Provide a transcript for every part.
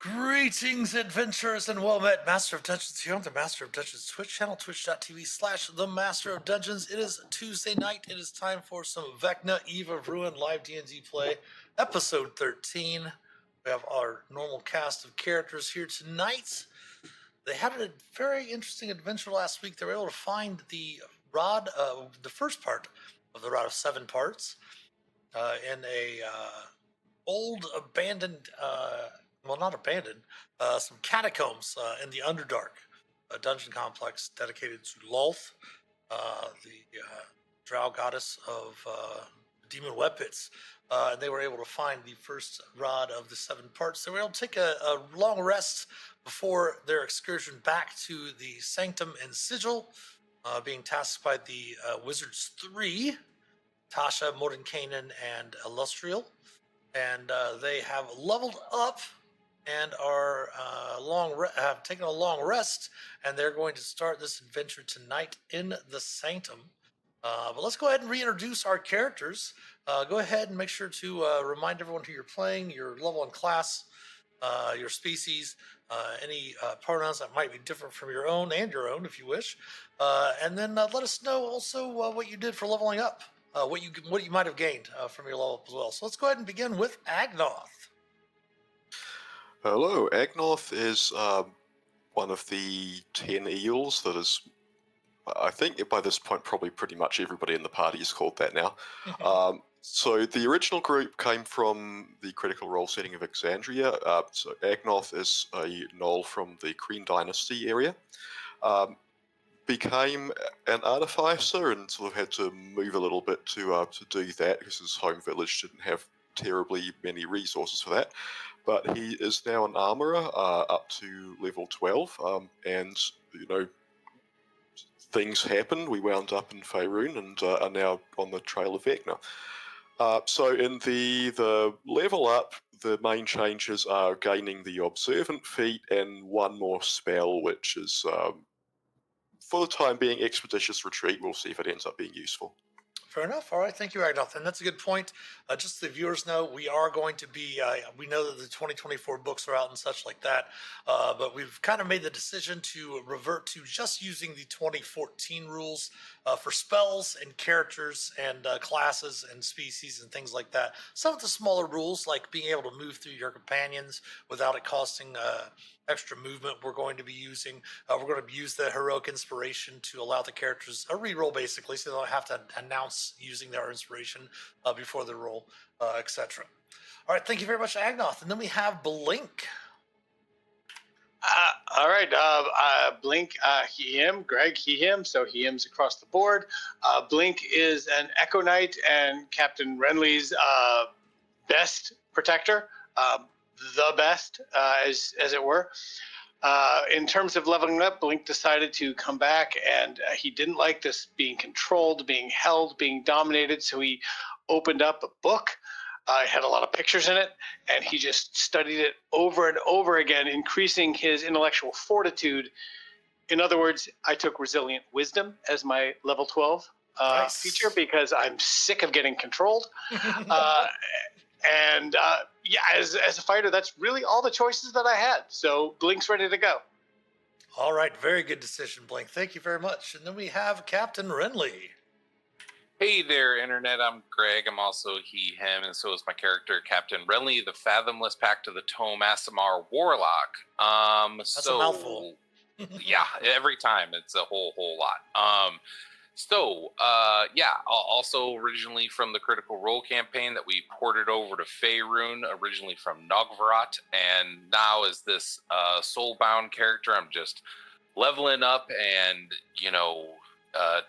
Greetings, adventurers, and well met, Master of Dungeons here on the Master of Dungeons Twitch channel, twitch.tv/the Master of Dungeons. It is Tuesday night. It is time for some Vecna Eve of Ruin live D&D play, episode 13. We have our normal cast of characters here tonight. They had a very interesting adventure last week. They were able to find the rod, the first part of the rod of 7 parts, in a old abandoned well, not abandoned, some catacombs in the Underdark, a dungeon complex dedicated to Lolth, the drow goddess of demon web pits. And they were able to find the first rod of the 7 parts. They were able to take a long rest before their excursion back to the Sanctum and Sigil, being tasked by the Wizards 3, Tasha, Mordenkainen, and Illustrial. And they have leveled up and are have taken a long rest, and they're going to start this adventure tonight in the Sanctum. But let's go ahead and reintroduce our characters. Go ahead and make sure to remind everyone who you're playing, your level and class, your species, any pronouns that might be different from your own and your own, if you wish. And then let us know also what you did for leveling up, what you might have gained from your level up as well. So let's go ahead and begin with Agnoth. Hello, Agnoth is one of the 10 eels that is, I think by this point probably pretty much everybody in the party is called that now. So the original group came from the Critical Role setting of Exandria. So Agnoth is a gnoll from the Kreen Dynasty area. Became an artificer and sort of had to move a little bit to do that because his home village didn't have terribly many resources for that. But he is now an armorer up to level 12, and things happened. We wound up in Faerun and are now on the trail of Vecna. So in the level up, the main changes are gaining the Observant feat and one more spell, which is, for the time being, Expeditious Retreat. We'll see if it ends up being useful. Fair enough. All right. Thank you, Agnoth. And that's a good point. Just so the viewers know, we are going to be, we know that the 2024 books are out and such like that, but we've kind of made the decision to revert to just using the 2014 rules for spells and characters and classes and species and things like that. Some of the smaller rules, like being able to move through your companions without it costing extra movement, we're going to be using. We're going to use the heroic inspiration to allow the characters a reroll, basically, so they don't have to announce using their inspiration before the roll, etc. All right, thank you very much, Agnoth. And then we have Blink. All right, Blink, he, him, Greg, he, him, so he, him's across the board. Blink is an Echo Knight and Captain Renly's best protector, the best, as it were. In terms of leveling up, Blink decided to come back, and he didn't like this being controlled, being held, being dominated, so he opened up a book. It had a lot of pictures in it, and he just studied it over and over again, increasing his intellectual fortitude. In other words, I took Resilient Wisdom as my level 12 Nice. feature because I'm sick of getting controlled. And yeah, as a fighter, that's really all the choices that I had. So Blink's ready to go. All right, very good decision, Blink. Thank you very much. And then we have Captain Renly. Hey there, Internet. I'm Greg. I'm also he, him, and so is my character, Captain Renly, the Fathomless Pact of the Tome Asimar Warlock. That's a mouthful. Yeah, every time it's a whole lot. Also originally from the Critical Role campaign that we ported over to Faerun, originally from Nogvarat, and now as this soulbound character, I'm just leveling up and,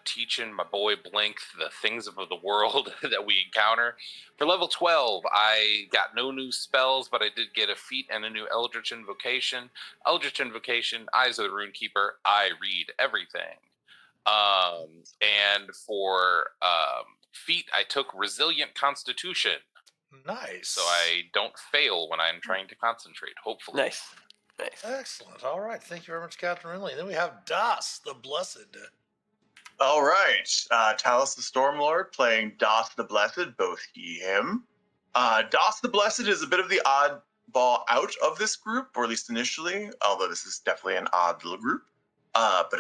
teaching my boy Blink the things of the world that we encounter. For level 12, I got no new spells, but I did get a feat and a new Eldritch Invocation. Eldritch Invocation, Eyes of the Runekeeper, I read everything. And for feat, I took Resilient Constitution. Nice. So I don't fail when I'm trying to concentrate, hopefully. Nice. Excellent. All right. Thank you very much, Captain Renly. Then we have Das, the Blessed. All right. Talus the Stormlord playing Das the Blessed, both he, him. Das the Blessed is a bit of the odd ball out of this group, or at least initially, although this is definitely an odd little group. But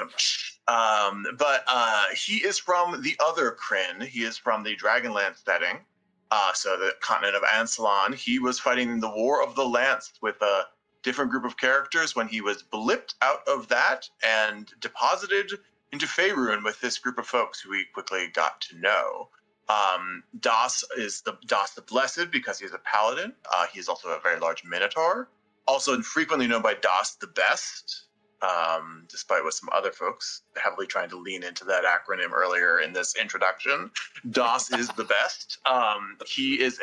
he is from the other Kryn. He is from the Dragonlance setting. So the continent of Ansalon. He was fighting in the War of the Lance with a different group of characters when he was blipped out of that and deposited into Faerun with this group of folks who we quickly got to know. Das is Das the Blessed because he's a paladin. He is also a very large minotaur. Also frequently known by Das the Best, despite what some other folks heavily trying to lean into that acronym earlier in this introduction. Das is the best. He is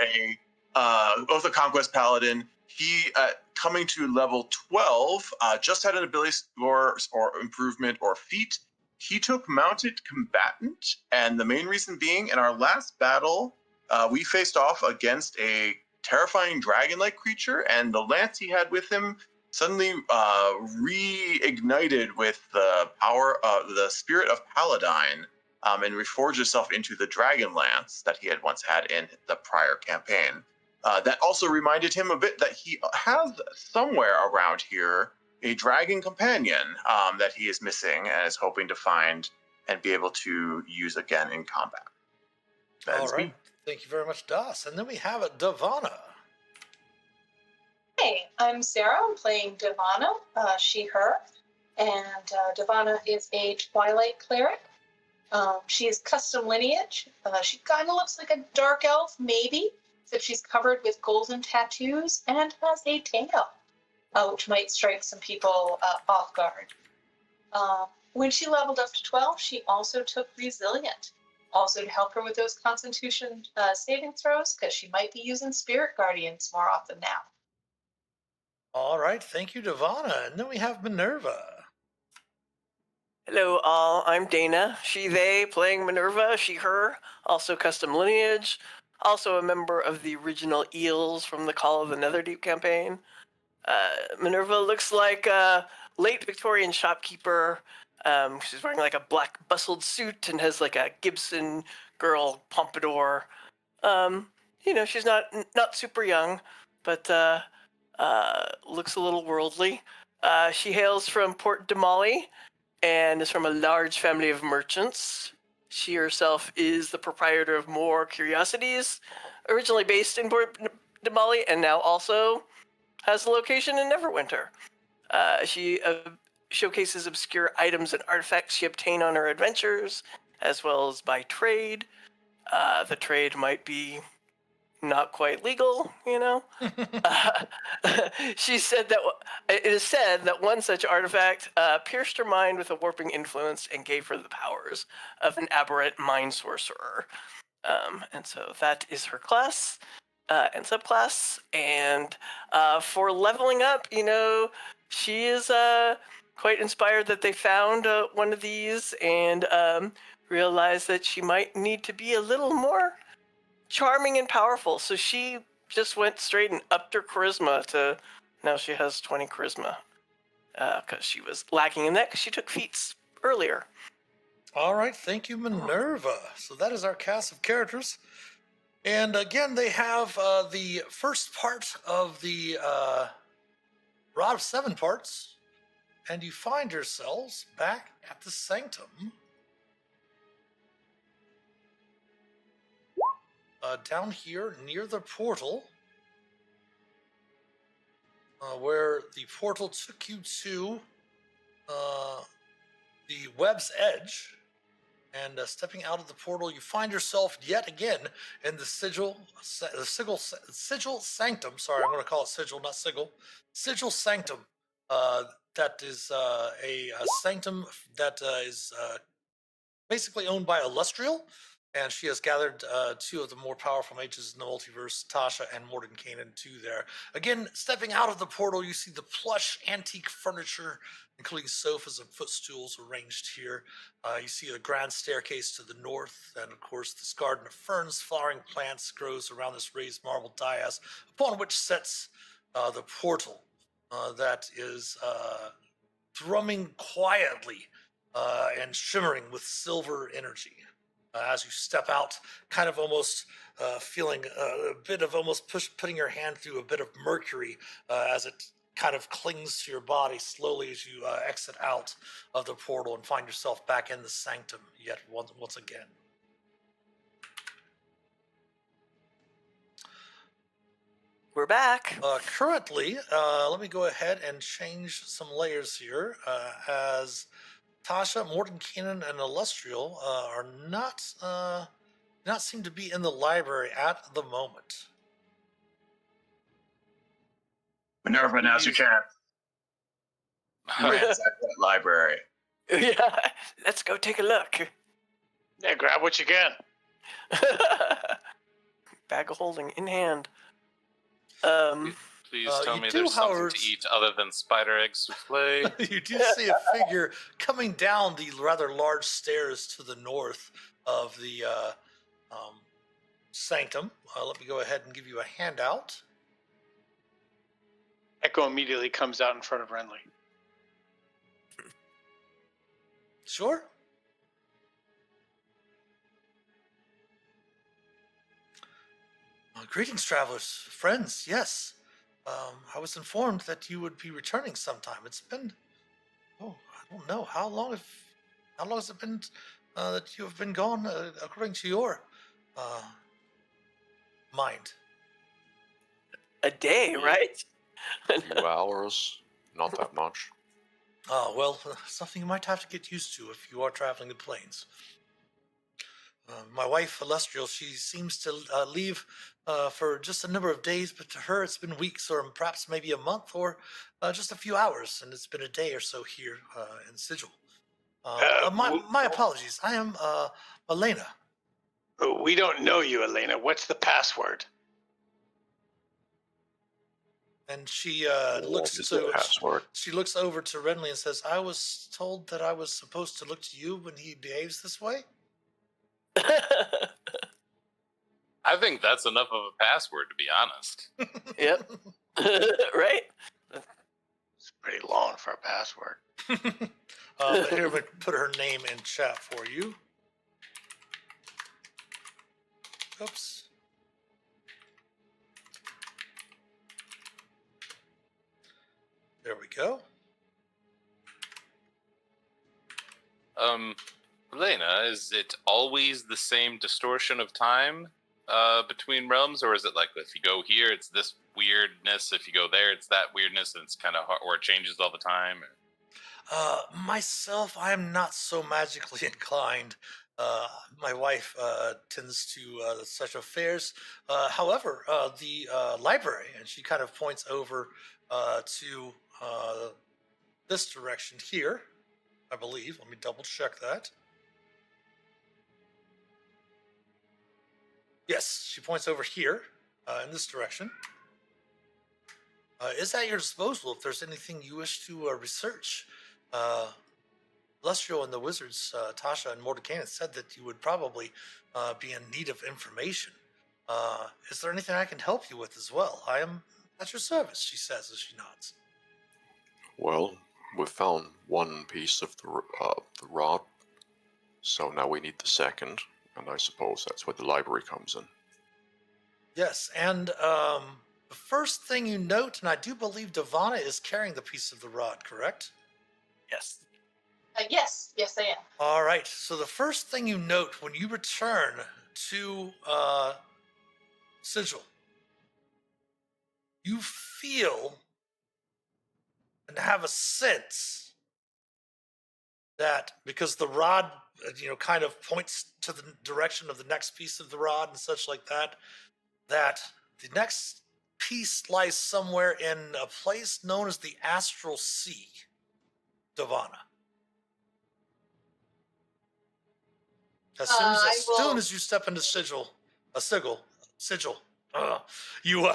both a conquest paladin. He, coming to level 12, just had an ability score or improvement or feat. He took Mounted Combatant, and the main reason being, in our last battle, we faced off against a terrifying dragon-like creature, and the lance he had with him suddenly reignited with the power of the spirit of Paladine, and reforged itself into the dragon lance that he had once had in the prior campaign. That also reminded him a bit that he has somewhere around here a dragon companion that he is missing and is hoping to find and be able to use again in combat. All right. Thank you very much, Das. And then we have Davana. Hey, I'm Sarah. I'm playing Davana, she, her. And Davana is a Twilight cleric. She is custom lineage. She kind of looks like a dark elf, maybe, except she's covered with golden tattoos and has a tail, which might strike some people off guard. When she leveled up to 12, she also took Resilient, also to help her with those Constitution saving throws, because she might be using Spirit Guardians more often now. All right. Thank you, Davana. And then we have Minerva. Hello all, I'm Dana, she, they, playing Minerva, she, her, also custom lineage, also a member of the original Eels from the Call of the Netherdeep campaign. Minerva looks like a late Victorian shopkeeper. She's wearing like a black bustled suit and has like a Gibson girl pompadour. She's not super young, but looks a little worldly. She hails from Port Damali and is from a large family of merchants. She herself is the proprietor of More Curiosities, originally based in Port Damali and now also has a location in Neverwinter. She showcases obscure items and artifacts she obtained on her adventures, as well as by trade. The trade might be not quite legal, She said that it is said that one such artifact pierced her mind with a warping influence and gave her the powers of an aberrant mind sorcerer. And so that is her class and subclass. And for leveling up, she is quite inspired that they found one of these and realized that she might need to be a little more charming and powerful. So she just went straight and upped her charisma to now she has 20 charisma because she was lacking in that because she took feats earlier. All right. Thank you, Minerva. So that is our cast of characters. And again, they have the first part of the Rod of 7 parts. And you find yourselves back at the Sanctum. Down here near the portal, where the portal took you to the web's edge, and stepping out of the portal, you find yourself yet again in the sigil sanctum. Sorry, I'm going to call it sigil, not sigil. Sigil sanctum. That is a sanctum that is basically owned by Illustrial. And she has gathered 2 of the more powerful mages in the multiverse, Tasha and Mordenkainen, too there. Again, stepping out of the portal, you see the plush antique furniture, including sofas and footstools arranged here. You see the grand staircase to the north, and of course this garden of ferns, flowering plants grows around this raised marble dais, upon which sits the portal that is thrumming quietly and shimmering with silver energy. as you step out, kind of almost feeling a bit of almost putting your hand through a bit of mercury as it kind of clings to your body slowly as you exit out of the portal and find yourself back in the sanctum yet once again. We're back. Currently, let me go ahead and change some layers here as Tasha, Mordenkainen, and Illustrial are not seem to be in the library at the moment. Minerva, now's your chance. Ransack that library. Yeah, let's go take a look. Yeah, grab what you can. Bag of holding in hand. Please tell you me do, there's something however, to eat other than spider egg souffle. You do see a figure coming down the rather large stairs to the north of the sanctum. Let me go ahead and give you a handout. Echo immediately comes out in front of Renly. Sure. Greetings, travelers, friends. Yes, I was informed that you would be returning sometime. It's been, I don't know how long has it been that you have been gone, according to your mind. A day, right? A few hours, not that much. Oh, well, something you might have to get used to if you are traveling the plains. My wife, Illustrial, she seems to leave for just a number of days, but to her it's been weeks or perhaps maybe a month or just a few hours, and it's been a day or so here in Sigil. My apologies. I am Elena. We don't know you, Elena. What's the password? And she What is the password? she looks over to Renly and says, "I was told that I was supposed to look to you when he behaves this way." I think that's enough of a password, to be honest. Yep. Right? It's pretty long for a password. Here, I'm going to put her name in chat for you. Oops. There we go. Elena, is it always the same distortion of time between realms, or is it like if you go here, it's this weirdness, if you go there, it's that weirdness, and it's kind of hard, or it changes all the time? Myself, I am not so magically inclined. My wife tends to such affairs. However, the library, and she kind of points over to this direction here, I believe. Let me double check that. Yes, she points over here in this direction. Is at your disposal if there's anything you wish to research. Lustrio and the wizards, Tasha and Mordecai, said that you would probably be in need of information. Is there anything I can help you with as well? I am at your service, she says as she nods. Well, we found one piece of the rod, so now we need the second, and I suppose that's where the library comes in. Yes, and the first thing you note, and I do believe Devana is carrying the piece of the rod, correct? Yes. Yes, I am. All right, so the first thing you note when you return to Sigil, you feel and have a sense that because the rod, kind of points to the direction of the next piece of the rod and such like that, that the next piece lies somewhere in a place known as the Astral Sea, Devana. As soon as you step into Sigil, you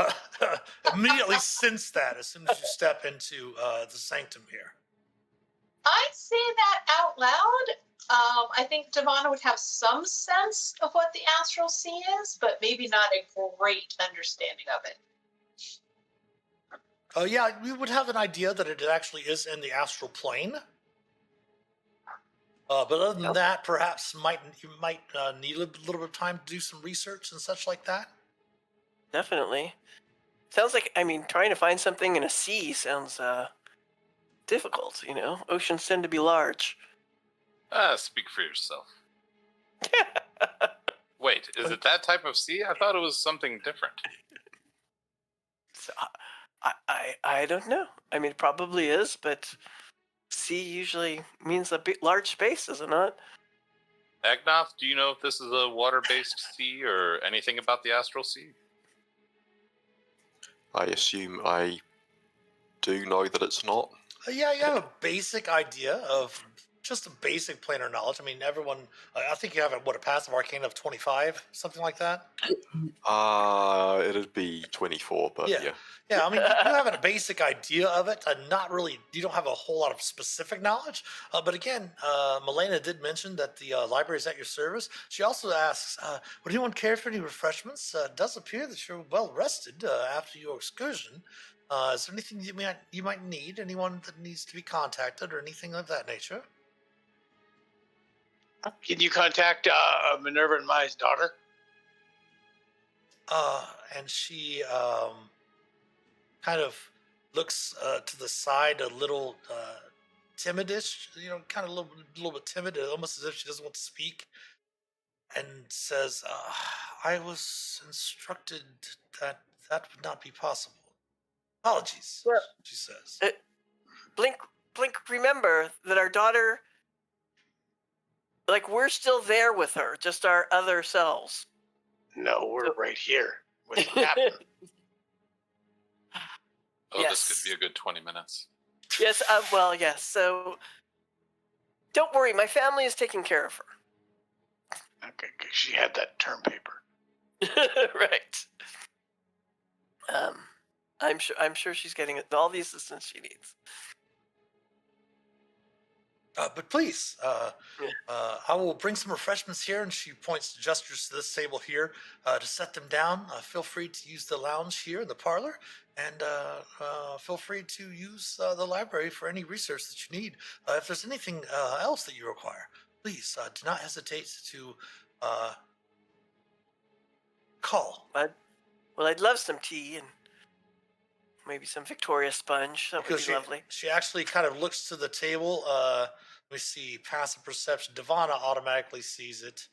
immediately sense that as soon as you step into the sanctum here. I say that out loud. I think Devana would have some sense of what the Astral Sea is, but maybe not a great understanding of it. Yeah, we would have an idea that it actually is in the astral plane. But other than Yep. that, perhaps you might need a little bit of time to do some research and such like that. Definitely. Sounds like, I mean, trying to find something in a sea sounds difficult, you know? Oceans tend to be large. Speak for yourself. Wait, is it that type of sea? I thought it was something different. So I don't know. I mean, it probably is, but sea usually means a big, large space, does it not? Agnoth, do you know if this is a water-based sea or anything about the astral sea? I assume I do know that it's not. Yeah, you have a basic idea of just a basic planar knowledge. I mean, everyone. I think you have a passive arcane of 25, something like that. It'd be 24, but yeah. Yeah, I mean, you have a basic idea of it, and not really. You don't have a whole lot of specific knowledge. But again, Milena did mention that the library is at your service. She also asks, "Would anyone care for any refreshments? It does appear that you're well rested after your excursion. Is there anything you might need? Anyone that needs to be contacted, or anything of that nature?" Can you contact Minerva and Mai's daughter? And she kind of looks to the side a little timidish, kind of a little bit timid, almost as if she doesn't want to speak, and says, "I was instructed that that would not be possible. Apologies," Well, she says. Blink, remember that our daughter, like, we're still there with her, just our other selves. No, we're right here with the captain. Oh, Yes. This could be a good 20 minutes. Yes, well, yes. So don't worry, my family is taking care of her. Okay, 'cause she had that term paper. Right. I'm sure she's getting all the assistance she needs. But please, I will bring some refreshments here, and she gestures to this table here to set them down. Feel free to use the lounge here in the parlor, and feel free to use the library for any research that you need. If there's anything else that you require, please do not hesitate to call. Well, I'd love some tea and maybe some Victoria sponge. That would be lovely. She actually kind of looks to the table. Let me see, passive perception. Devana automatically sees it,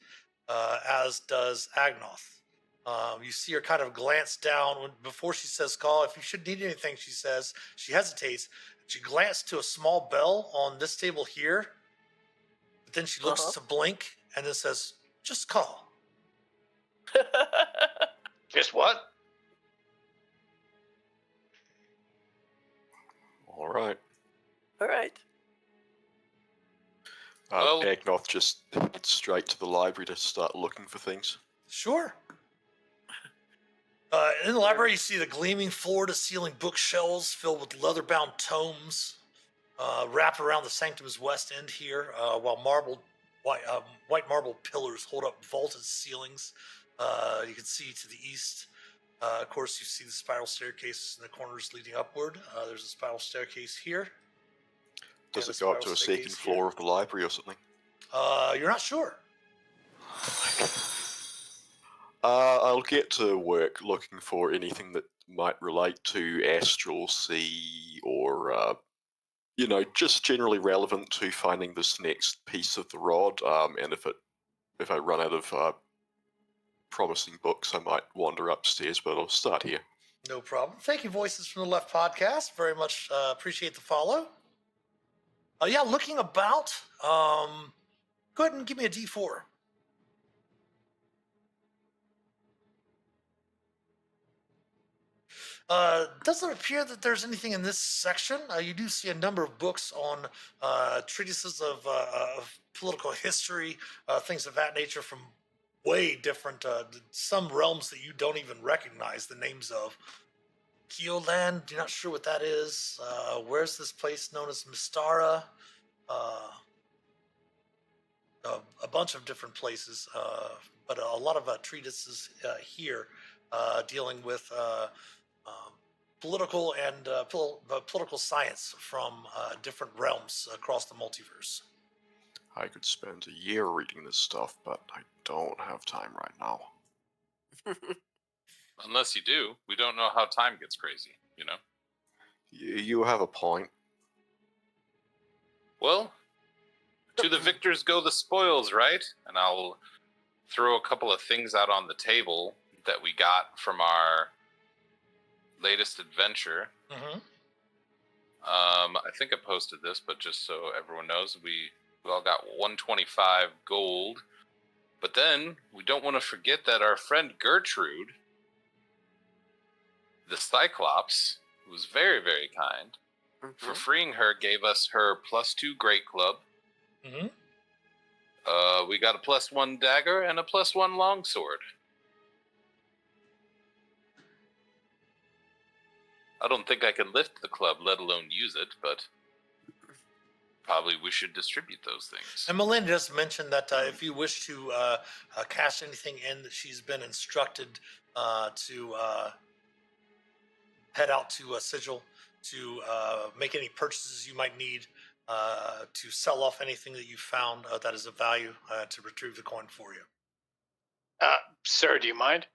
as does Agnoth. You see her kind of glance down before she says call. If you should need anything, she says. She hesitates. She glances to a small bell on this table here, but then she looks to Blink and then says, "Just call." Just what? All right. All right. Well- Agnoth just heads straight to the library to start looking for things. Sure. In the library, you see the gleaming floor-to-ceiling bookshelves filled with leather-bound tomes wrapped around the sanctum's west end here, while white marble pillars hold up vaulted ceilings. You can see to the east. Of course, you see the spiral staircase in the corners leading upward. There's a spiral staircase here. Does And it go up to a spiral second staircase floor of the library or something? You're not sure. I'll get to work looking for anything that might relate to astral sea or, just generally relevant to finding this next piece of the rod. And if I run out of promising books, I might wander upstairs, but I'll start here. No problem. Thank you, Voices from the Left podcast. Very much appreciate the follow. Yeah, looking about. Go ahead and give me a D4. Doesn't appear that there's anything in this section. You do see a number of books on treatises of political history, things of that nature from way different, some realms that you don't even recognize the names of. Keoland, you're not sure what that is. Where's this place known as Mystara? A bunch of different places, but a lot of treatises here dealing with political and political science from different realms across the multiverse. I could spend a year reading this stuff, but I don't have time right now. Unless you do, we don't know how time gets crazy, you know? You have a point. Well, to the victors go the spoils, right? And I'll throw a couple of things out on the table that we got from our latest adventure. Mm-hmm. I think I posted this, but just so everyone knows, we all got 125 gold. But then we don't want to forget that our friend Gertrude, the Cyclops, who was very, very kind, for freeing her, gave us her +2 Great Club. Mm-hmm. We got a +1 dagger and a +1 longsword. I don't think I can lift the club, let alone use it, but probably we should distribute those things. And Melinda just mentioned that if you wish to cast anything in, that she's been instructed to head out to Sigil to make any purchases you might need to sell off anything that you found that is of value to retrieve the coin for you. Sir, do you mind?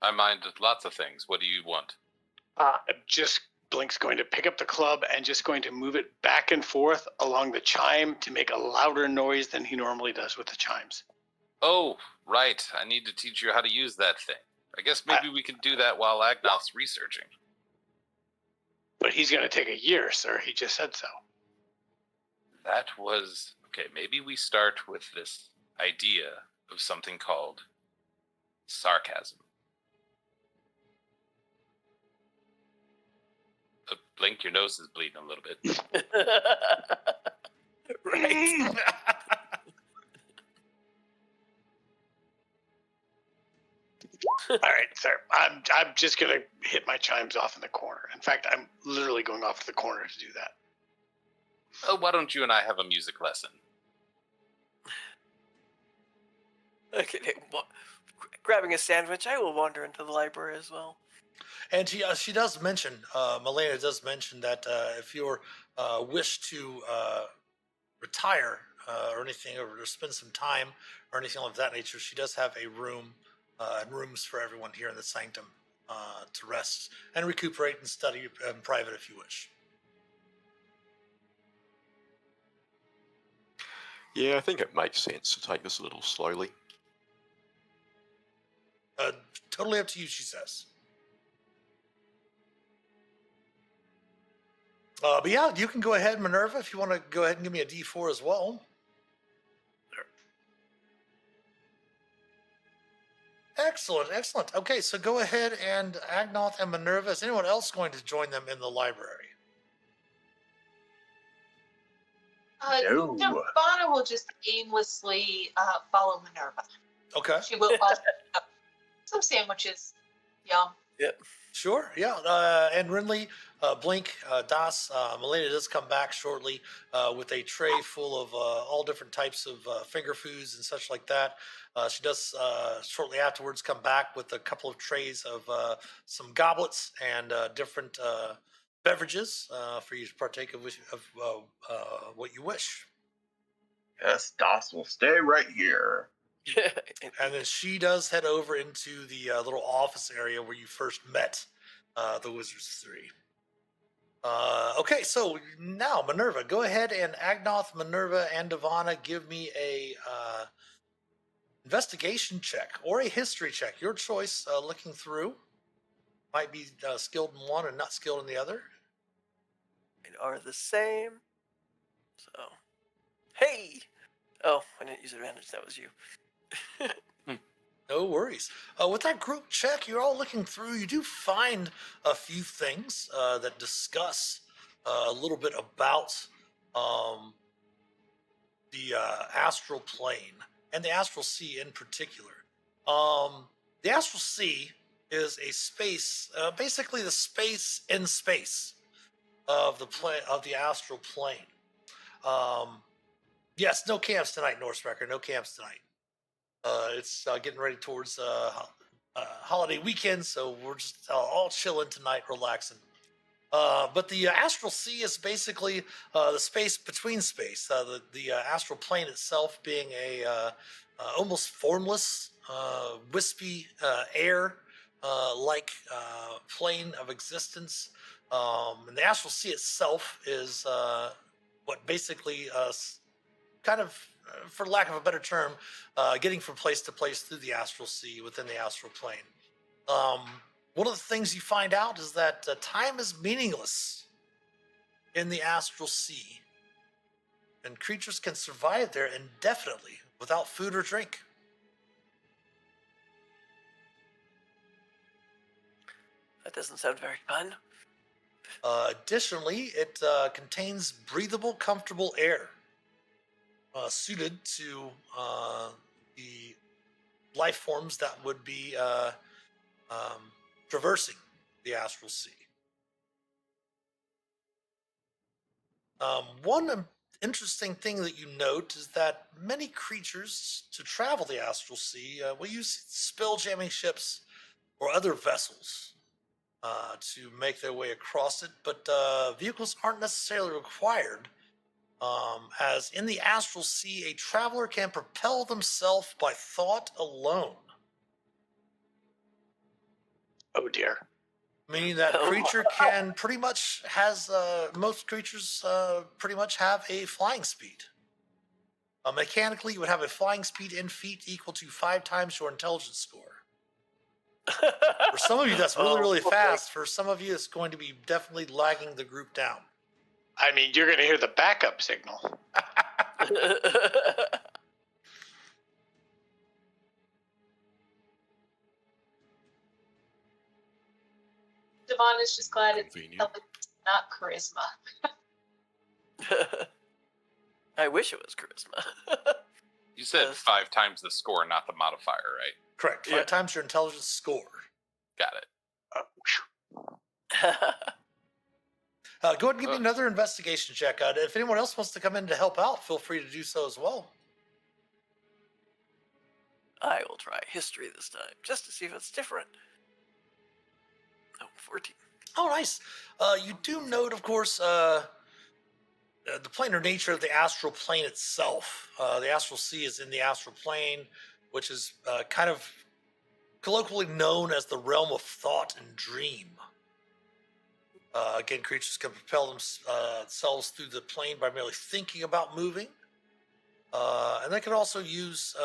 I mind lots of things. What do you want? Just Blink's going to pick up the club and just going to move it back and forth along the chime to make a louder noise than he normally does with the chimes. Oh, right. I need to teach you how to use that thing. I guess maybe we can do that while Agnoth's researching. But he's going to take a year, sir. He just said so. That was... Okay, maybe we start with this idea of something called sarcasm. Blink, your nose is bleeding a little bit. Right. All right, sir. I'm just going to hit my chimes off in the corner. In fact, I'm literally going off to the corner to do that. Oh, why don't you and I have a music lesson? Okay, well, grabbing a sandwich, I will wander into the library as well. And she does mention, Melena does mention that if you wish to retire or anything, or spend some time or anything of that nature, she does have a room and rooms for everyone here in the sanctum to rest and recuperate and study in private if you wish. Yeah, I think it makes sense to take this a little slowly. Totally up to you, she says. But yeah, you can go ahead, Minerva, if you want to go ahead and give me a D4 as well. Excellent, excellent. Okay, so go ahead and Agnoth and Minerva. Is anyone else going to join them in the library? No. Devana will just aimlessly follow Minerva. Okay. She will also have some sandwiches. Yum. Sure, yeah. And Renly, Blink, Das, Melena does come back shortly with a tray full of all different types of finger foods and such like that. She does shortly afterwards come back with a couple of trays of some goblets and different beverages for you to partake of what you wish. Yes, Das will stay right here. And then she does head over into the little office area where you first met the Wizards Three. Okay, so now Minerva, go ahead and Agnoth, Minerva, and Devana give me a investigation check or a history check. Your choice. Looking through, might be skilled in one and not skilled in the other. And are the same. So, hey! Oh, I didn't use advantage. That was you. No worries. With that group check, you're all looking through. You do find a few things that discuss a little bit about the astral plane and the astral sea in particular. The astral sea is a space, basically the space in space of the astral plane. Yes, no camps tonight, Northwrecker. No camps tonight. It's getting ready towards holiday weekend, so we're just all chilling tonight, relaxing. But the astral sea is basically the space between space. The astral plane itself being a almost formless, wispy air like plane of existence. And the astral sea itself is what basically kind of, for lack of a better term, getting from place to place through the astral sea within the astral plane. One of the things you find out is that time is meaningless in the astral sea, and creatures can survive there indefinitely without food or drink. That doesn't sound very fun. Additionally, it contains breathable, comfortable air suited to the life forms that would be traversing the astral sea. One interesting thing that you note is that many creatures to travel the astral sea will use spell jamming ships or other vessels to make their way across it, but vehicles aren't necessarily required, as in the astral sea, a traveler can propel themselves by thought alone. Oh dear. Meaning that Oh. creature can pretty much most creatures pretty much have a flying speed. Mechanically, you would have a flying speed in feet equal to 5 times your intelligence score. For some of you, that's really Oh, fast. For some of you, it's going to be definitely lagging the group down. I mean, you're going to hear the backup signal. Devon is just glad it's Convenient. not charisma. I wish it was charisma. You said Yes. 5 times the score, not the modifier, right? Correct. 5 Yeah. times your intelligence score. Got it. Go ahead and give me another investigation check. If anyone else wants to come in to help out, feel free to do so as well. I will try history this time, just to see if it's different. Oh, 14. Oh, nice. You do note, of course, the planar nature of the astral plane itself. The astral sea is in the astral plane, which is kind of colloquially known as the realm of thought and dream. Again, creatures can propel themselves through the plane by merely thinking about moving. And they can also use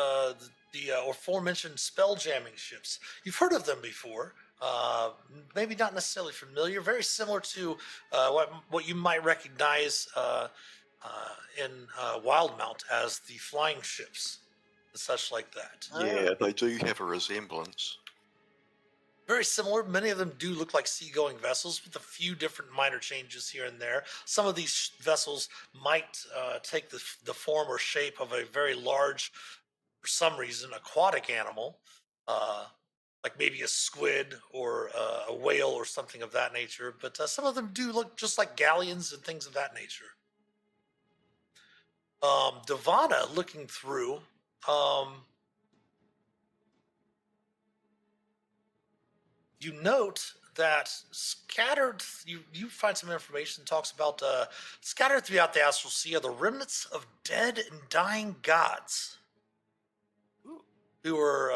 the aforementioned spell jamming ships. You've heard of them before. Maybe not necessarily familiar. Very similar to what you might recognize in Wildmount as the flying ships and such like that. Yeah, they do have a resemblance. Very similar. Many of them do look like seagoing vessels with a few different minor changes here and there. Some of these vessels might take the form or shape of a very large, for some reason, aquatic animal, like maybe a squid or a whale or something of that nature. But some of them do look just like galleons and things of that nature. Devana, looking through, you note that scattered, you find some information that talks about scattered throughout the astral sea are the remnants of dead and dying gods who were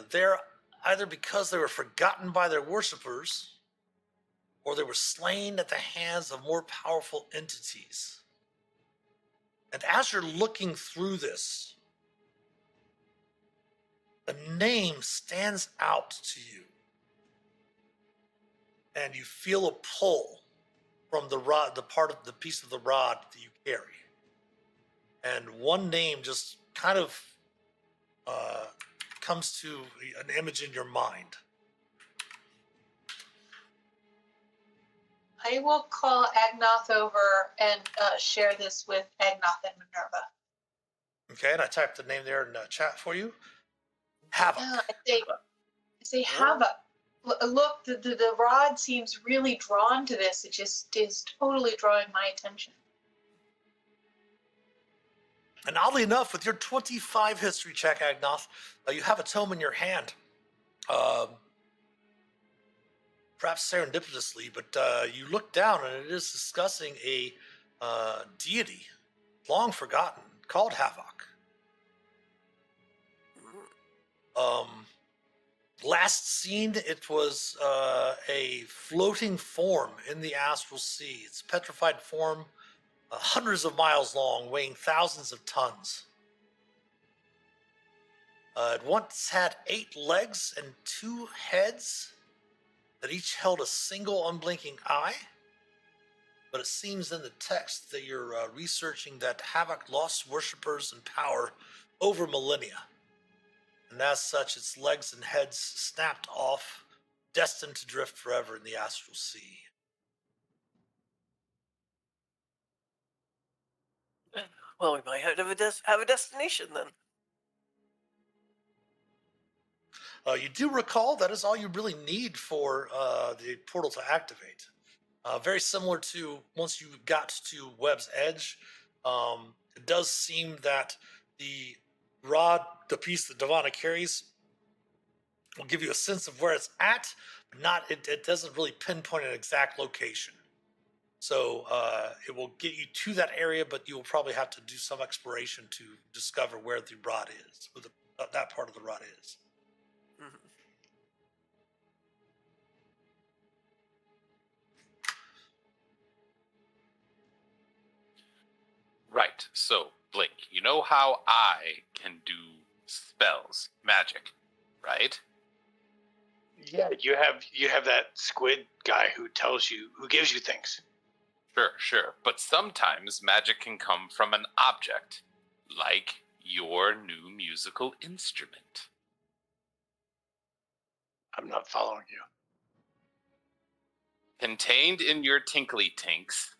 there either because they were forgotten by their worshippers or they were slain at the hands of more powerful entities. And as you're looking through this, a name stands out to you. And you feel a pull from the rod, the piece of the rod that you carry. And one name just kind of comes to an image in your mind. I will call Agnoth over and share this with Agnoth and Minerva. Okay, and I typed the name there in the chat for you. Havoc. Yeah, I say Havoc. Look, the rod seems really drawn to this. It just is totally drawing my attention. And oddly enough, with your 25 history check, Agnoth, you have a tome in your hand. perhaps serendipitously, but you look down and it is discussing a deity long forgotten called Havoc. Last seen, it was a floating form in the astral sea. It's a petrified form, hundreds of miles long, weighing thousands of tons. It once had 8 legs and 2 heads that each held a single unblinking eye. But it seems in the text that you're researching that Havoc lost worshippers and power over millennia. And as such, its legs and heads snapped off, destined to drift forever in the astral sea. Well, we might have a destination then. You do recall that is all you really need for the portal to activate. Very similar to once you got to Webb's Edge, it does seem that the rod, the piece that Devana carries, will give you a sense of where it's at, but it doesn't really pinpoint an exact location. So it will get you to that area, but you will probably have to do some exploration to discover where the rod is, where that part of the rod is. Mm-hmm. Right. So, Blink, you know how I can do spells, magic, right? Yeah, you have that squid guy who gives you things. Sure. But sometimes magic can come from an object, like your new musical instrument. I'm not following you. Contained in your tinkly tinks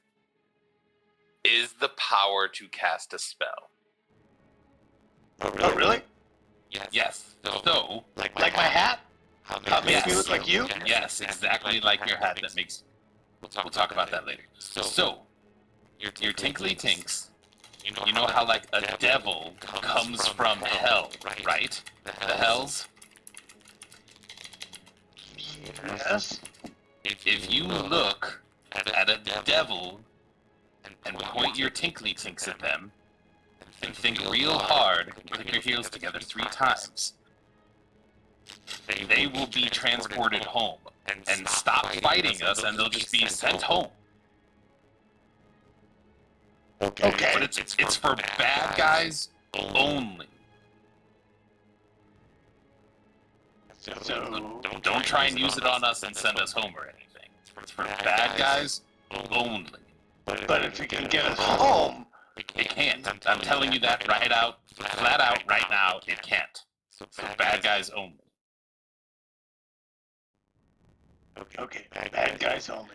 is the power to cast a spell. Oh, really? Yes. So, Like my hat? How it makes me look like you? yes, exactly like your hat that makes... We'll talk about that later. So, your tinkly tinks, you know how like a devil comes from hell, right? The hells? Yes. If you look at a devil and point your tinkly tinks at them and think real hard, click your heels together 3 times, they will be transported home and stop fighting us, and they'll just be sent home. Okay. But it's for bad guys only. So Don't try and use it on us and send us home or anything. It's for bad guys only. but if you can get us home, It can't. I'm telling you that flat out right now, it can't. So bad guys only. okay, bad guys only.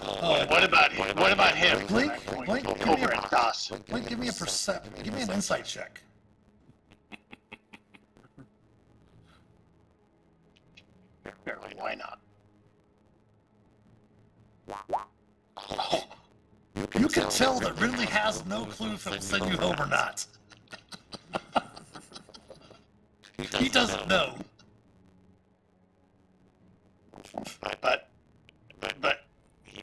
Oh, What about him? What about him? Blink, Like, Blink, give me over a- at DOS. Blink, give me an insight check. Sure, why not? You can tell that Ridley has no clue if he'll send you home or not. He doesn't know. But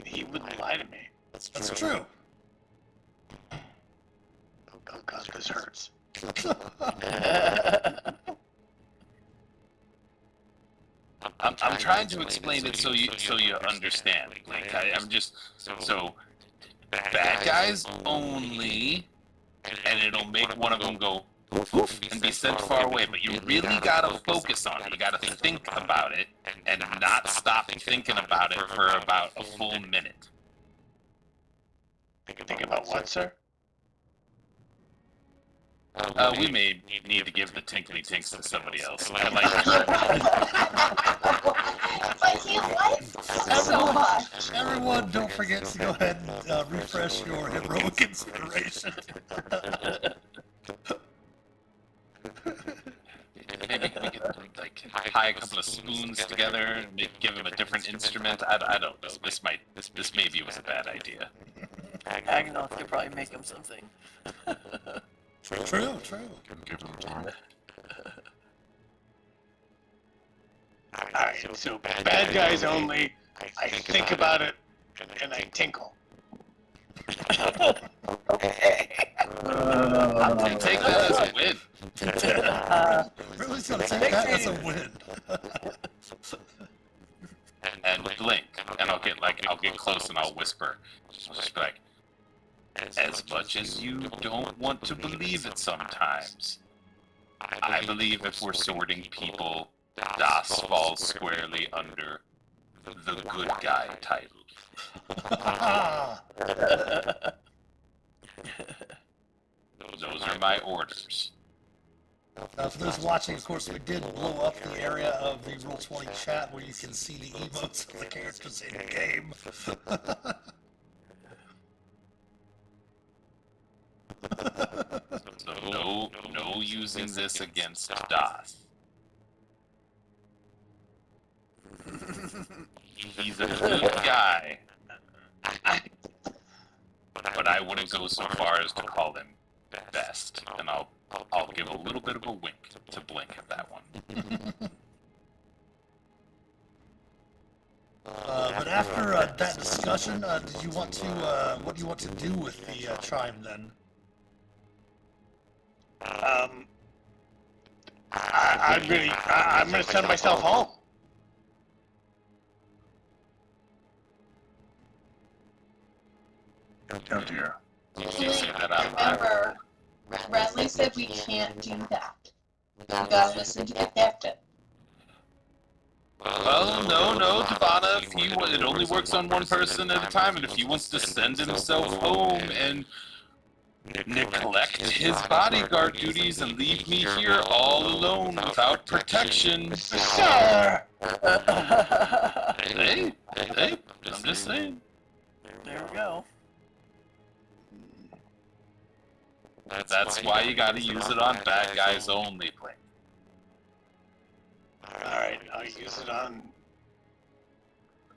he wouldn't lie to me. That's true. Oh God, this hurts. I'm trying to explain it so you understand. Like I'm just so bad guys only, and it'll make one of them go poof and be sent far away. But you really gotta focus on it. You gotta think about it and not stop thinking about it for about a full minute. Think about what, sir? We may need to give the tinkly tinks to somebody else. I like But you like so much. Everyone, don't forget to go ahead and refresh your heroic inspiration. maybe we could like tie a couple of spoons together and give him a different instrument. I don't know. This maybe was a bad idea. Agnoth could probably make him something. True. Alright, so bad guys only. I think about it and I tinkle. Okay. I'll take that as a win. Really gonna take that as a win. And blink, and I'll get close and I'll whisper. I'll just be like, as much as you don't want to believe it sometimes, I believe if we're sorting people, Das falls squarely under the good guy title. Those are my orders. For those watching, of course, we did blow up the area of the Roll20 chat where you can see the emotes of the characters in the game. So no using this against Das. He's a good guy. But I wouldn't go so far as to call him best, and I'll give a little bit of a wink to Blink at that one. But after that discussion, did you want to, what do you want to do with the chime then? I'm gonna send myself home. Oh dear. Remember, Bradley said we can't do that. We gotta listen to the captain. Well, no, Devana, it only works on one person at a time, and if he wants to send himself home and neglect his bodyguard duties and leave me here all alone without protection, Sir! hey, I'm just saying. There we go. That's why you gotta use it on bad guys only, Blink. Alright, I'll use it on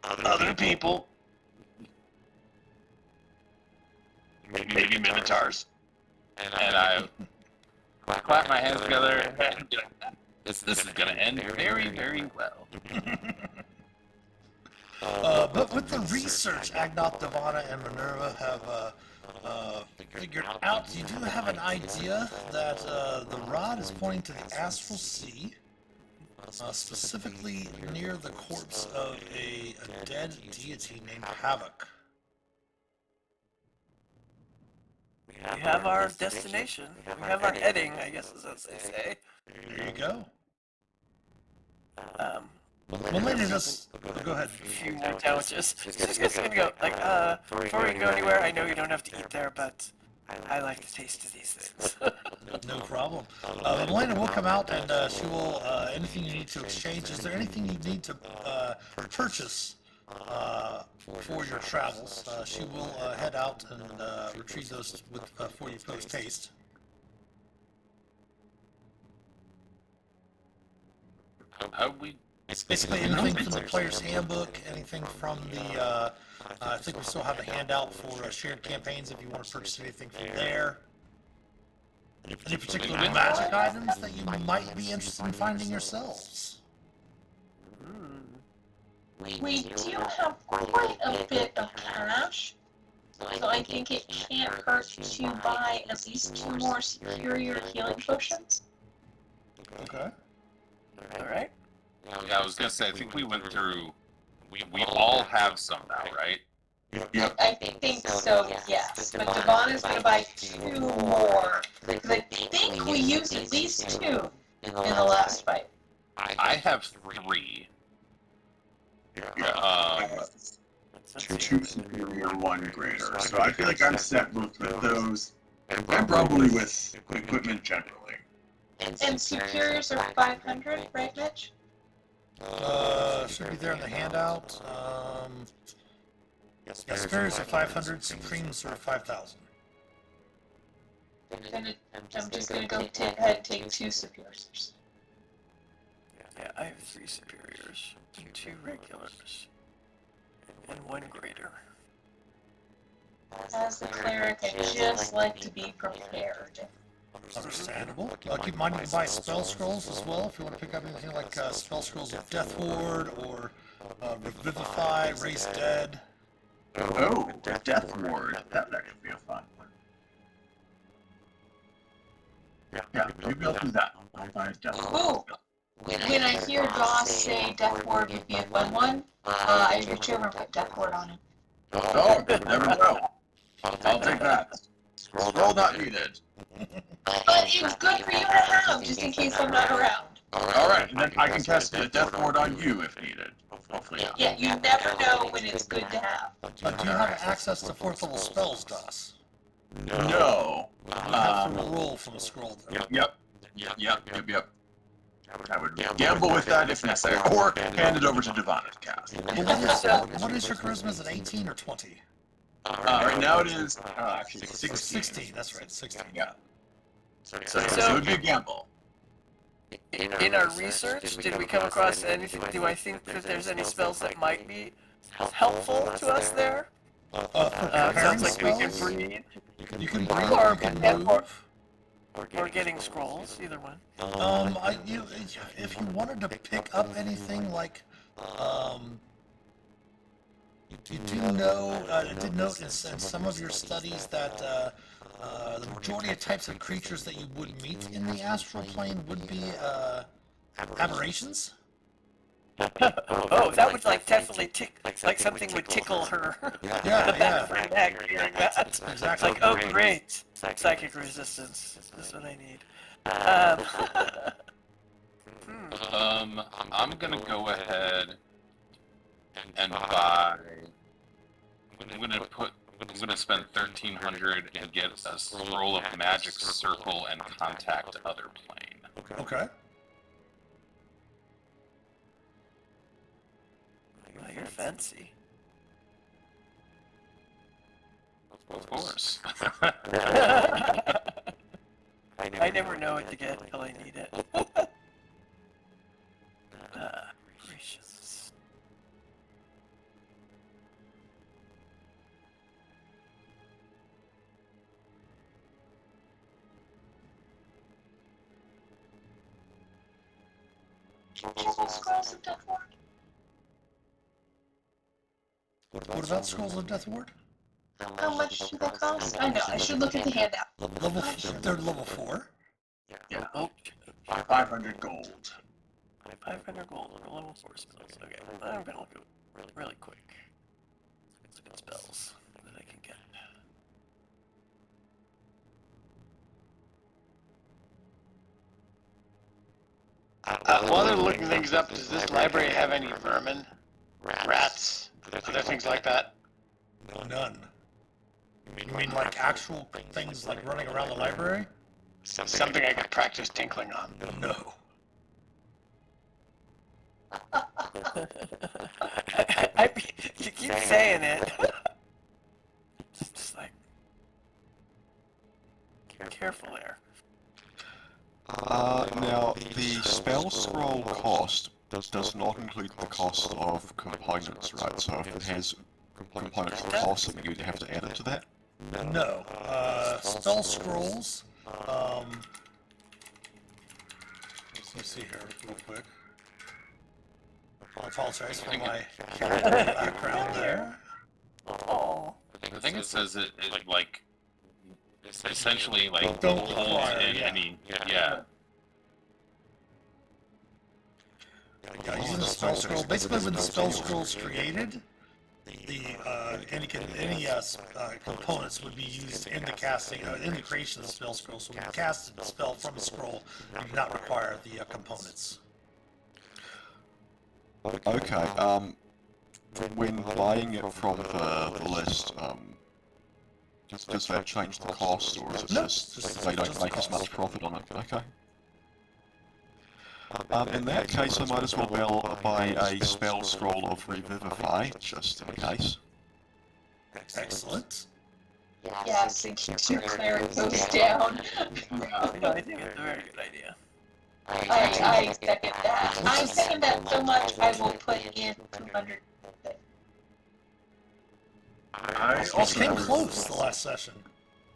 other people. Maybe Minotaurs. And I clap my hands together and be like, this is gonna end very, very well. But with the research Agnoth, Devana, and Minerva have figured out, you do have an idea that the rod is pointing to the Astral Sea, specifically near the corpse of a dead deity named Havoc. We have our destination. We have our heading, I guess is as they say. There you go. Melina just go ahead. a few more sandwiches. She's just gonna go, like, before we go anywhere, I know you don't have to eat there, but I like the taste of these things. No problem. Melina will come out and she will, anything you need to exchange. Is there anything you need to purchase for your travels? She will head out and retrieve those for you post haste. How we? Basically anything from the player's handbook, anything from the, I think we still have a handout for shared campaigns if you want to purchase anything from there. Any particular magic items that you might be interested in finding yourselves? We do have quite a bit of cash, so I think it can't hurt to buy at least 2 more superior healing potions. Okay. Alright. Yeah, I was gonna say, I think we went through. We all have some now, right? I think so, yes. But Devon is going to buy 2 more. Because I think we used at least 2 in the last fight. I have 3. Two superior, 1 greater. So I feel like I'm set both with those, and probably with equipment generally. And superiors are 500, right, Mitch? Should be there in the handout. Yeah, superiors are 500, supremes are 5,000. I'm just gonna go ahead and take 2 superiors. Yeah, I have 3 superiors, 2 regulars, and 1 greater. As the cleric, I just like to be prepared. Understandable. Keep in mind you can buy spell scrolls as well if you want to pick up anything like spell scrolls of Death Ward or Revivify, Raise Dead. Oh, Death Ward. That would actually be a fun one. Yeah, maybe I'll do that. I'll buy a Death Ward. Ooh, when I hear Doss say Death Ward would be a fun one, I reach over and put Death Ward on it. Oh, there we go. I'll take that. Scroll not needed. But it's good for you to have, just in case I'm not around. Alright, and then I can cast the Death Ward on you if needed. Hopefully. Yeah, you never know when it's good to have. Do you have access to 4th level spells, Doss? No. You have to roll from a scroll though. Yep. I would gamble with that if necessary, or hand it over to Devana to cast. What is your charisma? Is it 18 or 20? Right now it is actually 16. 16, that's right, 16. Yeah. So it would be a gamble. In our research, did we come across anything? Do I think that there's any spells that might be helpful to us there? Sounds like we can breathe. You can breathe or you can move. Or getting scrolls, either one. If you wanted to pick up anything like, you do know, I did note in some of your studies that the majority of types of creatures that you would meet in the astral plane would be aberrations. Oh, that would definitely like something would tickle her. Yeah. For neck hearing that. Exactly. It's like, oh great, psychic resistance. This is what I need. I'm gonna go ahead and buy. I'm gonna spend 1,300 and get a scroll of magic circle and contact other plane. Okay. Oh, you're fancy. Of course. I never know what to get until I need it. Gracious. Scrolls of Death Ward? What about Scrolls of Death Ward? How much do they cost? I know, I should look at the handout. They're level 4. Yeah. Oh, 500 gold. 500 gold for level 4 spells. Okay, I'm gonna look at really quick. Let's look at spells that I can get. While they're looking things up, does this library have any vermin? Rats? Other things like that? None. You mean like actual things like running around the library? Something I could practice tinkling on. No. You keep saying it. Just like, careful there. Now, the spell scroll cost does not include the cost of components, right? So if it has components that cost something, you have to add it to that? No. Spell scrolls. Let me see here real quick. I apologize for my background there. Oh. I think it says it like essentially like Don't holds require, in yeah. any yeah. Yeah, using the spell scroll. Basically, when the spell scroll is created, any components would be used in the casting, in the creation of the spell scroll. So when you cast a spell from a scroll, you do not require the components. Okay, when buying it from the list, does that change the cost, or is it No, just they don't make as much profit on it? Okay. In that case, I might as well buy a spell scroll of Revivify, just in case. Excellent. Yes, in case your cleric goes down. I think it's a very good idea. I second that. I second that so much, I will put in 200. I It also came close the last session.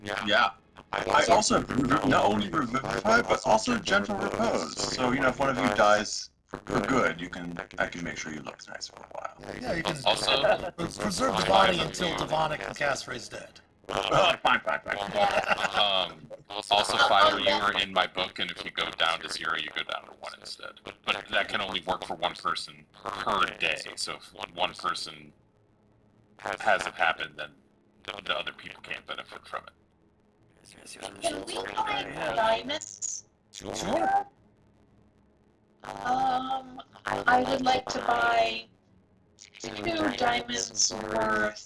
Yeah. I also have not only Revivify, but also Gentle Repose. So, if one of you dies for good, I can make sure you look nice for a while. Yeah, you can Also, preserve the body until Devonic can cast Raise Dead. Fine. Yeah. also, Fire, you are in my book, and if you go down to 0, you go down to 1 instead. But that can only work for one person per day. So if one person has it happen, then the other people can't benefit from it. Can we buy diamonds? Sure. I would like to buy 2 diamonds worth.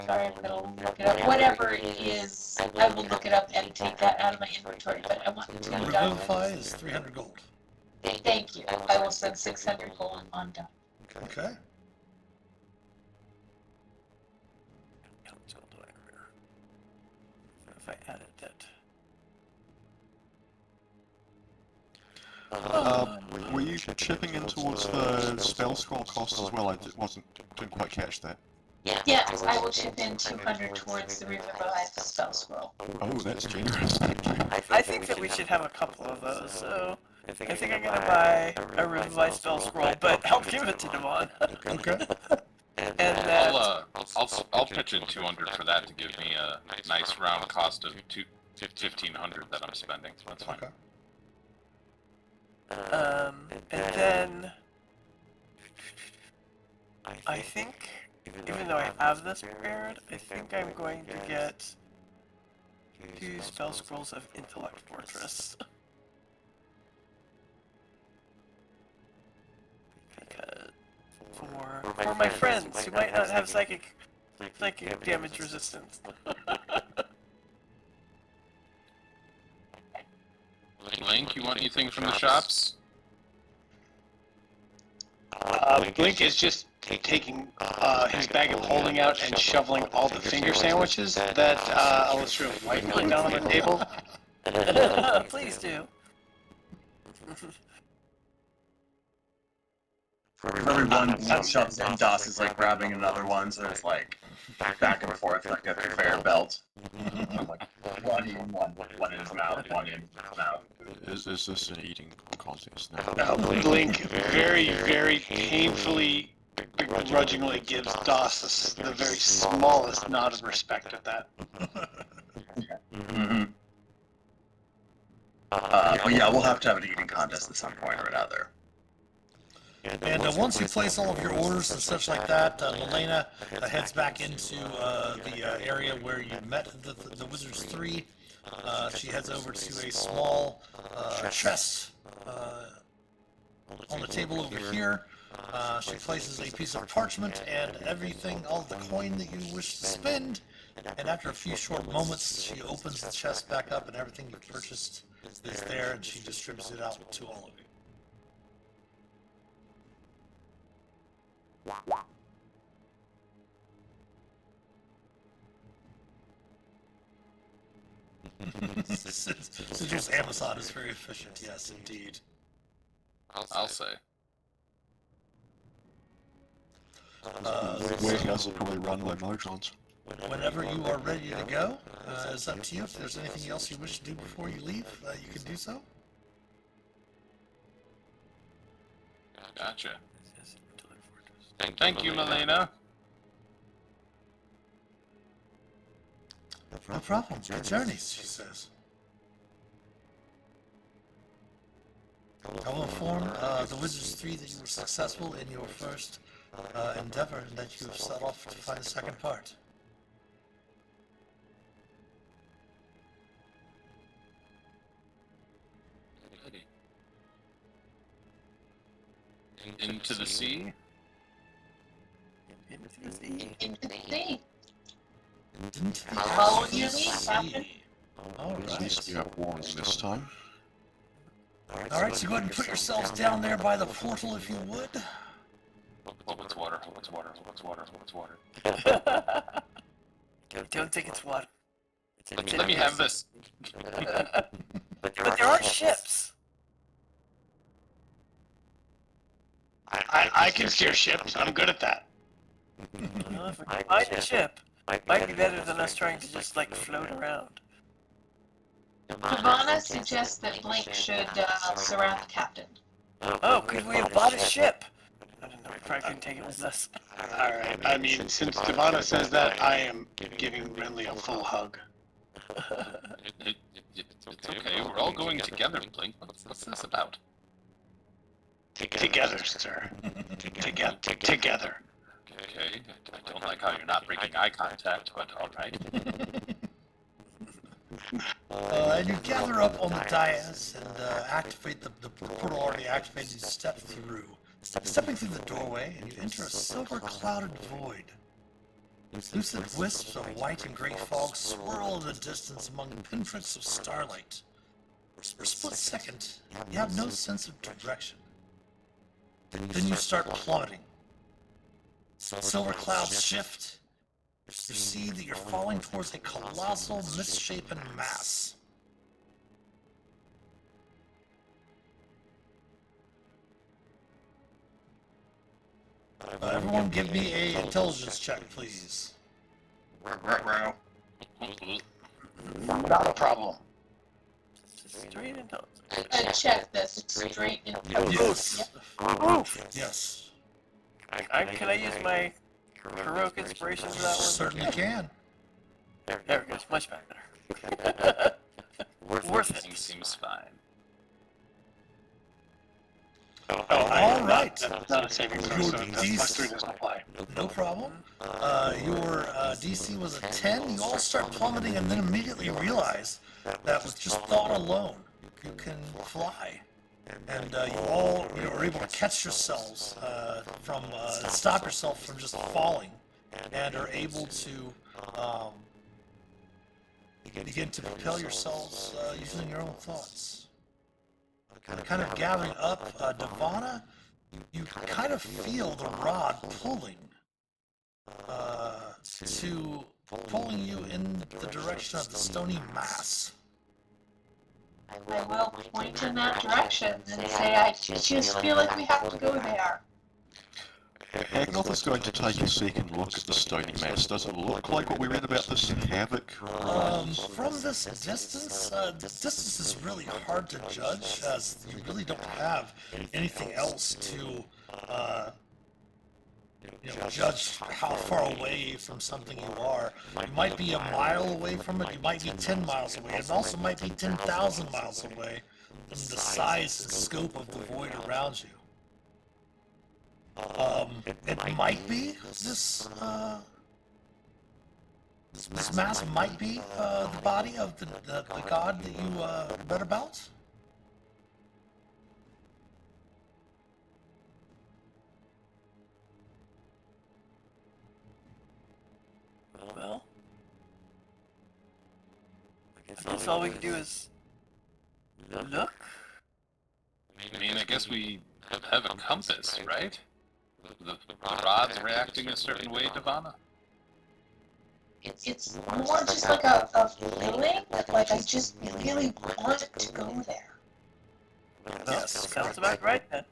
Sorry, I'm gonna look it up. Whatever it is, I will look it up and take that out of my inventory. But I want 2 diamonds. Revivify is 300 gold. Thank you. I will send 600 gold on down. Okay. If I added that. Were you chipping in towards the spell scroll cost as well? Didn't quite catch that. Yes, I will chip in 200 towards the Revive spell scroll. Oh, that's generous. Thank you. I think that we should have a couple of those, so I think I'm gonna buy a Revive spell scroll, but help give it to Devon. Okay. And that, I'll pitch in 200 for that to give me a nice round cost of 1,500 that I'm spending. That's fine. Okay. and then I think, even though I have this prepared, I think I'm going to get 2 spell scrolls of Intellect Fortress. Because for my friends who might not have psychic damage resistance. Link, you want anything from the shops? Blink is just taking his bag of holding out and shoveling all the finger sandwiches that Alistair White put down on the table. Please do. For every one shoves in, DOS is like grabbing another one, so it's like back and forth like a conveyor belt. Like one in his mouth, one in his mouth. Is this an eating contest now? Blink very, very painfully, begrudgingly gives DOS the very smallest nod of respect at that. Mm-hmm. But yeah, we'll have to have an eating contest at some point or another. And once you place all of your orders and such like that, Milena heads back into the area where you met the Wizards 3. She heads over to a small chest on the table over here. She places a piece of parchment and everything, all of the coin that you wish to spend. And after a few short moments, she opens the chest back up and everything you purchased is there, and she distributes it out to all of you. Sigil's Amazon is very efficient, yes, indeed. I'll say. The warehouse will probably run by Mojons. Whenever you are ready to go, it's up to you. If there's anything else you wish to do before you leave, you can do so. Gotcha. Thank you, Milena. No problem. Good journeys, she says. I will inform the Wizards 3 that you were successful in your first endeavor and that you have set off to find the second part. Into the sea? Into the sea. Into the sea. Into the Follow your lead, Captain. At least you have warns this time. Alright, so go ahead and put yourselves down there by the portal if you would. Hope it's water, hope it's water, hope it's water, hope it's water. Don't think it's water. Let me have this. But there are ships. I can steer ships. I'm good at that. If I can find a ship, Might be better than us trying to just like float around. Ivana suggests that Blake should surround the captain. Oh, could we have bought a ship? I don't know. We probably couldn't take it with us. All right. I mean, since Devana says that, I am giving Renly a full hug. It's okay. We're all going together, Blink. What's this about? Together, sir. Together. Okay. I don't like how you're not breaking eye contact, but all right. And you gather up on the dais and activate the portal already activated. You step through. Stepping through the doorway, and you enter a silver-clouded void. Lucid wisps of white and gray fog swirl in the distance among pinpricks of starlight. For a split second, you have no sense of direction. Then you start plummeting. Silver clouds shift. You see that you're falling towards a colossal, misshapen mass. Everyone give me a intelligence check, please. Not a problem. Straight intelligence. A check that's straight in. Yes. Yep. Yes. Can I use my heroic inspiration for that one? Certainly can. There it goes. Much better. Worth it. Everything seems fine. All right. Not a saving throw, so that plus 3 doesn't apply. No problem. Your DC was a 10. You all start plummeting and then immediately realize that with just thought alone, you can fly. And you are able to catch yourselves stop yourself from just falling, and are able to begin to propel yourselves using your own thoughts. Kind of gathering up, Devana, you kind of feel the rod pulling you in the direction of the stony mass. I will point in that direction and say, I just feel like we have to go there. Agnoth is going to take a second look at the stony mass. Does it look like what we read about this havoc? From this distance, the distance is really hard to judge, as you really don't have anything else to judge how far away from something you are. You might be a mile away from it, you might be 10 miles away, it also might be 10,000 miles away from the size and scope of the void around you. It might be this mass might be the body of the god that you read about. Well, I guess all we can do is look. I mean, I guess we have a compass, right? The rod's reacting a certain way, Devana? It's more just like a feeling, like I just really want to go there. Yes, sounds about right then.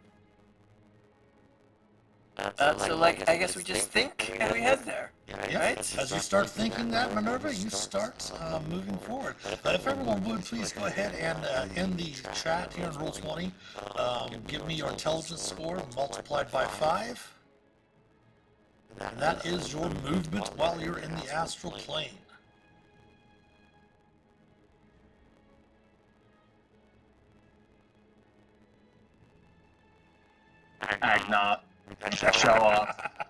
So like, I guess we just think and we head there, right? As you start thinking that, Minerva, you start moving forward. If everyone would please go ahead and in the chat here in Roll20, give me your intelligence score multiplied by 5. And that is your movement while you're in the astral plane. Agnoth. Show up.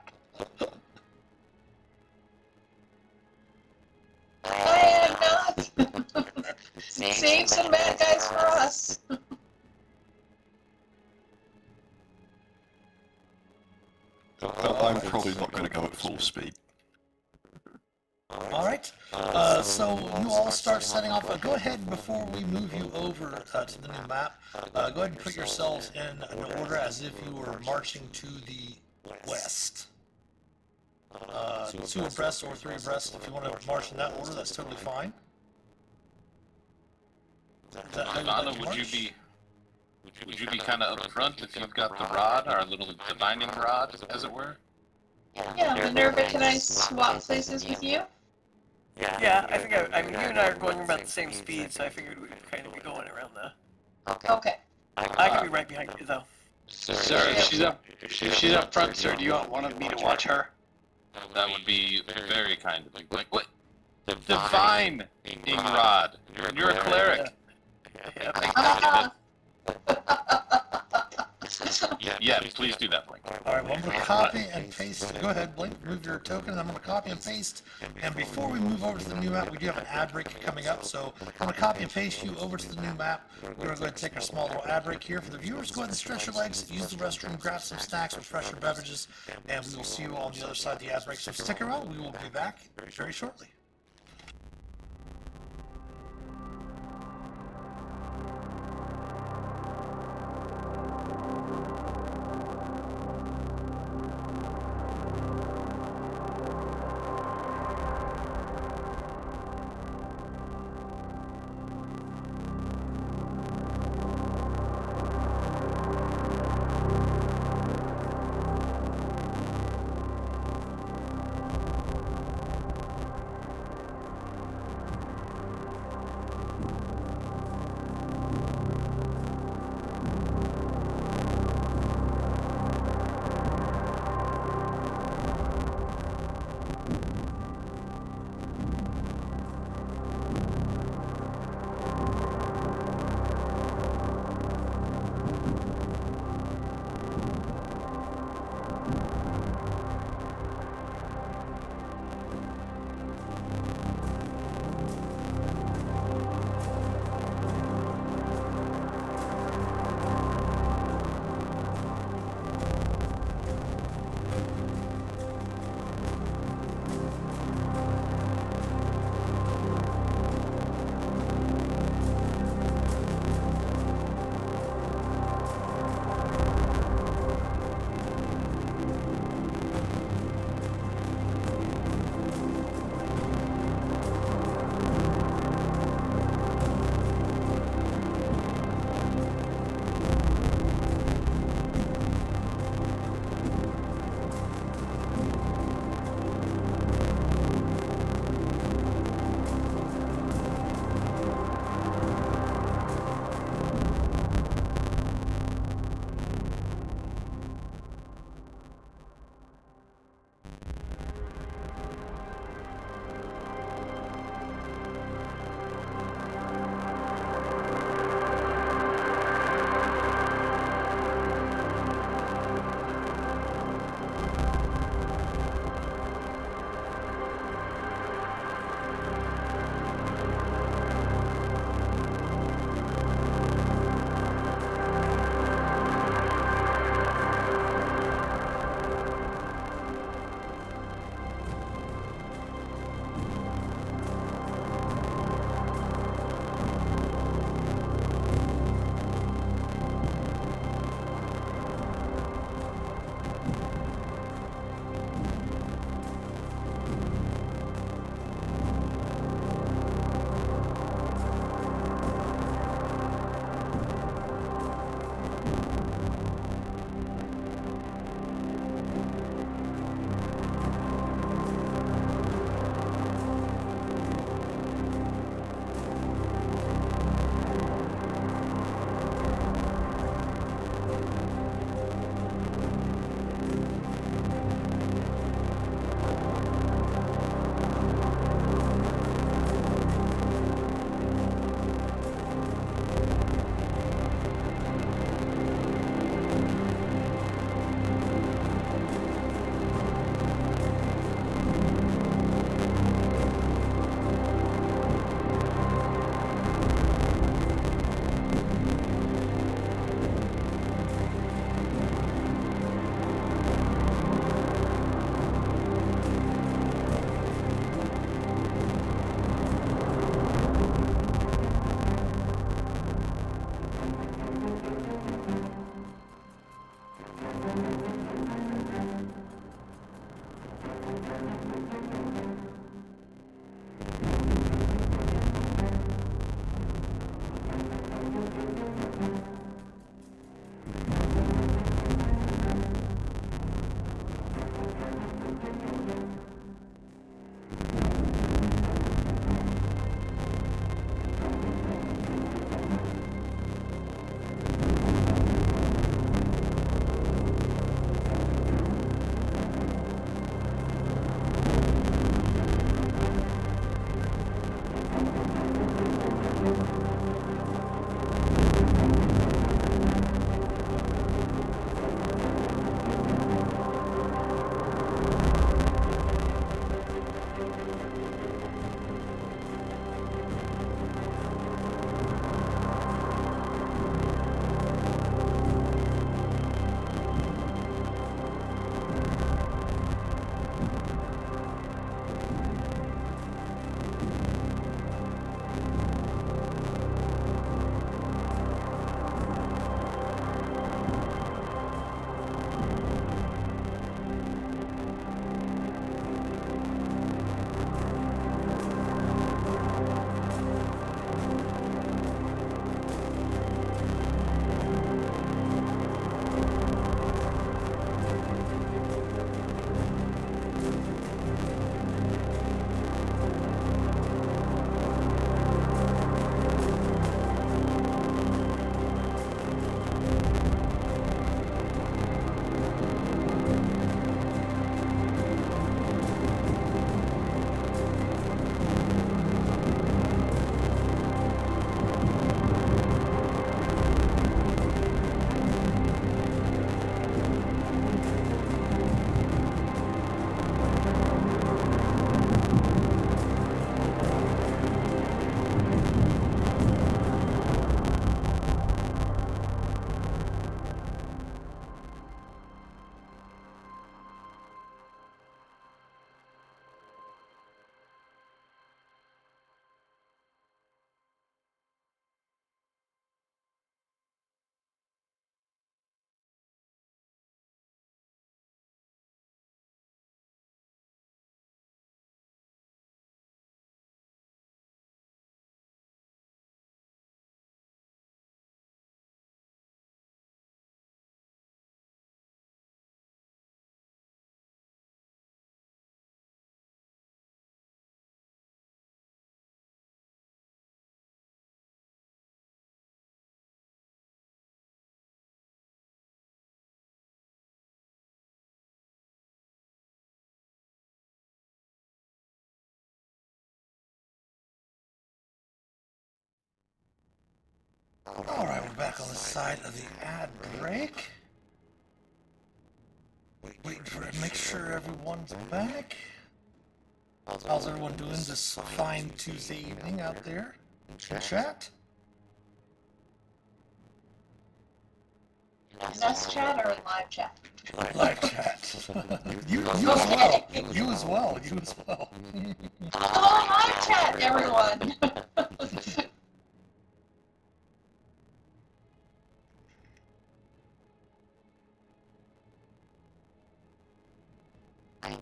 I am not. Save some bad guys for us. I'm probably not going to go at full speed. All right. So you all start setting off. Go ahead before we move you over to the new map. Go ahead and put yourselves in an order as if you were marching to the west. 2 abreast or 3 abreast. If you want to march in that order, that's totally fine. Devana, would you be kind of up front if you've got the rod, our little divining rod, as it were? Yeah, Minerva, can I swap places with you? Yeah, I think I mean, you and I are going about the same speed, so I figured we'd kind of be going around the. Okay. I can be right behind you, though. Sir, if she's up front, sir, do you want one of me to watch her? That would be very kind of you. Blink. What? Divine Ingrod. You're a cleric. Yeah, please do that, Blink. All right, well, I'm going to copy and paste. Go ahead, Blink, move your token, and I'm going to copy and paste. And before we move over to the new map, we do have an ad break coming up, so I'm going to copy and paste you over to the new map. We're going to go ahead and take our small little ad break here. For the viewers, go ahead and stretch your legs, use the restroom, grab some snacks, refresh your beverages, and we will see you on the other side of the ad break. So stick around, we will be back very shortly. All right, we're back on the side of the ad break. Waiting for to make sure everyone's back. How's everyone doing this fine Tuesday evening out there in chat? Is that chat or live chat? Live chat. you as well. You as well. You as well. Hello, live chat, everyone.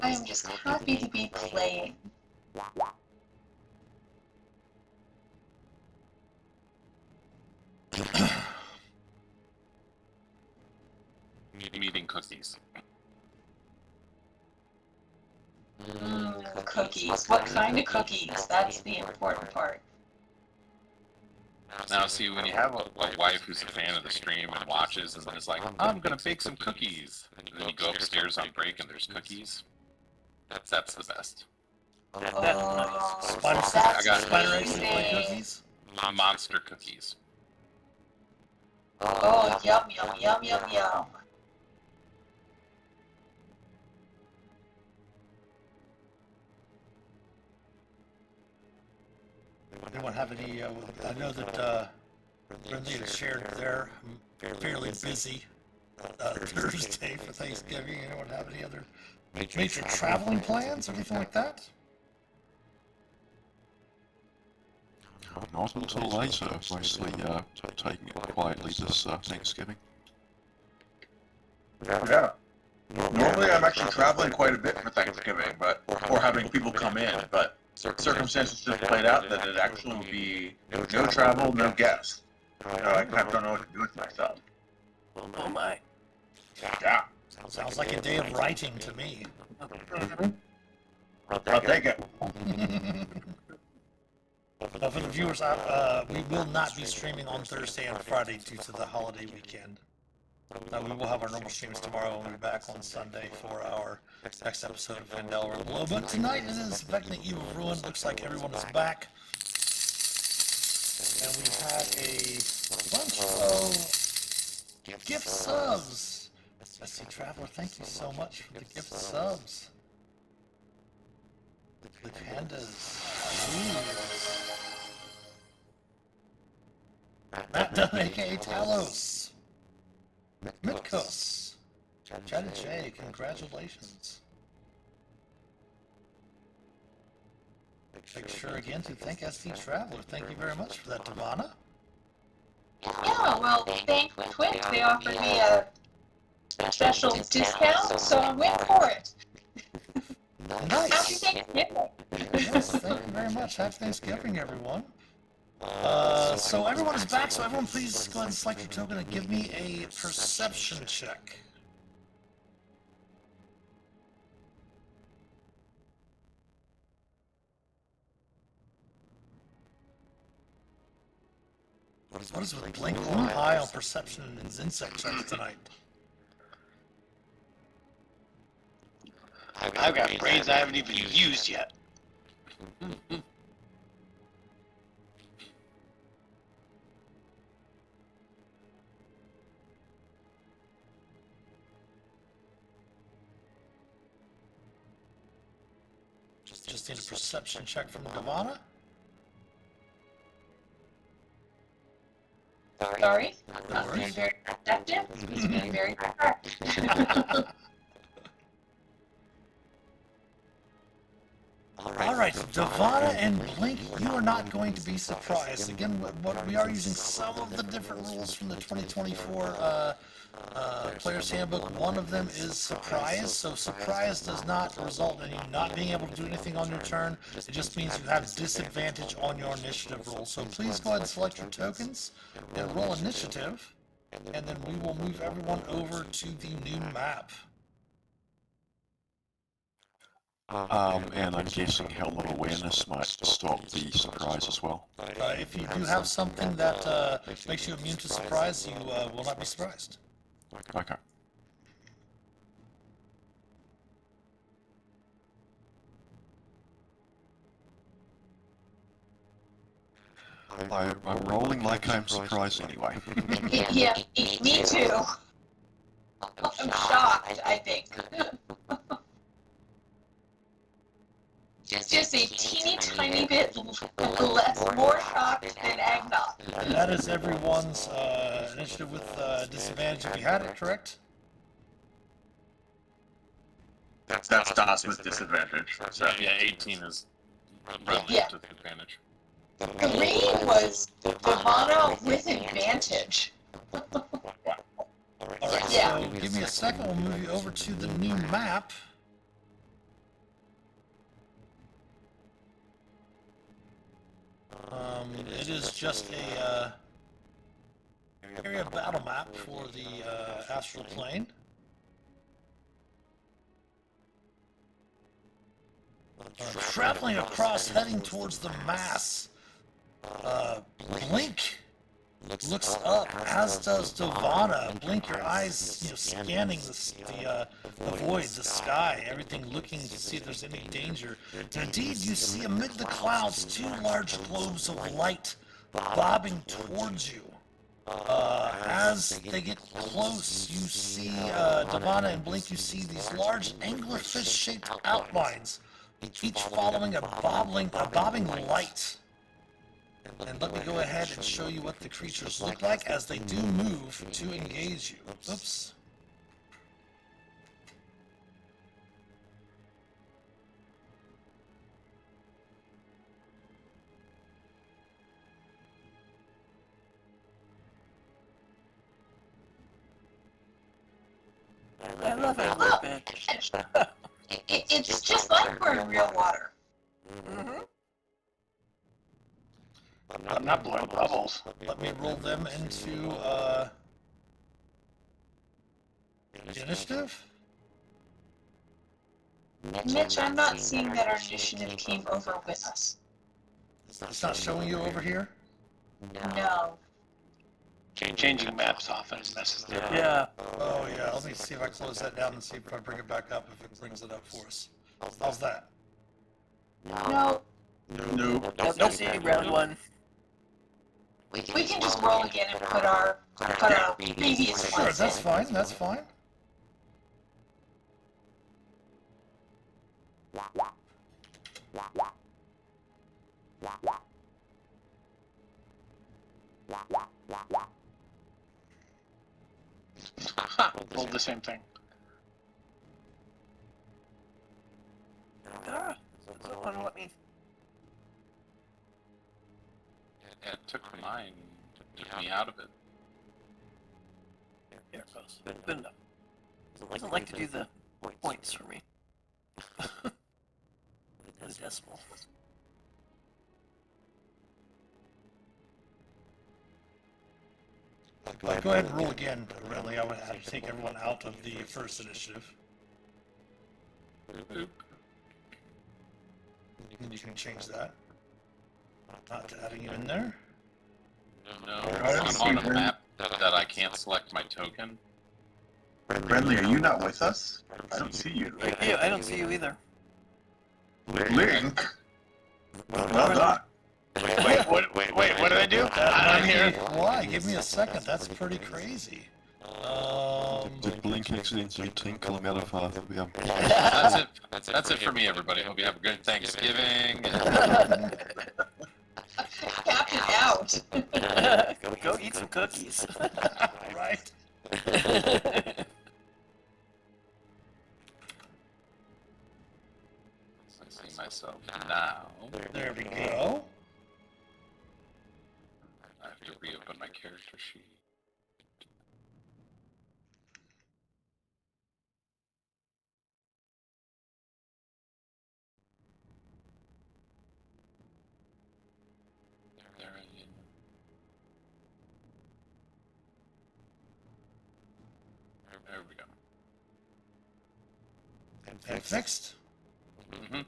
I am just happy to be playing. Eating cookies. Cookies. What kind of cookies? That's the important part. Now, see, when you have a wife who's a fan of the stream and watches and then is like, I'm going to bake some cookies. And then you go upstairs on break and there's cookies. That's the best. Oh, Spider eggs and amazing. cookies. Monster cookies. Oh, yum, yum, yum, yum, yum. Anyone have any? I know that Brinley had shared their fairly busy Thursday for Thanksgiving. Anyone have any other major traveling plans or anything like that? Not until later, mostly taking it quietly this Thanksgiving. Yeah. Normally I'm actually traveling quite a bit for Thanksgiving, but or having people come in, but circumstances just played out that it actually would be no travel, no guests. I kind of don't know what to do with myself. Oh my. Yeah. Sounds like a day of writing to me. I'll take it. For the viewers, we will not be streaming on Thursday and Friday due to the holiday weekend. We will have our normal streams tomorrow and we'll be back on Sunday for our next episode of Vandal or Below. But tonight it is Vecna Eve of Ruin. Looks like everyone is back. And we had a bunch of gift subs. SC Traveler, thank you so much for the gift subs. The pandas. Matt Dunn, aka Talos. Mitkos. Chatty J, congratulations. Make sure again to thank SD Traveler. Thank you very much for that, Devana. Yeah, well, thank Twitch. They offered me a special discount, so I went for it. Happy Nice. Thanksgiving. Yes, thank you very much. Happy Thanksgiving, everyone. So everyone is back, so everyone please go ahead and select your token and give me a perception check. What is with Blink on high on perception and insect checks tonight? I've got brains I haven't even used yet. Just need a perception check from Devana. Sorry, not being very perceptive. He's being very correct. All right, Devana and Blink, you are not going to be surprised. Again, what we are using some of the different rules from the 2024 Player's Handbook. One of them is surprise. So surprise does not result in you not being able to do anything on your turn. It just means you have disadvantage on your initiative roll. So please go ahead and select your tokens and roll initiative, and then we will move everyone over to the new map. And I'm guessing helmet awareness might stop the surprise as well. If you do have something that makes you immune to surprise, you will not be surprised. Okay. I'm rolling like I'm surprised anyway. Yeah, me too. I'm shocked, I think. Just a teeny tiny bit more shocked than eggnog. And that is everyone's initiative with disadvantage if you had it, correct? That's DOS with disadvantage. So. Yeah, 18 is rounding Yeah. up to the advantage. 3 was Devana with advantage. Alright, Yeah. so give me a second, we'll move you over to the new map. It is just a area battle map for the astral plane. Traveling across, heading towards the mass. Blink looks up, as does Devana. Blink, your eyes, scanning the void, the sky, everything, looking to see if there's any danger. And indeed, you see amid the clouds 2 large globes of light bobbing towards you. As they get close, you see Devana and Blink. You see these large anglerfish-shaped outlines, each following a bobbing light. And let me go ahead and show you what the creatures look like as they do move to engage you. Oops. I love it a little bit. It's just like we're in real water. Mm-hmm. I'm not blowing bubbles. Let me roll them into initiative. Mitch, I'm not seeing that our initiative came over with us. It's not showing you over here. No. Changing maps often messes it up. Yeah. Oh yeah, let me see if I close that down and see if I bring it back up, if it brings it up for us. How's that? No. Nope. Don't see round 1. We can just roll again and put our previous Sure, ones that's in. fine, that's fine. Pulled the same thing. Doesn't want to let me. Yeah, it took mine, took me out of it. There it goes. Good enough. Doesn't like to do the points for me. The decimal. Go ahead and roll again, Renly. I would have to take everyone out of the first initiative. Oop. And you can change that. Not adding you in there. No, I'm on a map that I can't select my token. Friendly, are you not with us? I don't see you. Yeah, I don't see you either. Link? Well done. Wait, what did I do? I'm here. Why? Give me a second. That's pretty crazy. Did Blink accidentally tinkle him out of yeah. That's it. That's it for me, everybody. Hope you have a good Thanksgiving. Captain out. Go eat some cookies. Right. I see myself now. There we go. I have to reopen my character sheet. There I am. There we go. And fixed. Mm-hmm.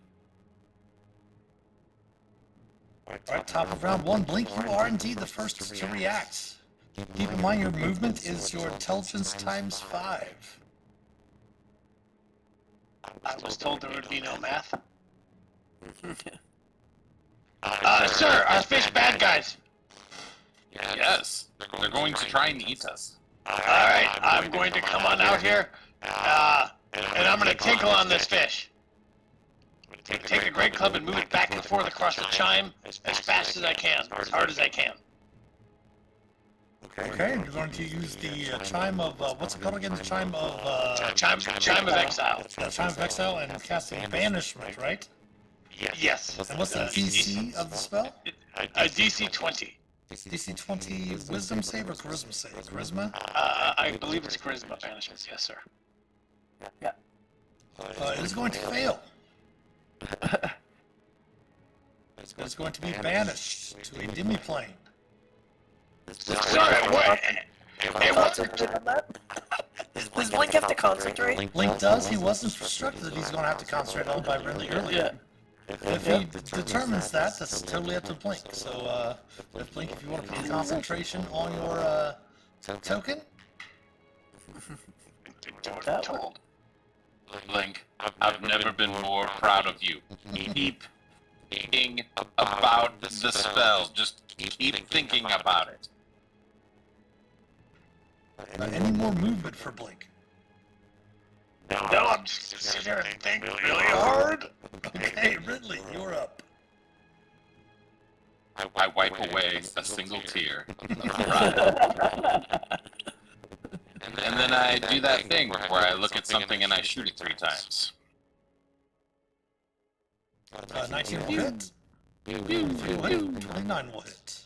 Alright, top of round 1. Blink, you are indeed the first to react. Keep in mind your movement is your intelligence times 5. I was told there would be no math. Sir, our fish bad guys. Yes, they're going to try and eat us. All right, I'm going to come on out here, and I'm going to tinkle on this fish. Take a great club and move it back and forth across the chime as fast as I can, as hard as I can. Okay, you're going to use the chime of, what's it called again? The chime of, Chime of exile. the chime of exile and casting banishment, right? Yes. And what's the DC of the spell? A DC 20. DC 20 wisdom save or charisma save? Charisma? I believe it's charisma banishment. Yes, sir. It is going to fail. It's going to be banished to a demi-plane. Sorry, what? Concentrate on that. Does Blink have to concentrate? Link does. He was instructed that he's going to have to concentrate on by really earlier. If he determines that, that's totally up to Blink. So, if Blink, if you want to put concentration on your token, Told. Blink, I've never been more proud of you. Keep thinking about the spell. Just keep thinking about it. any more movement for Blink? No, I'm just gonna sit here and think really hard. Okay, Ridley, you're up. I wipe away a single tear of pride. And then I do that thing where I look at something and I shoot it 3 times. 19 will hit. 29 will hit.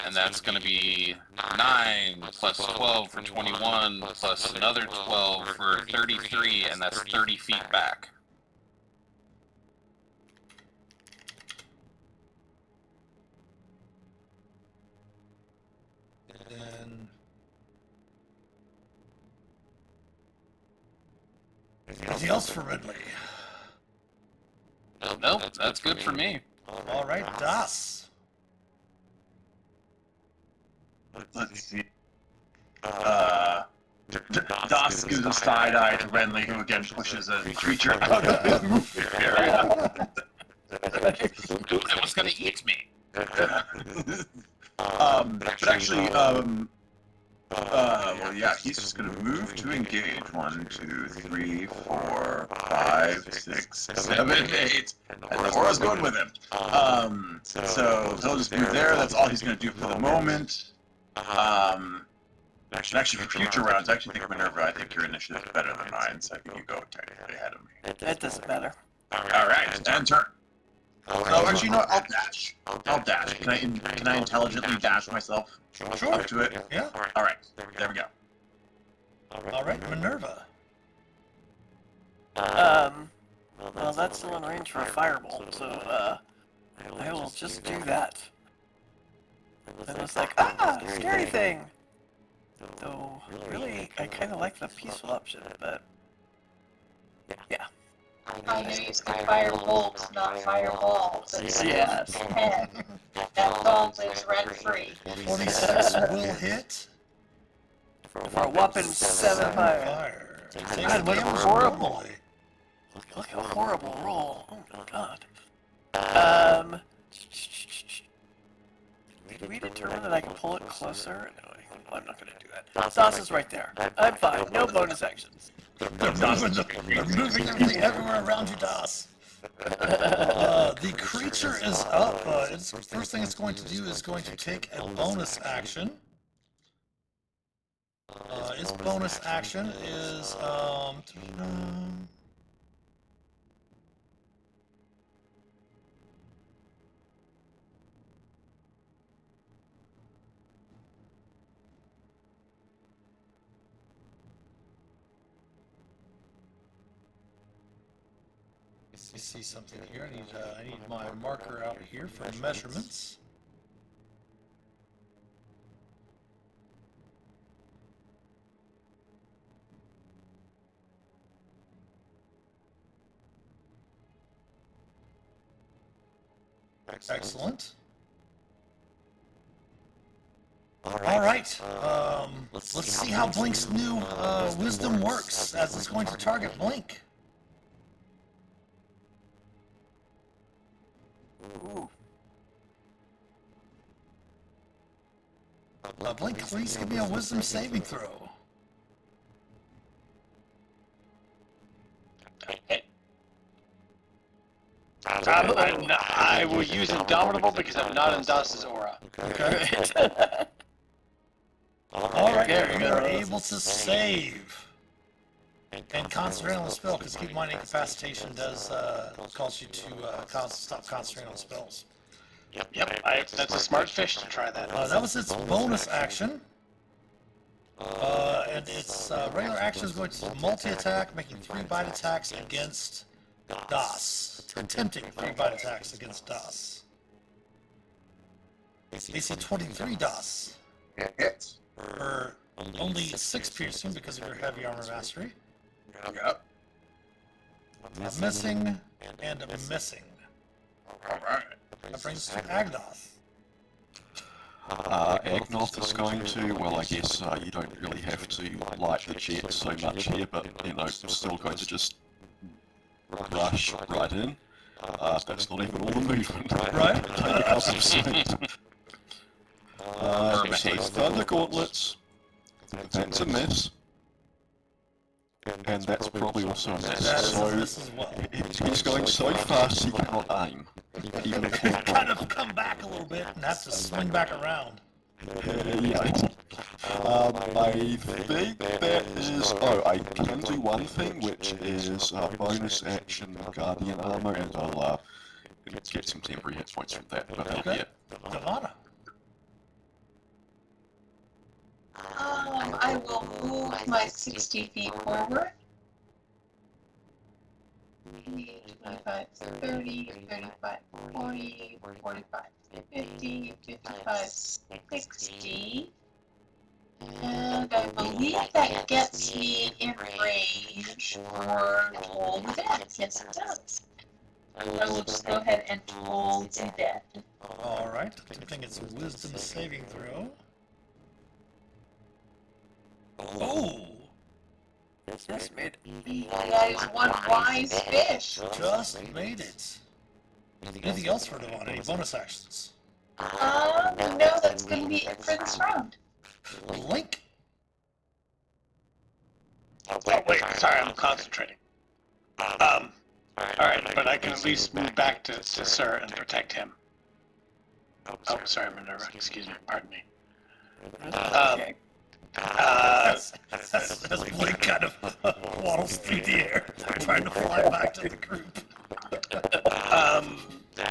And that's going to be 9 plus 12 for 21 plus another 12 for 33, and that's 30 feet back. And anything else for Ridley? Nope, that's good for me. All right, Das. Let's see. Das gives a side eye to Renly, who again pushes a creature out of the area. It was going to eat me. But actually, well, yeah, he's just gonna move to engage. 1, 2, 3, 4, 5, 6, 7, 8, and Laura's going with him. So he'll just move there. That's all he's gonna do for the moment. And actually, for future rounds, I actually think Minerva, I think your initiative is better than mine, so I think you go technically ahead of me. That doesn't matter. All right, and turn. Oh, actually, no, I'll dash. I'll dash. Can I intelligently dash myself up to it? Yeah. All right, there we go. All right, Minerva. Well, that's still in range for a fireball, so, I will just do that. And it's like, scary thing! Though, really, I kind of like the peaceful option, but, yeah. I knew you said fire bolts, not fireballs. Yes. Head. That thought lives rent free. 46 will hit. For a whopping 7 fire. God, what a horrible. Look how horrible roll. Oh my god. Did we determine that I can pull it closer? No, I'm not gonna do that. Das is right there. I'm fine. No bonus actions. They're moving everything everywhere around you, Das. The creature is up. Its first thing it's going to do is going to take a bonus action. Its bonus action is let me see something here. I need my marker out here for measurements. Excellent. All right. Let's see how Blink's new wisdom works, as it's going to target Blink. Ooh. Blink, please give me a wisdom saving throw. Okay. I will use Indomitable because I'm not in Das's aura. Okay. All right, There we you are go. able to save. And concentrate on the spell, because keep in mind incapacitation does cause you to stop concentrating on spells. Yep, that's a smart fish to try that. That was its bonus action. And its regular action is going to multi-attack, making 3 bite attacks against Das. Attempting 3 bite attacks against Das. AC 23 Das. Hits. For only 6 piercing because of your heavy armor mastery. Yep. A missing and a missing. Alright. That brings us to Agnoth. Agnoth is going to, well, I guess you don't really have to light the jet so much here, but, you know, still going to just rush right in. That's not even all the movement. Right. Take a couple of swings. So Thunder Gauntlets, that's a miss. And that's probably also a miss. That is So a miss as well. he's going so fast he cannot aim. Even if he Kind of come back a little bit and have to swing back around. yeah. I think that is... Oh, I can do one thing, which is bonus action Guardian Armor, and I'll get some temporary hit points from that. But Okay. yeah. Devana. I will move my 60 feet forward. 25, 30, 35, 40, 45, 50, 55, 60. And I believe that gets me in range for Toll the Dead. Yes, it does. I will just go ahead and Toll the Dead. Alright, attempting its wisdom saving throw. Oh! Just made That is one wise fish. Just made it. Anything else for Devon? Any bonus actions? No, that's going to be it for this round. Link. Oh wait, sorry, I'm concentrating. Alright, but I can at least move back to Sir and protect him. Oh, sorry, Minerva, excuse me, pardon me. okay. As Blink kind of waddles through the air, trying to fly back to the group.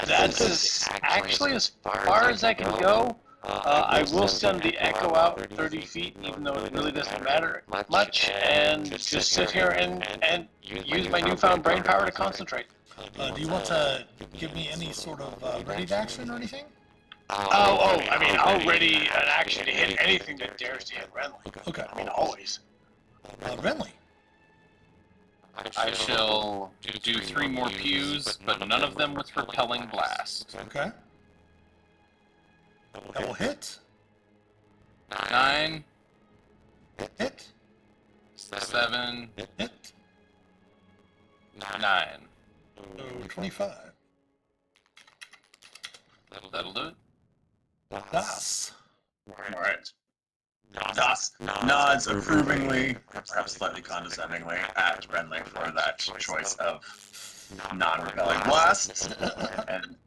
That's actually as far as I can go. I will send the echo out 30 feet, even though it really doesn't matter much, and just sit here and use my newfound brain power to concentrate. Do you want to give me any sort of ready action or anything? I mean, I'll ready an action to hit anything that dares to hit Renly. Okay. I mean, always. Renly. I shall do 3 more pews, but none of them with repelling blast. Okay. That will hit. 9, Hit. 7, Hit. 9. So 25. That'll do it. Das. Alright. Das nods approvingly, perhaps slightly condescendingly, at Renly for that choice of non-repelling blast, and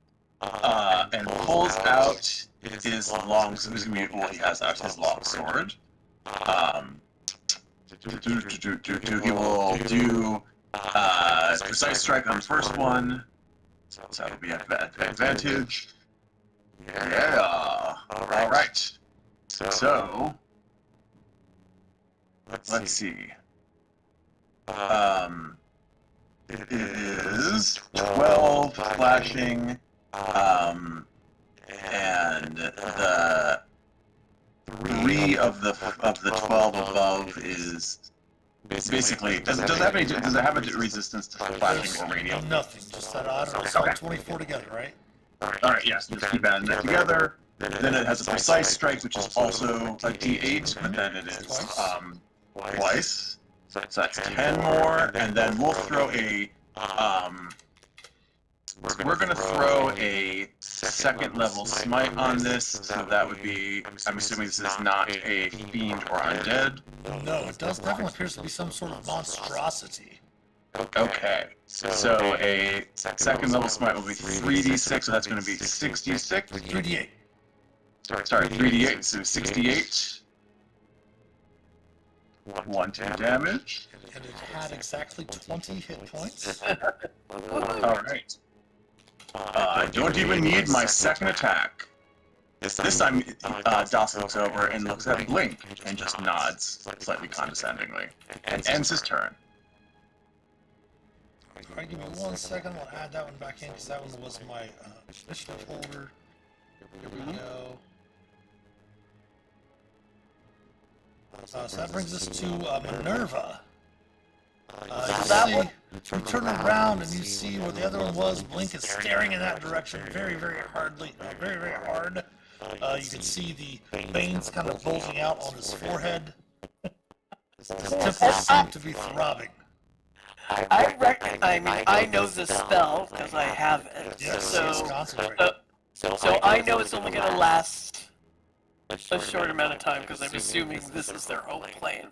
pulls out his long, he has out his long sword. He will do precise strike on the first one, so that'll be an advantage. Yeah. All right. So let's see. It is 12 flashing, and the 3 of the 12 above is basically does it have a resistance to flashing or radiant? Nothing. Just that I don't know. It's all 24 together, right? Alright, yes, just keep adding that together. Then it has a precise strike, which is also a D8, but then it is twice. So that's 10 more, and then we'll throw a we're gonna throw a second level smite on this, so that would be, I'm assuming this is not a fiend or undead. No, it does definitely appears to be some sort of monstrosity. Okay, so a second level smite will be 3d6, so that's gonna be 66. 3d8. Sorry, 3d8, so 68. 1d damage. And it had exactly 20 hit points. Alright. I don't even need my second attack. This time, Dawson looks over and looks at Blink and just nods slightly condescendingly and ends his turn. Alright, give me 1 second. I'll add that one back in because that one was my initiative holder. Here we go. So that brings us to Minerva. You turn around and you see where the other one was. Blink is staring in that direction very, very hardly, very, very hard. You can see the veins kind of bulging out on his forehead. His temples seem to be throbbing. I know the spell because I have it. Yes, so, yes, concentrate. so I know it's only going to last a short amount of time because I'm assuming this is their home plane.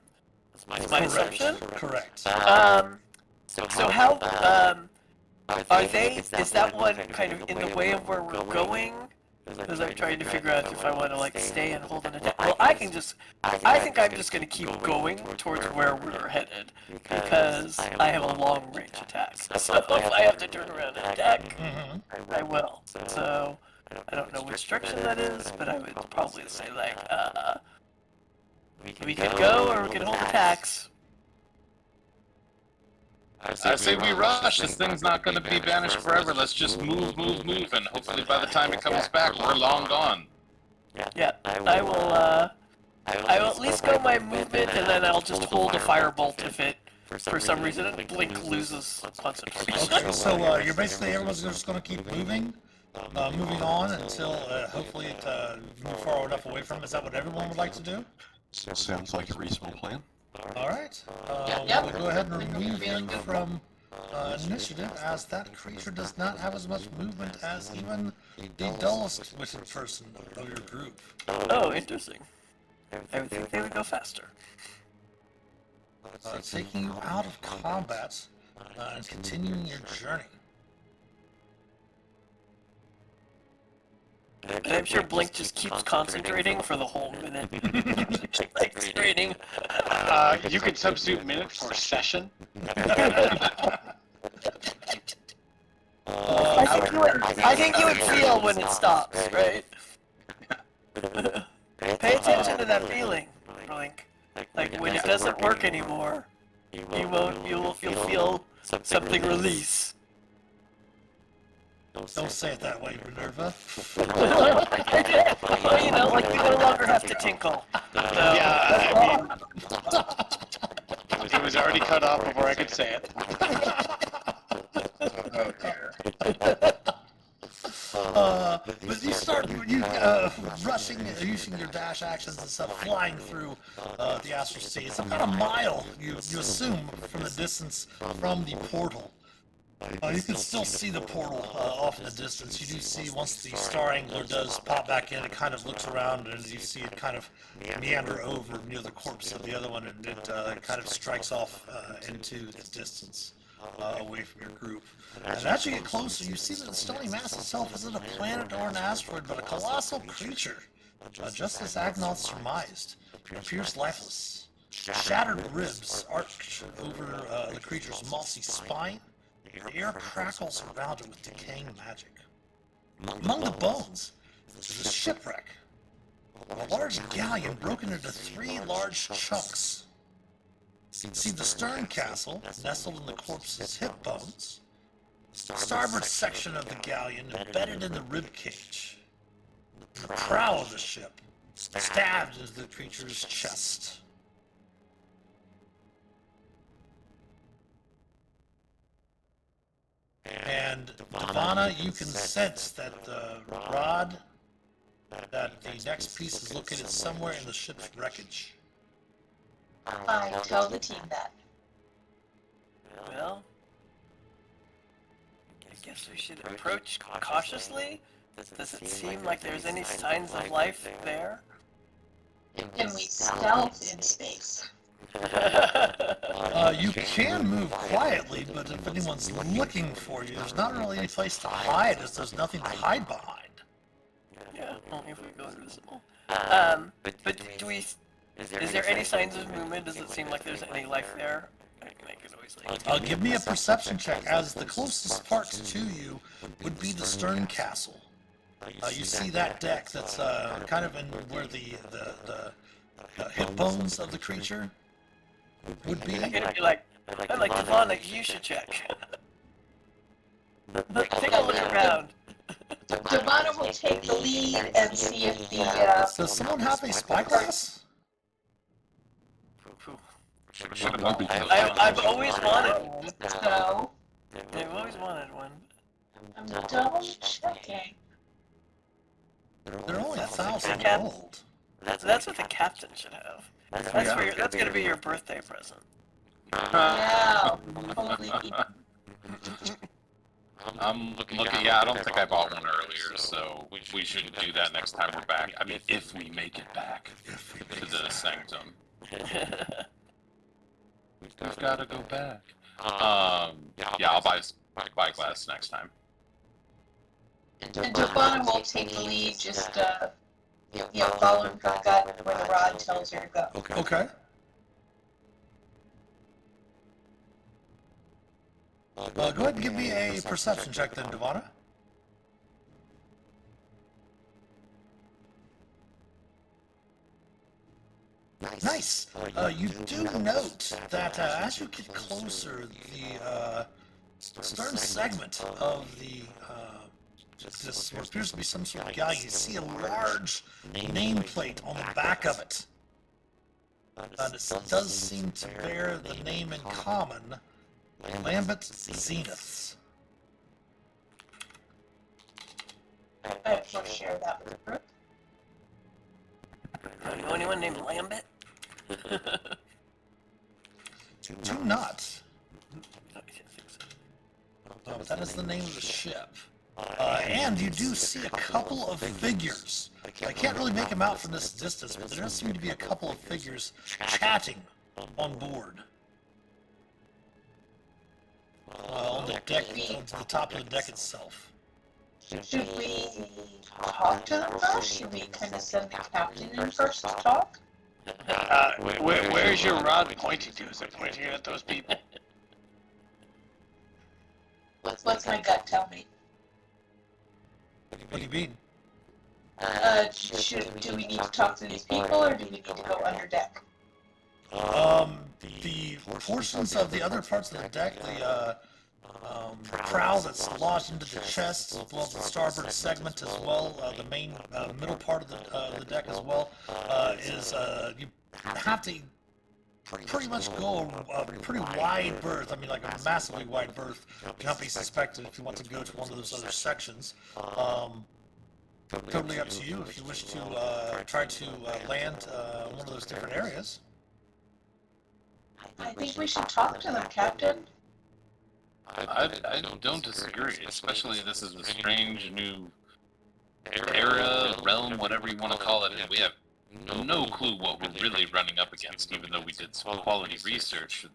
Is my assumption? Correct. So how are they? Is that one kind of in the way of where we're going? Because I'm trying to figure out if I want to like stay and hold an attack. Well, I think I'm just going to keep going towards where we're headed because I have a long range attack. So if I have to turn around and attack, I will. So I don't know which direction that is, but I would probably say like we could go or we could hold attacks. I say we rush. This thing's not going to be vanished forever. Let's just move, and hopefully by the time it comes back, we're long gone. Yeah, I will at least go my movement, and then I'll just hold a firebolt if it, for some reason, Blink loses concentration. Okay, so you're basically, everyone's just going to keep moving on until hopefully it move far enough away from it. Is that what everyone would like to do? Sounds like a reasonable plan. All right. Yep. We'll go ahead and remove you from initiative, as that creature does not have as much movement as even the dullest witted person of your group. Oh, interesting. I would think they would go faster. Taking you out of combat and continuing your journey. And I'm sure Blink just keeps concentrating for the whole minute. Like straining. You could substitute minute for session. I think you would feel when it stops, right? Pay attention to that feeling, Blink. Like when it doesn't work anymore, you will feel something release. Don't say it that way, Minerva. Well, you know, like we no longer have to tinkle. So, Yeah, I mean, it was already cut off before I could say it. Oh dear. But you start rushing, using your dash actions and stuff, flying through the astral sea. It's about a mile, you assume, from the distance from the portal. You can still see the portal off in the distance. You do see, once the Star Angler does pop back in, it kind of looks around, and you see it kind of meander over near the corpse of the other one, and it kind of strikes off into the distance, away from your group. And as you get closer, you see that the stony mass itself isn't a planet or an asteroid, but a colossal creature, just as Agnoth surmised. It appears lifeless. Shattered ribs arch over the creature's mossy spine. The air crackles around it with decaying magic. Among the bones is a shipwreck. A large galleon broken into 3 large chunks. See the stern castle, nestled in the corpse's hip bones. The starboard section of the galleon embedded in the rib cage. The prow of the ship, stabbed into the creature's chest. And Ivana, you can sense that the rod, that the next piece is located somewhere in the ship's wreckage. I tell the team that. Well, guess we should approach cautiously. Does it seem like there's any signs of life there? Can we stealth in space? You can move quietly, but if anyone's looking for you, there's not really any place to hide, as there's nothing to hide behind. Yeah, only if we go invisible. But do we? Is there any signs of movement? Does it seem like there's any life there? I could always like. Give me a perception check, as the closest parts to you would be the stern castle. You see that deck that's kind of in where the hip bones of the creature would be. I'm gonna be like, I'm like Devana, you should check. Take a look around. Devana will take the lead and see if the Does someone have a spyglass? I've always wanted one. so I've always wanted one. I'm double checking. They're only 1,000 Yeah. gold. That's what the captain should have. That's gonna be your birthday present. Yeah, holy. I'm looking. Yeah, I don't think I bought one earlier, so we should do that next time we're back. I mean, if we make it back to the sanctum, we've got to go back. Yeah, I'll buy glass next time. And Devana will take the lead, just following her gut where the rod tells her to go. Okay. Go ahead and give me a perception check then, Devana. Nice. You do note that as you get closer, the stern segment of the this what appears to be some sort of galleon, you see a large nameplate on the back of it. And it does seem to bear the name in common, Lambent Zeniths. I of course share that with Brooke. You know anyone named Lambert? Do not. I didn't think so. That is the name of the ship. And you do see a couple of figures. I can't really make them out from this distance, but there does seem to be a couple of figures chatting on board. On the deck, on the top of the deck itself. Should we talk to them first? Should we kind of send the captain in first to talk? Where's your rod pointing to? Is it pointing at those people? What's my gut tell me? What do you mean? Do we need to talk to these people, or do we need to go under deck? The portions of the other parts of the deck, the prow that's lodged into the chest, as well as the starboard segment as well, the main middle part of the deck as well, is you have to pretty much go a pretty wide berth. I mean, like a massively wide berth cannot be suspected if you want to go to one of those other sections. Totally up to you if you wish to try to land one of those different areas. I think we should talk to them, Captain. I don't disagree, especially this is a strange new era, realm, whatever you want to call it, and we have no clue what we're really running up against, even though we did some quality research.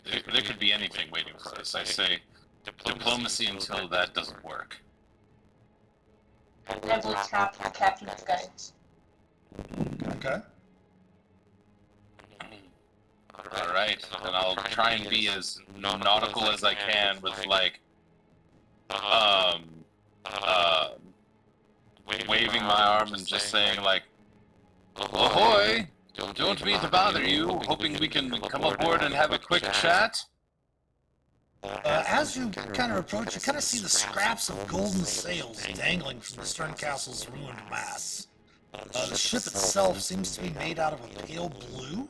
There could be anything waiting for us. I say diplomacy until that doesn't work. I will tap the captain's guidance. Okay. Alright, and I'll try and be as nautical as I can with, like, waving my arm and just saying, like, ahoy! Don't mean to bother you, hoping we can come aboard and have a quick chat. As you kind of approach, you kind of see the scraps of golden sails dangling from the stern castle's ruined masts. The ship itself seems to be made out of a pale blue.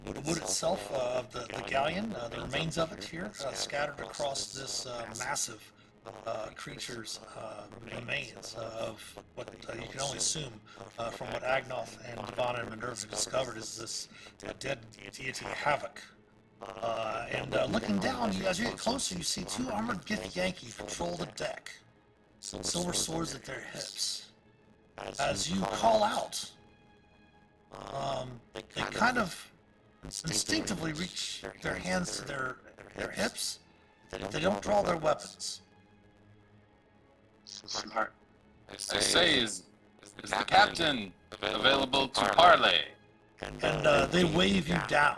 The wood itself of the galleon, the remains of it here, scattered across this massive creature's remains of what you can only assume from what Agnoth and Devana and Minerva discovered is this dead deity Havoc. And looking down, as you get closer, you see two armored Githyanki patrol the deck, silver swords at their hips. As you call out, they kind of instinctively reach their hands to their hips. They don't draw their weapons. Smart. I say, is the captain available to parley? And they wave you down.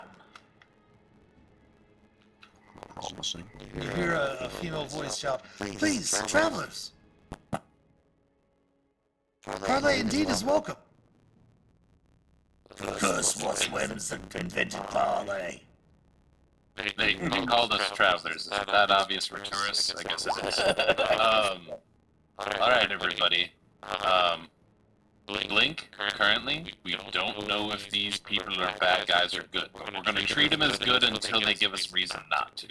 Promising. You hear a female voice shout, "Please, travelers! Parley indeed is welcome." "The curse was when's that invented parley." They called us travelers. Is that obvious for tourists? I guess it is. All right, everybody. Blink, currently, we don't know if these people are bad guys or good, but we're going to treat them as good until they give us reason not to.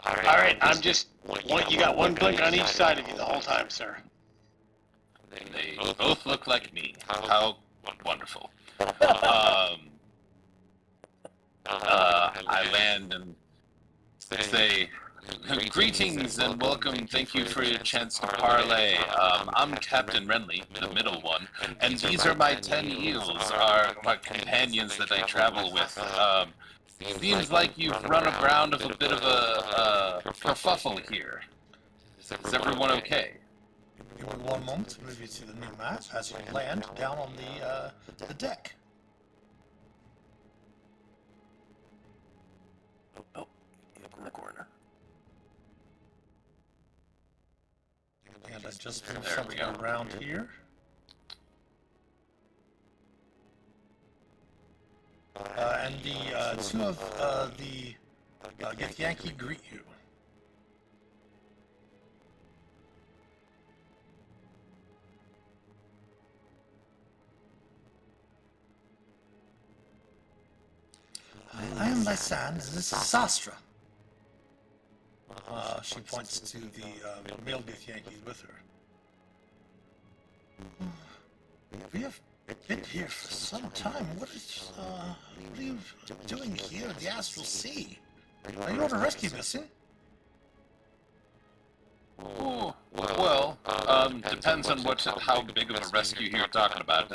All right, I'm just you got one blink on each side of you the whole time, sir. They both look like me. How wonderful. I land and say, greetings and welcome. Thank you for your chance to parley. I'm Captain Renly, the middle one, and these are my 10 eels, my companions that I travel with. Seems like you've run aground of a bit of a kerfuffle here. Is everyone okay? Give me one moment to move you to the new map as you land down on the deck. Oh, in the corner. And I just moved There we something go. around here. And the two of the Githyanki greet you. "I am Lysan, and this is Sastra." She points to the male Githyanki with her. "We have been here for some time. What are you doing here in the Astral Sea? Are you on a rescue mission?" Oh, well, depends on how big of a rescue you're talking about.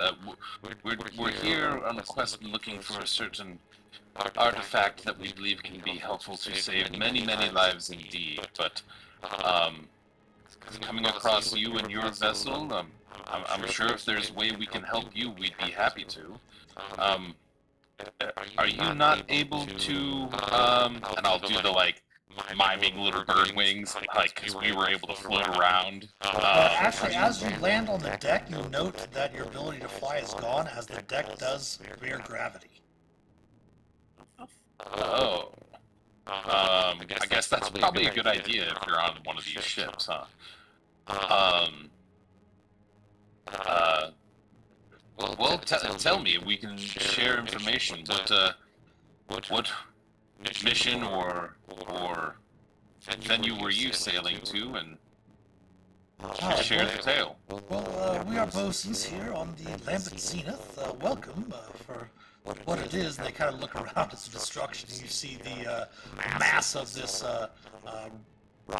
We're here on a quest looking for a certain artifact that we believe can be helpful to save many, many lives indeed. But coming across you and your vessel, I'm sure if there's a way we can help you, we'd be happy to. Are you not able to, and I'll do the, miming little bird wings, because we were able to float around. Actually, as you land on the deck, you note that your ability to fly is gone, as the deck does bear gravity. Oh. I guess that's probably a good idea if you're on one of these ships, huh? Well, tell me, we can share information, but, what mission or venue were you sailing to, and share the tale? Well, we are bosuns here on the Lambent Zenith. Welcome for what it is. And they kind of look around at the destruction. You see the mass of this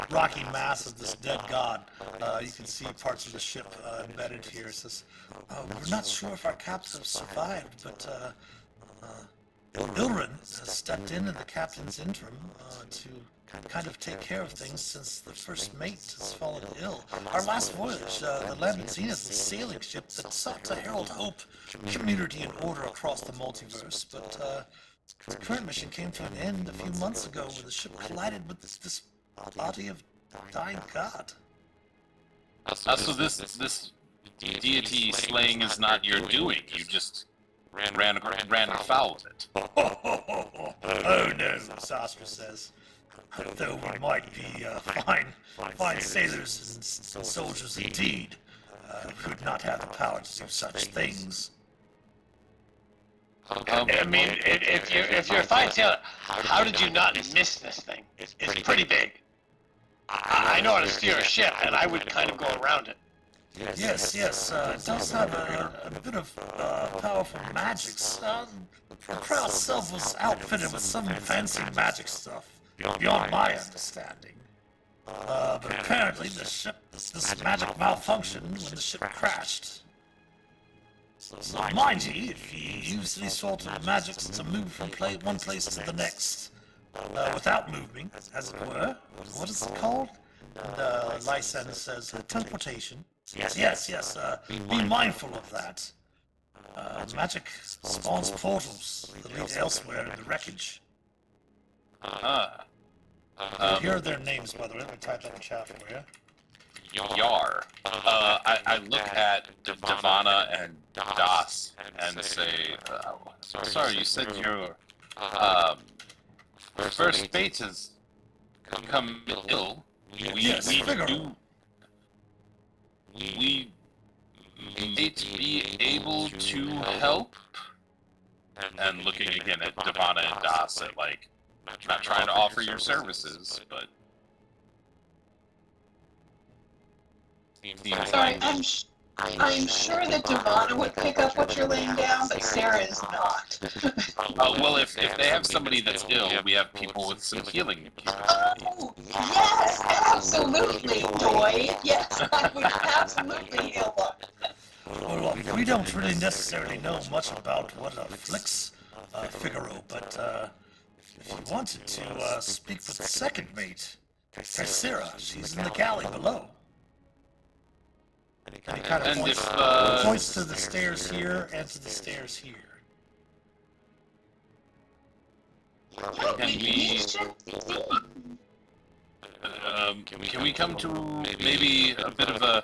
rocky mass of this dead god. You can see parts of the ship embedded here. It says, "We're not sure if our captives survived, but Ilrin has stepped in the captain's interim to kind of take care of things since the first mate has fallen ill. Our last voyage, the Lambent Zenith, was a sailing ship that sought to herald hope, community, and order across the multiverse, but the current mission came to an end a few months ago when the ship collided with this body of dying god." So this deity slaying is not your doing. You just ran afoul of it. "Oh no," Sastra says. "Though we might be fine sailors and soldiers indeed, we would not have the power to do such things." I mean, if you're a fine sailor, how did you not miss this thing? It's pretty big. I know how to steer a ship, and I would kind of go around it. Yes, it does have a bit of powerful magics. The proud self was outfitted with some fancy magic stuff, beyond my understanding. But apparently this magic malfunctioned when the ship crashed. So mind you, if you use these sort of magics to move from one place to the next, without moving, as it were, what is it called? And Lysan says teleportation. Yes, be mindful of that. Magic spawns portals that lead elsewhere in the wreckage. Here are their names, by the way. Let me type that in chat for you. Yar. I look at Devana and Das and say, sorry, you said your first mate has become ill. Yes, We might be able to help. And looking again at Devana and Das, at like, not trying to offer your services, but Sorry, I'm sure that Devana would pick up what you're laying down, but Sarah is not. well, if they have somebody that's ill, we have people with some healing. Oh, yes, absolutely, Joy. Yes, I would absolutely heal them. Well, we don't really necessarily know much about what afflicts Figaro, but if you wanted to speak with the second mate, Sarah, she's in the galley below. And he kind of points to the stairs here and to the stairs here. Can we come to maybe a bit of a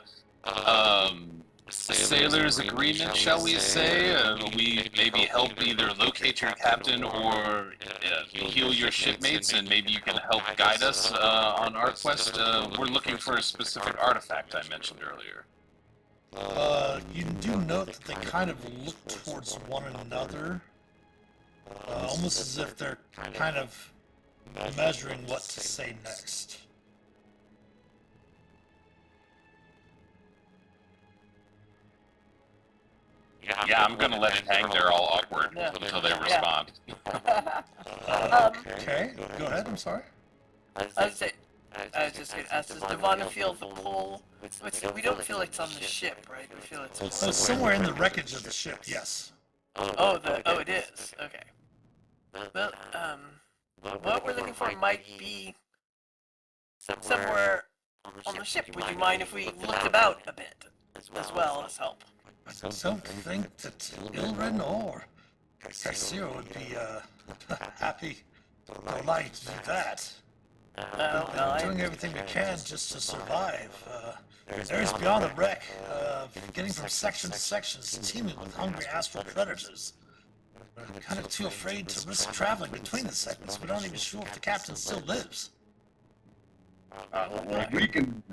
sailor's agreement, shall we say? We maybe help either locate your captain or heal your shipmates, and maybe you can help guide us on our quest. We're looking for a specific artifact I mentioned earlier. You do note that they kind of look towards one another, almost as if they're kind of measuring what to say next. Yeah, I'm gonna let it hang there all awkward until they respond. Okay, go ahead, I'm sorry. I was just gonna ask, does Devana feel the pull? We don't feel it's on the ship, right? We feel it's... So it's somewhere in the wreckage of the ship, yes. Oh, it is. Okay. Well, what we're looking for might be somewhere on the ship. Would you mind if we looked about a bit, as well as help? I don't think that Ilrin or Cassio would be happy or like to do that. We're doing everything we can just to survive. Areas beyond the wreck, getting from section to section, is teeming with hungry astral predators. We're kind of too afraid to risk traveling between the segments. We're not even sure if the captain still lives. We can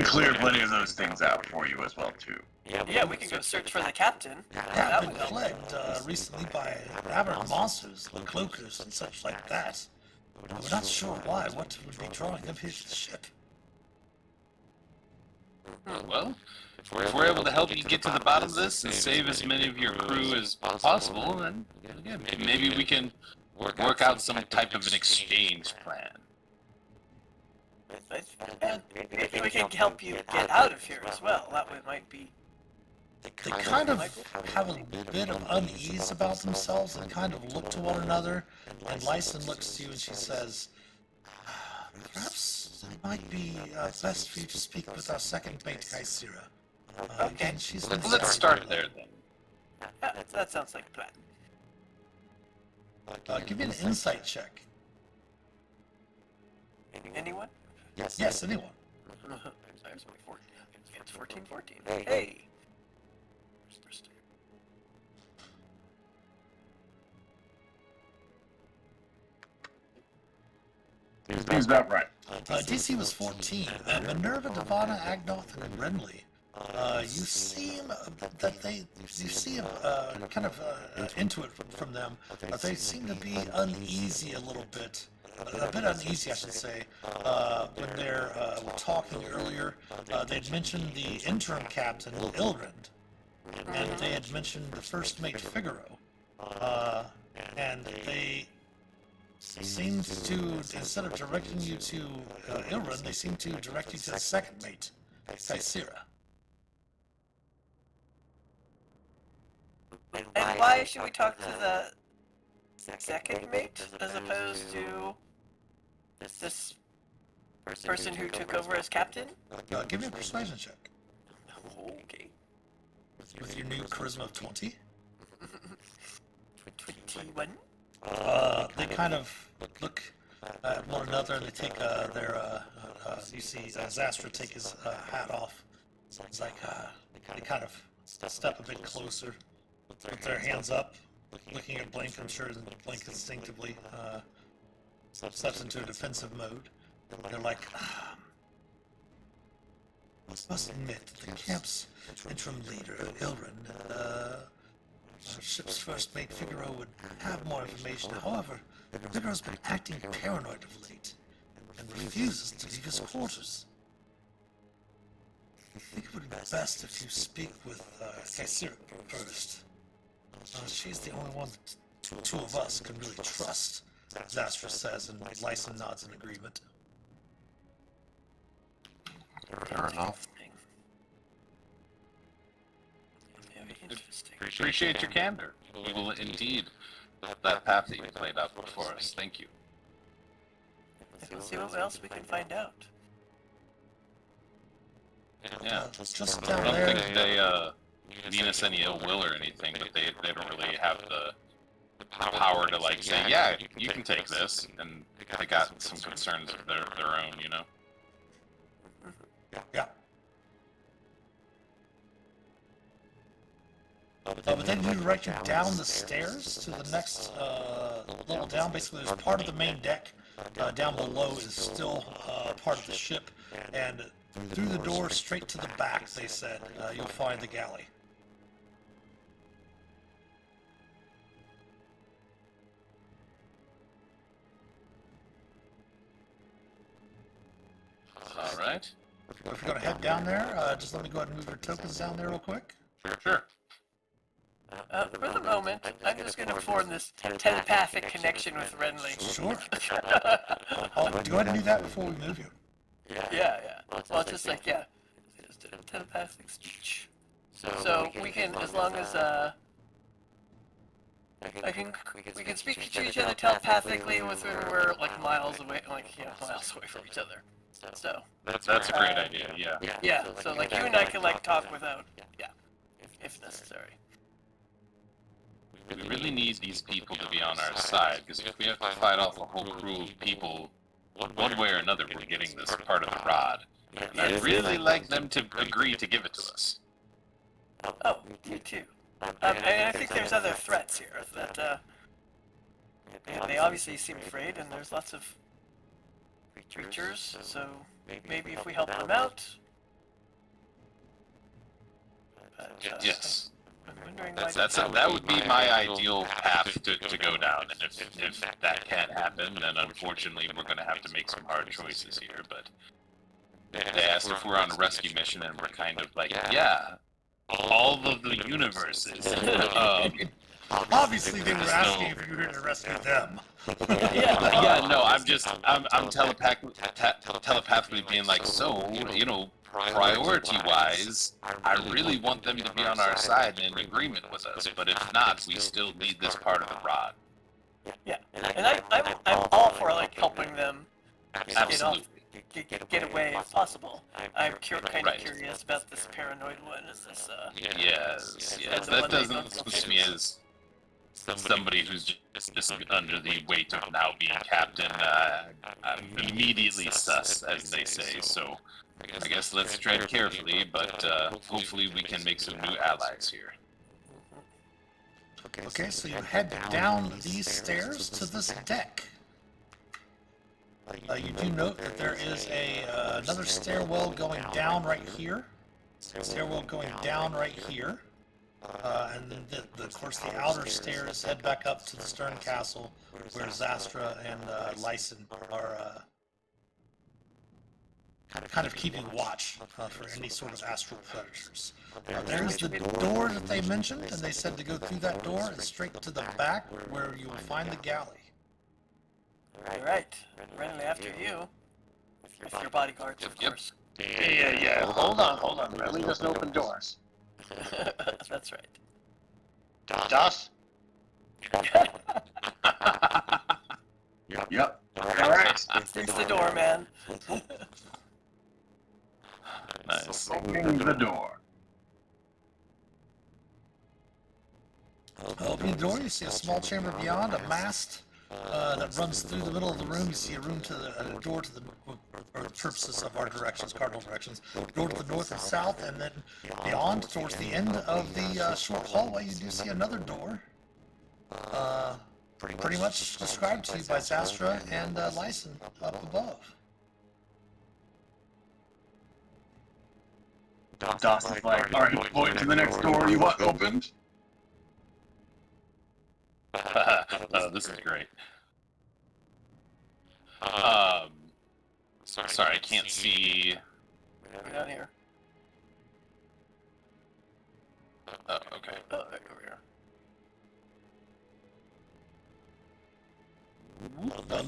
clear plenty of those things out for you as well too. Yeah, we can go search for the captain. Yeah, I've been plagued recently by aberrant monsters, like cloakers and such like that. But we're not sure why. What would be drawing them here to the ship? Well, if we're able to help you get to the bottom of this and save as many of your crew as possible, then again, maybe we can work out some type of an exchange plan. And maybe we can help you get out of here as well. That way might be... They kind of have a bit of unease about themselves and kind of look to one another. And Lysan looks to you and she says, perhaps it might be best for you to speak with our second mate, Kaisira. Again, she's... Let's start there then. Yeah, that sounds like a plan. give me an insight check. Anyone? Yes, anyone. There's only 14. It's 14. Hey! Seems about right. DC was 14. Minerva, Devana, Agnoth, and Renly. You seem kind of into it from them. They seem to be uneasy a little bit. A bit uneasy, I should say, when they're talking earlier. They'd mentioned the interim captain, Ilrind, and they had mentioned the first mate, Figaro. and they seem to, instead of directing you to Ilrun, they seem to direct you to the second mate, Kaisira. And why should we talk to the second mate as opposed to this person who took over as captain? Give me a persuasion check Okay. with your new charisma of 20. 21? They kind of look at one another and they take you see Zastra take his hat off. It's like they kind of step a bit closer with their hands up, looking at Blink. I'm sure Blink instinctively steps into a defensive mode. They're like, must admit that the camp's interim leader, Ilrun, our ship's first mate Figaro would have more information. However, Figaro's been acting paranoid of late and refuses to leave his quarters. I think it would be best if you speak with Kaisira first. She's the only one that two of us can really trust, Zastra says, and Lyson nods in agreement. Fair enough. Very interesting. Appreciate your candor. We will indeed that path that you played out before us. Thank you. Let's see what else we can find out. Yeah. Just I down don't there. think they mean us any ill will or anything, but they don't really have the power to like say, yeah, you can take this, and they got some concerns of their own, you know. Yeah. But then you direct you down the stairs to the next level down. Basically, there's part of the main deck down below is still part of the ship, and through the door straight to the back, they said, you'll find the galley. All right. If you're going to head down there, just let me go ahead and move your tokens down there real quick. Sure. For the moment, I'm just going to form this telepathic connection with Renly. Sure. I'll go ahead and do that before we move you. Yeah. Well, it's just like, yeah, just a telepathic speech. So we can, as long as we can speak to each other telepathically within we're like miles away, miles away from each other. So That's a great idea. Yeah. yeah, so like you and I can like talk without, if necessary. We really need these people to be on our side, because if we have to fight off a whole crew of people, one way or another, we're getting this part of the rod. And I'd really like them to agree to give it to us. Oh, you too. And I think there's other threats here that they obviously seem afraid, and there's lots of creatures. So maybe if we help them out. But, Yes. I'm wondering why That would be my ideal path to go down, and if that can't happen, then unfortunately we're going to have to make some hard choices here. But they asked if we're on a rescue mission, and we're kind of like, yeah, all of the universes. Obviously, they were asking if you were here to rescue them. No, I'm telepathically being like, so, you know, priority-wise, I really want them to be on our side and in agreement with us, but if not, we still need this part of the rod. Yeah, and I'm all for like helping them Absolutely. get away if possible. I'm kind of Right. curious about this paranoid one. Is this Yes, the that one they doesn't don't switch me as somebody who's just under the weight of now being captain. I'm immediately sus, as they say, so I guess let's tread carefully, but hopefully we can make some new allies here. Okay, so you head down these stairs to this deck. You do note that there is another stairwell going down right here. Stairwell going down right here. And then, of course, the outer stairs head back up to the stern castle, where Zastra and Lyson are kind of keeping watch for any sort of astral predators. There's the door that they mentioned, and they said to go through that door and straight to the back where you will find the galley. All right, running after you. With your bodyguards, of Yep. course. Yeah. Hold on. Renly doesn't open doors. That's right. Doss? Yep. Correct. It's the door, man. Nice. Opening the door. Opening the door, you see a small chamber beyond, a mast that runs through the middle of the room. You see a room a door to the, or the purposes of our directions, cardinal directions, door to the north and south, and then beyond, towards the end of the short hallway, you do see another door, pretty much described to you by Zastra and Lyson up above. Doss is like, all right, point to the next door you want opened. Oh, this is great. Sorry, I can't see. We're down here. Oh, okay. Oh, right over here.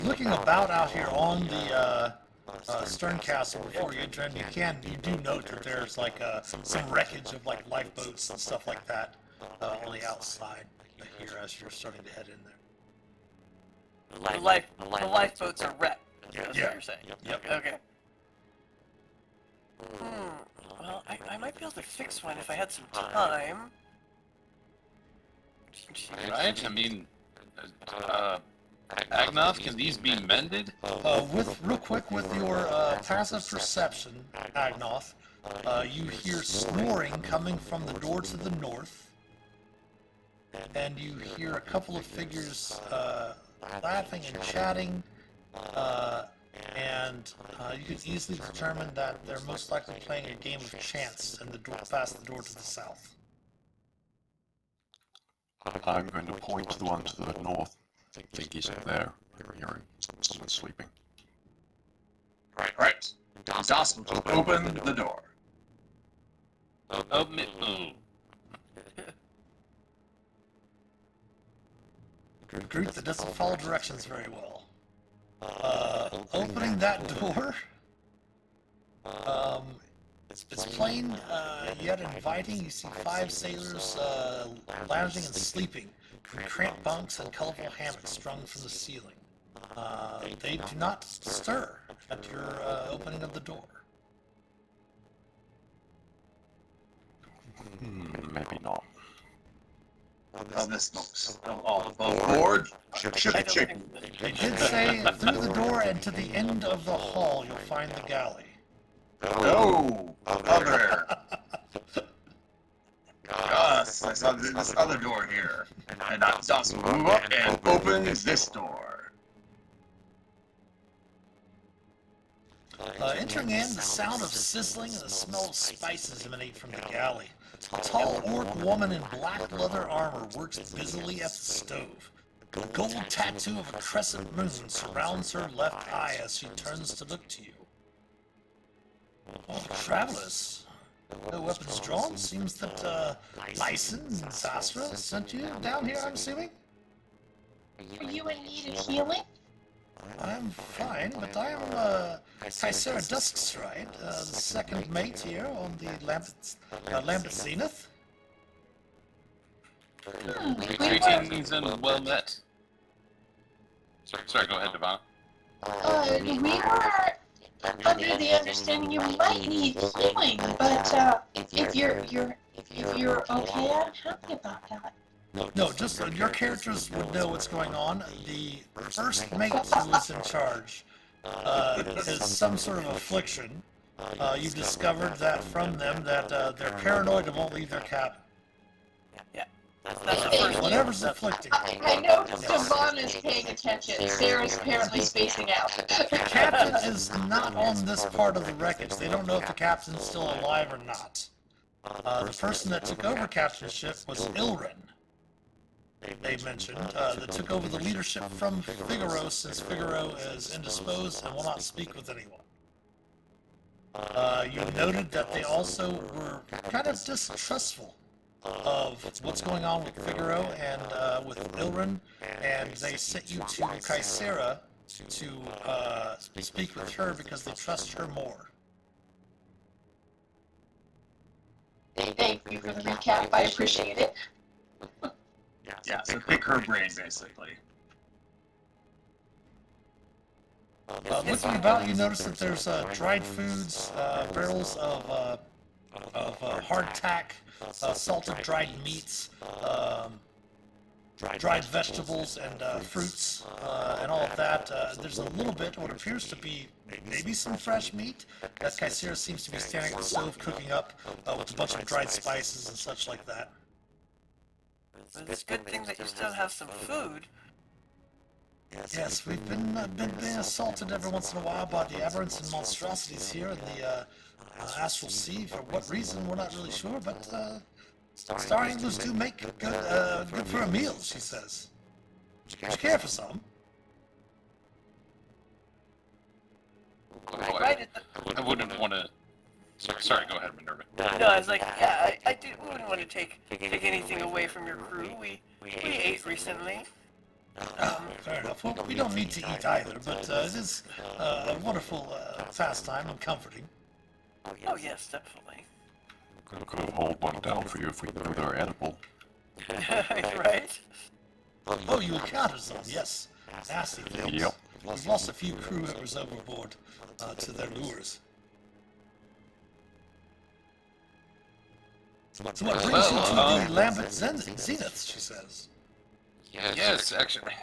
Looking about out here on the stern castle before you enter in, you do note that there's like some wreckage of like lifeboats and stuff like that on the outside here as you're starting to head in there. The lifeboats are wrecked. That's Yeah. what you're saying. Yep. Okay. Well, I might be able to fix one if I had some time. Right? I mean, Agnoth, can these be mended? Real quick with your passive perception, Agnoth, you hear snoring coming from the door to the north, and you hear a couple of figures laughing and chatting, and you can easily determine that they're most likely playing a game of chance in the door, past the door to the south. I'm going to point to the one to the north. I think he's up there. Hearing someone sleeping. Right. Doss will open the door. Oh. A group that doesn't follow directions very well. Opening that door, it's plain yet inviting. You see 5 sailors lounging and sleeping in cramped bunks and colorful hammocks strung from the ceiling. They do not stir at your opening of the door. Maybe not. How this looks. All above board. Ship I don't chicken. think They did say through the door and to the end of the hall you'll find the galley. Oh, other. Yes, I saw this other door here. And Doss will move up and open this door. Entering in, the sound of sizzling and the smell of spices emanate from the galley. A tall orc woman in black leather armor works busily at the stove. A gold tattoo of a crescent moon surrounds her left eye as she turns to look to you. Oh, travelers. No weapons drawn. Seems that Lyson and Zastra sent you down here, I'm assuming? Are you in need of healing? I'm fine, but I am Kaisera Duskstride, the second mate here on the Lambeth Zenith. Greetings and well met. Sorry, go ahead, Devon. We were under the understanding you might need healing, but if you're okay, I'm happy about that. No, just your characters would know what's going on. The first mate who is in charge has some sort of affliction. You've discovered that from them that they're paranoid and won't leave their cabin. Yeah, that's the first. Whatever's afflicting. I know Devon is paying attention. Sarah's apparently spacing out. The captain is not on this part of the wreckage. They don't know if the captain's still alive or not. The person that took over captainship was Ilrin. They mentioned that took over the leadership from Figaro since Figaro is indisposed and will not speak with anyone. You noted that they also were kind of distrustful of what's going on with Figaro and with Ilrin, and they sent you to Kaisera to speak with her because they trust her more. Thank you for the recap. I appreciate it. Yeah, so pick her brain, basically. Looking about, you notice that there's dried foods, barrels of hardtack, salted dried meats, dried vegetables and fruits, and all of that. There's a little bit, what appears to be maybe some fresh meat that Kaisera seems to be standing at the stove cooking up with a bunch of dried spices and such like that. It's a good thing that you still have some food. Yes, we've been being assaulted every once in a while by the aberrants and monstrosities here in the Astral Sea. For what reason, we're not really sure, but Star Anglers do make good for a meal, she says. Would you care for some? Right at I wouldn't want to. Sorry, go ahead, Minerva. No, I was like, yeah, I wouldn't want to take anything away from your crew. We ate recently. Fair enough. Well, we don't need to eat either, but it is a wonderful pastime and comforting. Oh yes, definitely. Could hold one down for you if we knew they were edible. Right? Oh, you encountered some, yes. Nasty things. Yep. We've lost a few crew members overboard to their lures. So what brings you to the Lambert Zenith, she says. Yes, actually,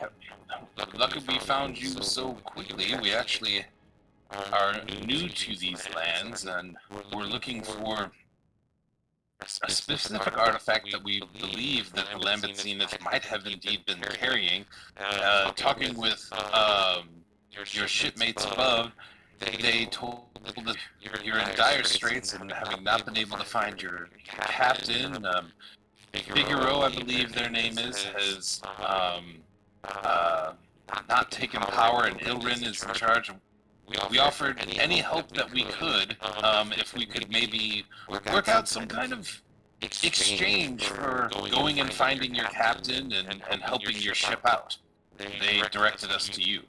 lucky we found you so quickly. We actually are new to these lands, and we're looking for a specific artifact that we believe that the Lambert Zenith might have indeed been carrying. Talking with your shipmates above, they told us you're in dire straits and having not been able to find your captain. Figaro, I believe their name is, has not taken power, and Ilrin is in charge. We offered any help that we could, if we could maybe work out some kind of exchange for going and finding your captain and helping your ship out. They directed us to you.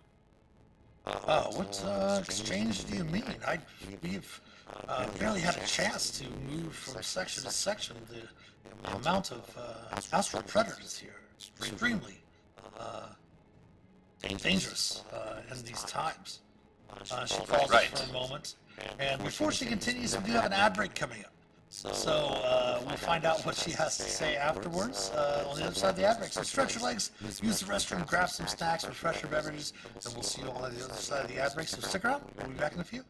What exchange do you mean? We've barely had a chance to move from section to section. The amount of astral predators here is extremely dangerous in these times. She pauses for a moment, and before she continues, we do have an ad break coming up. So we'll find out what she has to say afterwards on the other side of the ad break. So stretch your legs, use the restroom, grab some snacks, refresh your beverages, and we'll see you all on the other side of the ad break. So stick around. We'll be back in a few.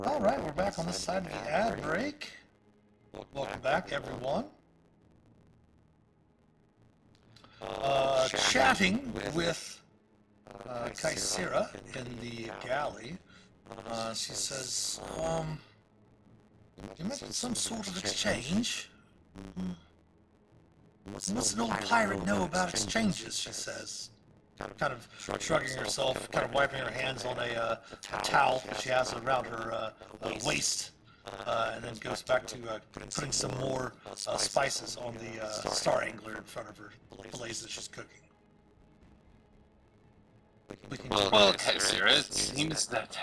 All right, we're back on this side of the ad break. Welcome back, everyone. Chatting with Kaisera in the galley. She says, you mentioned some sort of exchange. What's an old pirate know about exchanges, she says. Kind of shrugging herself, kind of wiping her hands on a towel that she has around her waist, and then goes back to putting some more spices on the star angler in front of her, fillets that she's cooking. Well, Kaisera, it seems that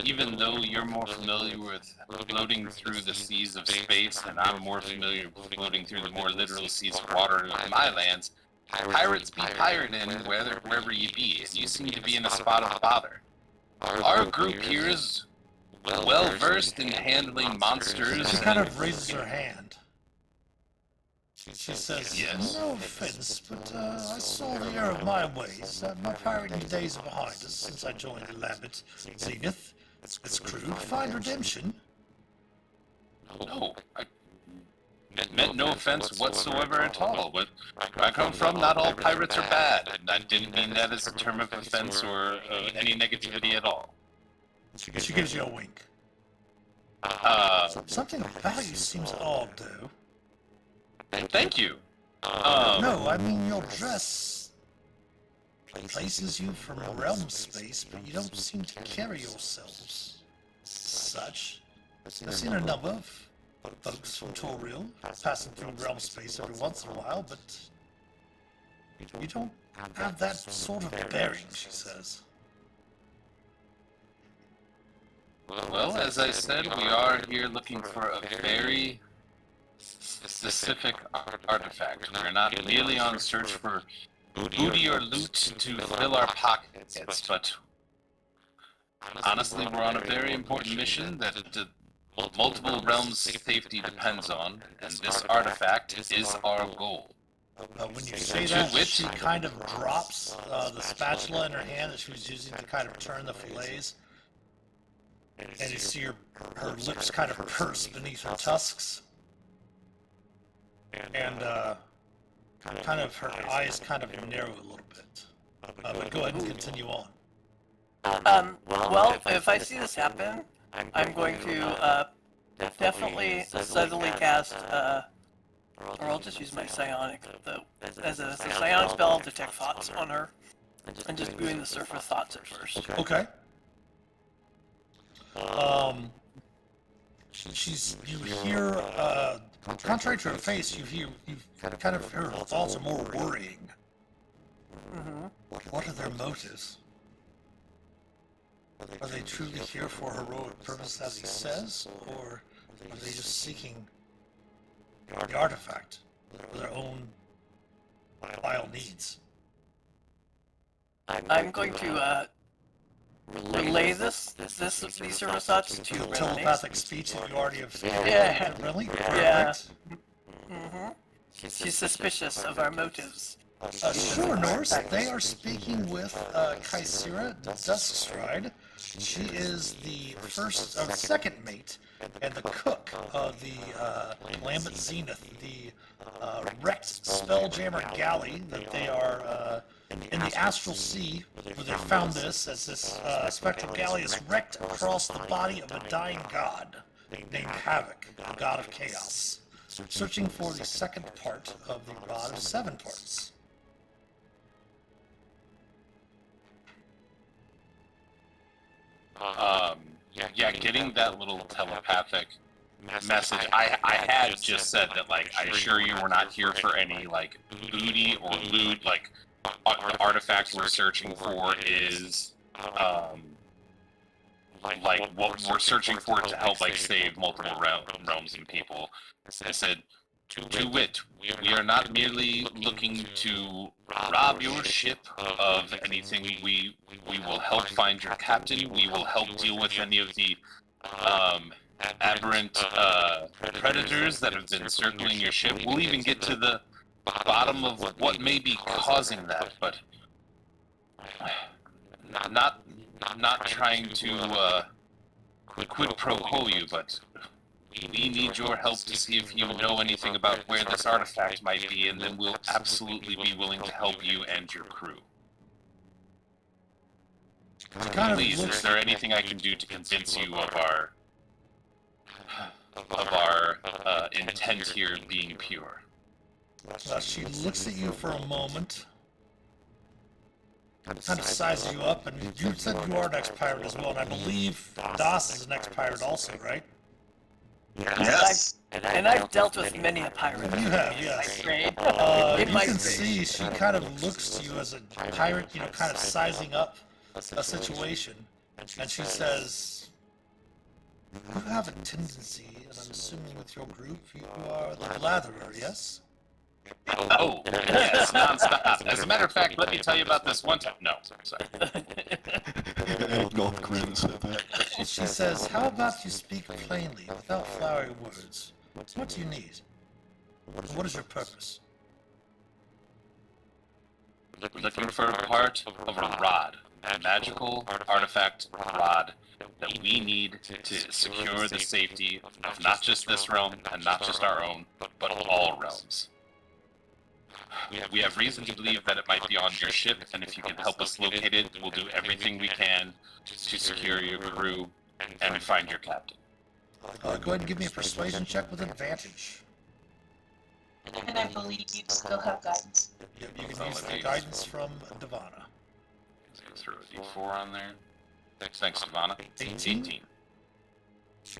even though you're more familiar with floating through the seas of space and I'm more familiar with floating through the more literal seas of water of my lands, pirates be pirating wherever you be, and you seem to be in a spot of bother. Our group here is well versed in handling monsters. She kind of raises her hand. She says, Yes. no offense, but I saw the error of my ways. My pirating days are behind us since I joined the Lambert Zenith. Its crew find redemption. No, I meant no offense whatsoever at all. Where I come from, not all pirates are bad, and I didn't mean that as a term of offense or any negativity at all. She gives you a wink. Something about you seems odd, though. Thank you. No, I mean your dress places you from realm space, but you don't seem to carry yourselves such. I've seen a number of folks from Toriel passing through realm space every once in a while, but you don't have that sort of bearing, she says. Well, as I said, we are here looking for a very specific artifact. We're not merely on search for booty or loot to fill our pockets, but honestly, we're on a very important mission that multiple realms' safety depends on, and this artifact is our goal. When you say that, she kind of drops the spatula in her hand that she was using to kind of turn the fillets. And you see her lips kind of purse beneath her tusks. And kind of her eyes kind of narrow a little bit. But go ahead and continue on. Well, if I see this happen, I'm going to definitely subtly cast, or I'll just use my psionic, though. As a psionic spell, I'll detect thoughts on her, and just doing the surface thoughts at first. Okay. You hear, contrary to her face, you kind of hear her thoughts are more worrying. What are their motives? Are they truly here for heroic purpose, as he says, or are they just seeking the artifact for their own vile needs? I'm going to relay these sort of thoughts to Renly. Telepathic speech that you already have spoken. Yeah. Really? Yeah. Perfect. She's suspicious of our motives. Sure, Norse. They are speaking with Kaisira Duskstride. She is the second mate and the cook of the Lambent Zenith, the wrecked Spelljammer galley that they are in the Astral Sea, where they found this, as this spectral galley is wrecked across the body of a dying god named Havoc, the god of chaos, searching for the second part of the rod of 7 parts. Yeah, getting that little telepathic message. I had just said that, like, I assure you we're not here for any, like, booty or loot. Like, the artifact we're searching for is, like, what we're searching for to help, like, save multiple realms and people. I said, to wit, we are not merely looking to rob your ship of anything. We will help find your captain. We will help deal with any of the aberrant predators that have been circling your ship. We'll even get to the bottom of what may be causing that, but not trying to quid pro quo you, but we need your help to see if you know anything about where this artifact might be, and then we'll absolutely be willing to help you and your crew. Please, is there anything I can do to convince you of our intent here being pure? She looks at you for a moment, kind of sizes you up, and you said you are an ex-pirate as well, and I believe Das is an ex-pirate also, right? Yes. And I've dealt with many a pirate. You have, yes. You can see she kind of looks to you as a pirate, kind of sizing up a situation, and she says, you have a tendency, and I'm assuming with your group, you are the blatherer, yes? Oh, yes, nonstop. As a matter of fact, let me tell you about this one time. No, sorry. Eggnog Grin said that. She says, how about you speak plainly, without flowery words? What do you need? And what is your purpose? Looking for a part of a rod, a magical artifact rod that we need to secure the safety of not just this realm and not just our own, but all realms. We have reason to believe that it might be on your ship, and if you can help us locate it, we'll do everything we can to secure your crew and find your captain. Go ahead and give me a persuasion check with advantage. And I believe you still have guidance. Yep, you can use the guidance from Devana. Throw a D4 on there. Thanks, Ivana. 18.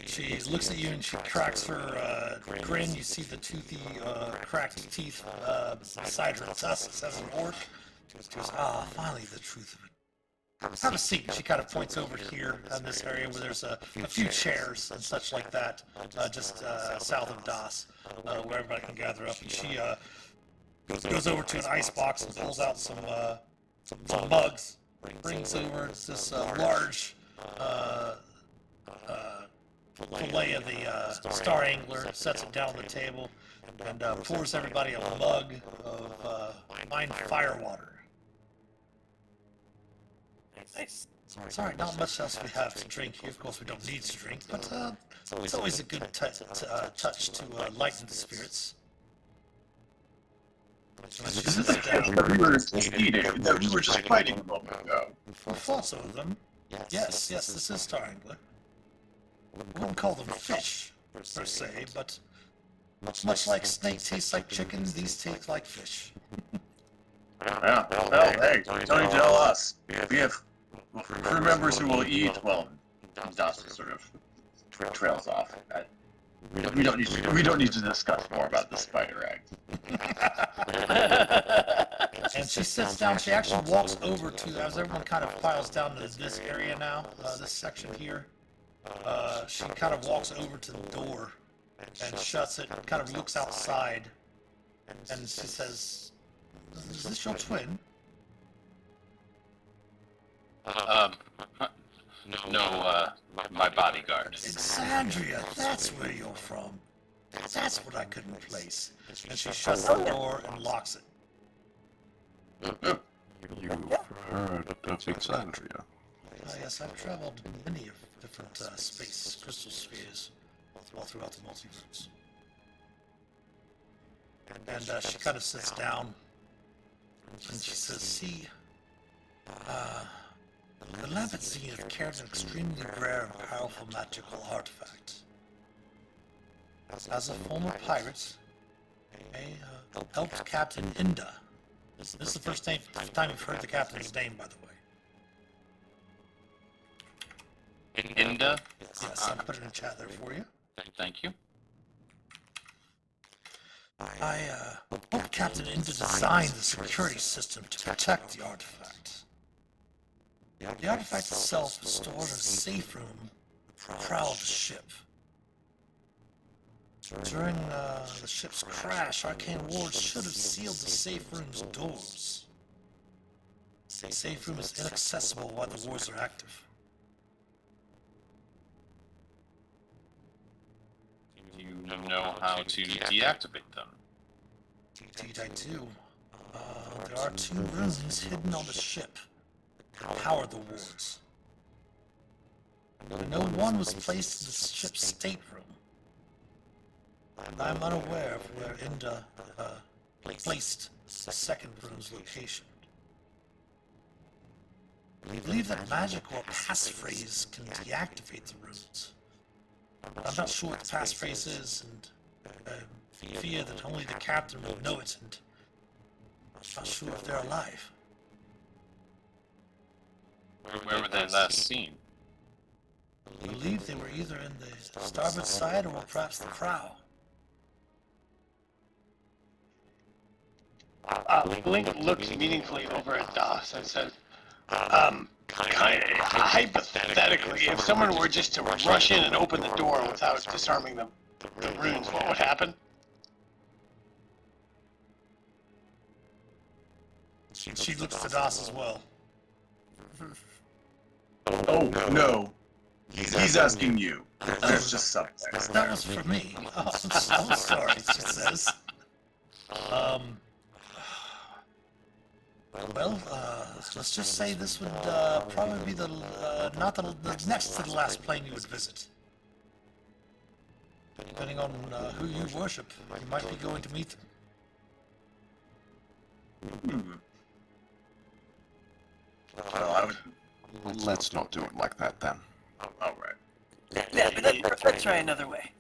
She looks at you and she cracks her grin. You see the toothy, cracked teeth beside her tusks as an orc. She goes, ah, finally the truth of it. Have a seat. She kind of points over here in this area where there's a few chairs and such like that, just south of Das, where everybody can gather up. And she goes over to an ice box and pulls out some mugs, brings over this large fillet of the star angler, sets it down on the table, and pours everybody a mug of fine fire water. Nice. Sorry, not much else we have to drink here. Of course, we don't need to drink, but it's always a good touch to lighten the spirits. This is the chance that we were eating, that we were just fighting a moment ago. We fought some of them. Yes, this is Star Angler. We wouldn't call them fish, per se, but much like snake tastes like chicken, these taste like fish. Yeah, well, hey, don't need to tell us. We have crew members who will eat, well, Dust sort of trails off. We don't need to discuss more about the spider egg. And she sits down, she actually walks over to, as everyone kind of piles down to this area now, this section here, she kind of walks over to the door and shuts it, kind of looks outside, and she says, is this your twin? No, my bodyguard. Alexandria, that's where you're from. That's what I couldn't place. And she shuts the door and locks it. You've heard of Alexandria? Yes, I've traveled many of different space crystal spheres all throughout the multiverse. And she kind of sits down and she says, see, the lamp at Zenith carries an extremely rare and powerful magical artifact. As a former pirate, I helped Captain Inda. This is the first time you've heard the captain's name, by the way. Inda? Yes, I put it in chat there for you. Thank you. I helped Captain Inda design the security system to protect the artifact. The artifact itself is stored in a safe room that prowled the ship. During the ship's crash, arcane wards should have sealed the safe room's doors. The safe room is inaccessible while the wards are active. Do you know how to deactivate them? Indeed I do. There are 2 rooms hidden on the ship that power the wards. I know one was placed in the ship's stateroom. I'm unaware of where Inda placed the second room's location. I believe that magic or passphrase can deactivate the rooms. I'm not sure what the passphrase is, and I fear that only the captain will know it, and I'm not sure if they're alive. Where were they last seen? I believe they were either in the starboard side or perhaps the prow. Blink looked meaningfully over at Das and said, hypothetically, if someone were just to rush in and open the door without disarming the runes, what would happen? She looks to Das as well. Oh, no. He's asking you. There's just subtext. That was for me. Oh, I'm so sorry, she says. Well, let's just say this would probably be the next to the last plane you would visit. Depending on who you worship, you might be going to meet them. Well, Let's not do it like that then. all right. Yeah, but let's try another way.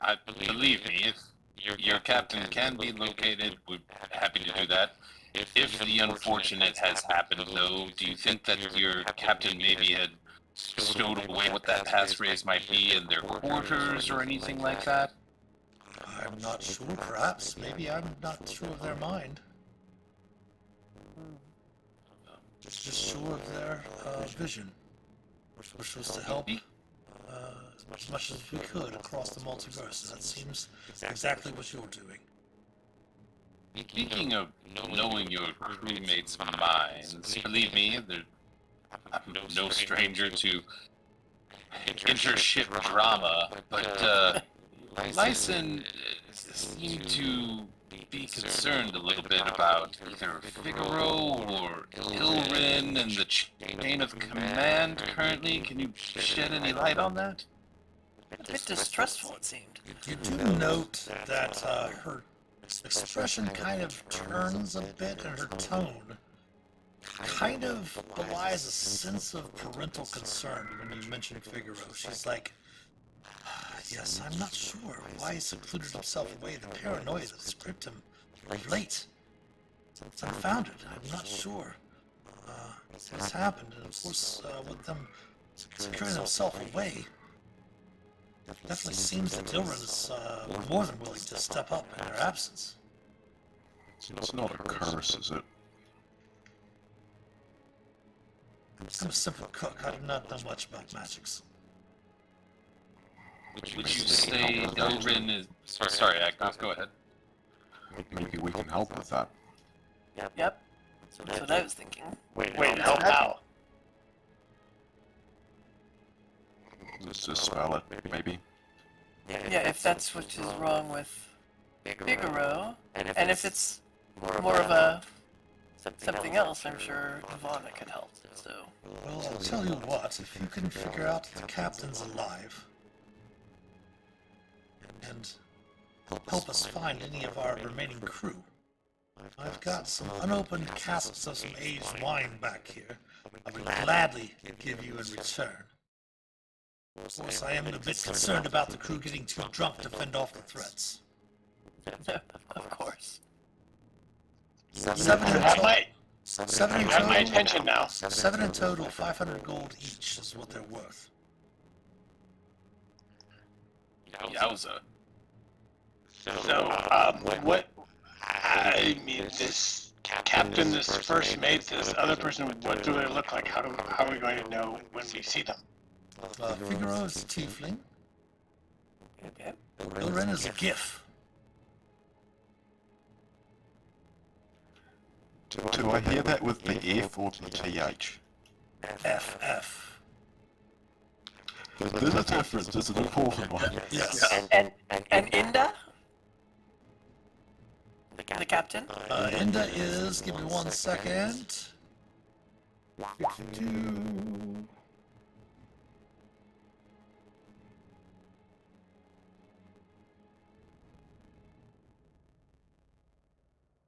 I believe me, if your captain can be located, we're happy to do that. If the unfortunate has happened, though, do you think that your captain maybe had stowed away what that passphrase might be in their quarters or anything like that? I'm not sure. Perhaps. Maybe I'm not sure of their mind. Just sure of their vision, which was to help as much as we could across the multiverse. That seems exactly what you're doing. Speaking of knowing your crewmates' minds, believe me, I'm no stranger to intership drama, but Lyson seemed to be concerned a little bit about either Figaro or Ilrin and the chain of command currently. Can you shed any light on that? A bit distrustful, it seemed. You do note that her expression kind of turns a bit, and her tone kind of belies a sense of parental concern when you mention Figaro. She's like, yes, I'm not sure why he secluded himself away. The paranoia that's gripped him of late. It's unfounded. I'm not sure what's happened. And of course, with them securing themselves away, definitely seems that Ilrin is more than willing to step up in their absence. It's not a curse, is it? I'm a simple cook. I do not know much about magics. Would you say Ilrin is... Sorry, Agnes, go ahead. Maybe we can help with that. Yep. That's what I was thinking. Wait, help how? Let's just spell it, maybe. Yeah, if that's what is wrong with Figaro, and if it's more of a something else, I'm sure Ivana could help. So. Well, I'll tell you what. If you can figure out if the captain's alive, and help us find any of our remaining crew, I've got some unopened casks of some aged wine back here. I would gladly give you in return. Of course, I am a bit concerned about the crew getting too drunk to fend off the threats. Of course. Seven in Have total. my, Seven in have my total. attention now. 7 in total, 500 gold each is what they're worth. Yowza. So, what? I mean, this captain, this first mate, this other person. What do they look like? How are we going to know when we see them? Figaro is a tiefling. Okay. Ilrin is a gif. Do I hear that with the F or the TH? FF. There's a difference, it's an important one. Yes. And Inda? The captain? Inda is, give me 1 second.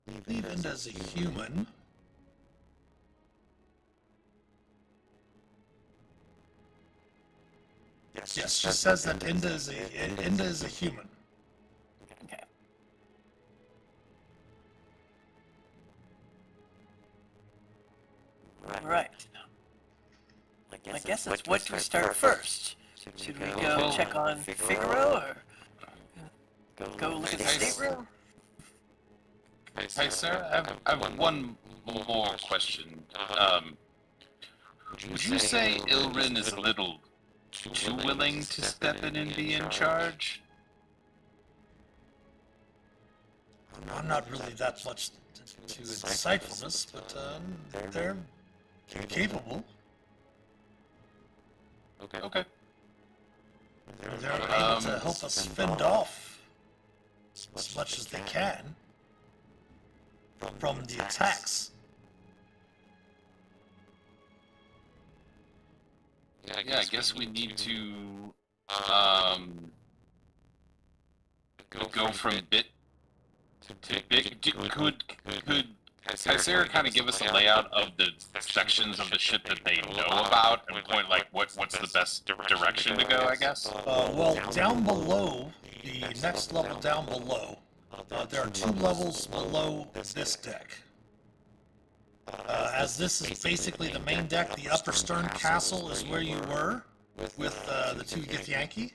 I believe Inda's a human. Yes, she says that Inda is a human. Okay. Right. I guess it's what do we start first? Should we go check on Figaro or go look at the stateroom? Hey, Sarah, I have one more question. Would you say Ilrin is a little too willing to step in and be in charge? I'm not really that much to insightfulness, but they're capable. Okay. They're able to help us fend off as much as they can from the attacks. Yeah, I guess we need to go from bit to bit. Could Sarah kind of give us a layout of the sections of the ship that they know about and point like what's the best direction to go? I guess. Well, down below, the next level down below, there are 2 levels below this deck. As this is basically the main deck, the upper stern castle is where you were with the two Githyanki.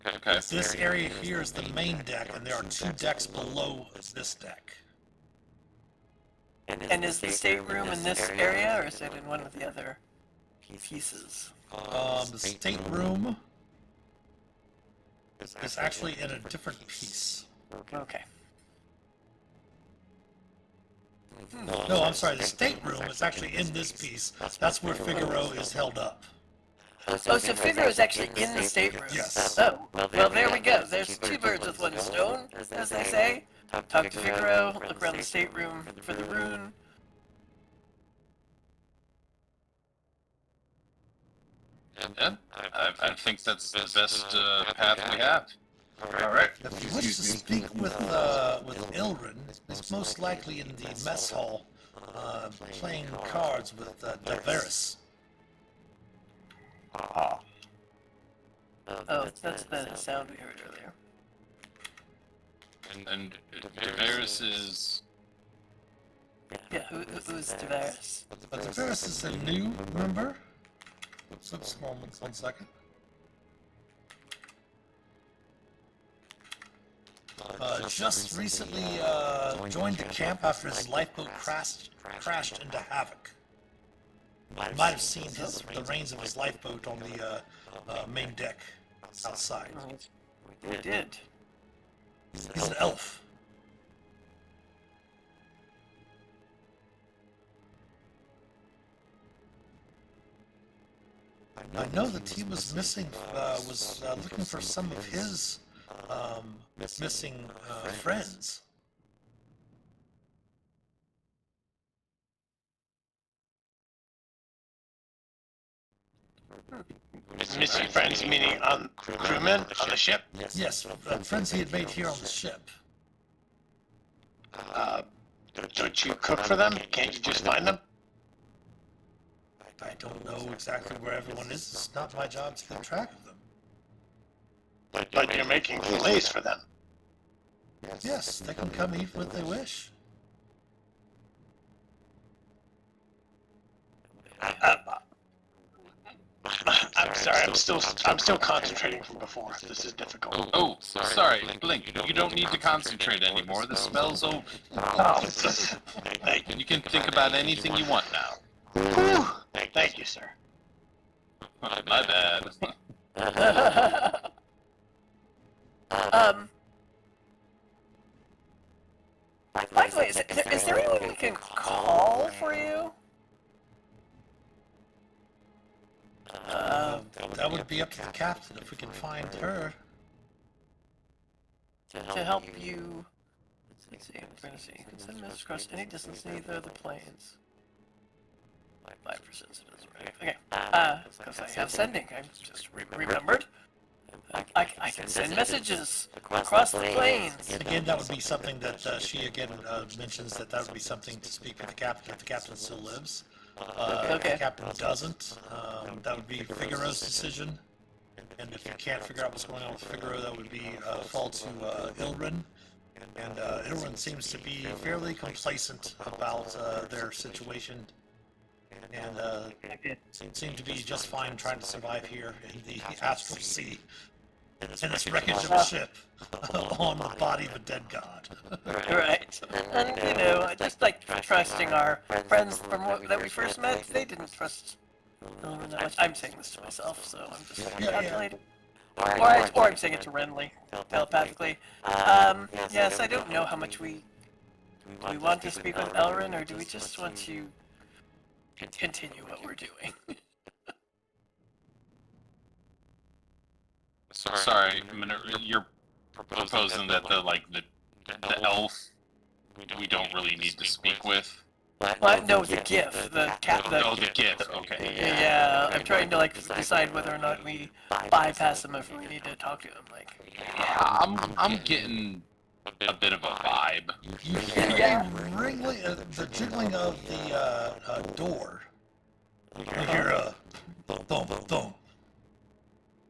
Okay. This area here is the main deck, and there are two decks below this deck. And is the stateroom in this area, or is it in one of the other pieces? The stateroom is actually in a different piece. Okay. No, I'm sorry, the stateroom is actually in this piece. That's where Figaro is held up. Oh, so Figaro is actually in the stateroom? Yes. Oh, well, there we go. There's two birds with one stone, as they say. Talk to Figaro, look around the stateroom for the rune. Yeah, I think that's the best path we have. All right. If you wish to speak with Ilrin, he's most likely in the mess hall, playing cards with Davaris. Oh, that's the sound we heard earlier. And Davaris is... Yeah, who's Davaris? Davaris is a new member. Oops, one second. Just recently joined the camp after his lifeboat crashed into Havoc. You might have seen the reins of his lifeboat on the main deck outside. We did. He's an elf. I know that he was missing, looking for some of his missing friends. Missing friends, meaning on crewmen on the ship. Yes, friends he had made here on the ship. Don't you cook for them? Can't you just find them? I don't know exactly where everyone is. It's not my job to keep track of them. But you're making fillets for them. Yes, they can come eat what they wish. I'm sorry. I'm still concentrating from before. This is difficult. Oh, sorry, Blink. You don't need to concentrate anymore. The spell's over. Oh, thank you. You can think about anything you want now. Whew. Thank you, sir. My bad. By the way, is there anyone we can call for you? That would be up to the captain if we can find her. To help you. Let's see, we're gonna see. You can send messages across any distance in either of the planes. 5% citizens, right? Okay. Because I have sending. I just remembered. I can send messages across the planes. Again, that would be something that she again mentions that would be something to speak with the captain if the captain still lives. If the captain doesn't, that would be Figaro's decision. And if you can't figure out what's going on with Figaro, that would be fall to Ilrin. And Ilrin seems to be fairly complacent about their situation. And seem to be just fine trying to survive here in the astral sea. In this wreckage of a ship on the body of a dead god. Right. And, you know, I just like trusting our friends from that we first met. They didn't trust Ilrin that much. I'm saying this to myself, so I'm just calculating. Or I'm saying it to Renly, telepathically. Yes, I don't know how much do we want to speak with Elrin, or do we just want to continue what we're doing? Sorry, you're proposing that the elf we don't really need to speak with. Well, no, the GIF, the cat. Oh, the GIF. Okay. Yeah, I'm trying to decide whether or not we bypass them if we need to talk to them. Yeah, I'm getting a bit of a vibe. You hear the jiggling of the door. You hear thump, thump.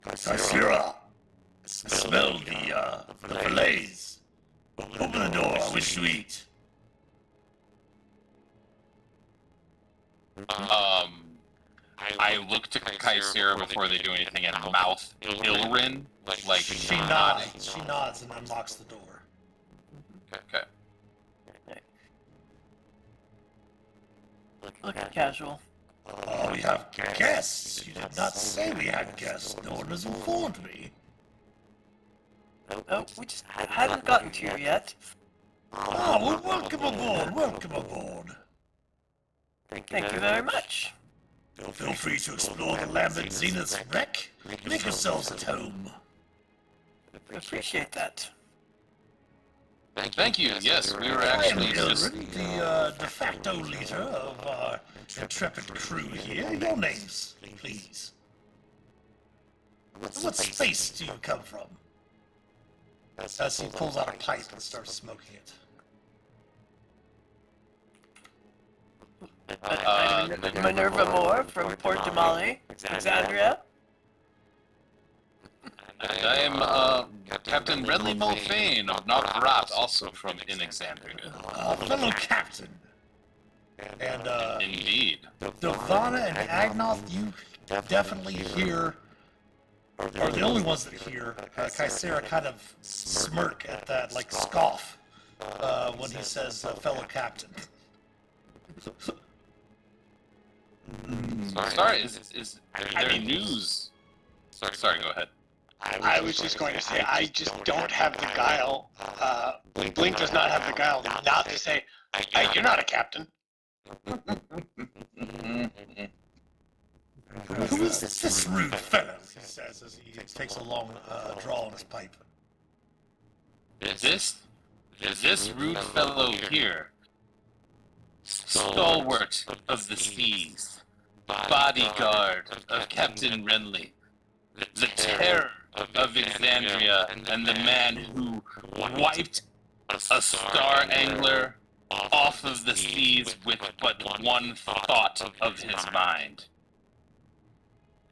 Kaishira, smell the fillets. Open the door, I wish to eat. to Kaisera before they do anything and mouth Ilrin? Like, She nodding. nods. She nods and unlocks the door. Okay. Looking casual. Oh, we have guests. You did not say we had guests. No one has informed me. Oh, we just hadn't gotten to you yet. Ah, well, welcome aboard. Welcome aboard. Thank you very much. Feel free to explore the Lambert Zenith's wreck. Make yourselves at home. Appreciate that. Thank you. Yes, we were I am actually just. Ilrin, the de facto leader of our intrepid crew here. Your names, please. What space do you come from? As he pulls out a pipe and starts smoking it. Minerva Moore from Port Damali, Alexandria. I am Captain Renly Mulfane of Nograt, also from Inexandria. Fellow captain. And, Indeed. Devana and Agnoth, you definitely hear, are the only ones that hear, Kaisera kind of smirk at that, like scoff, when he says, fellow captain. Sorry, is there news? Sorry, go ahead. I was just going to say, I just don't have the guile. Blink does not have the guile not to say, hey, you're not a captain. Who is this rude fellow? He says as he takes a long draw on his pipe. This rude fellow here, stalwart of the seas, bodyguard of Captain Renly, the terror of Exandria, and the man who wiped a star angler off of the seas with but one thought of his mind.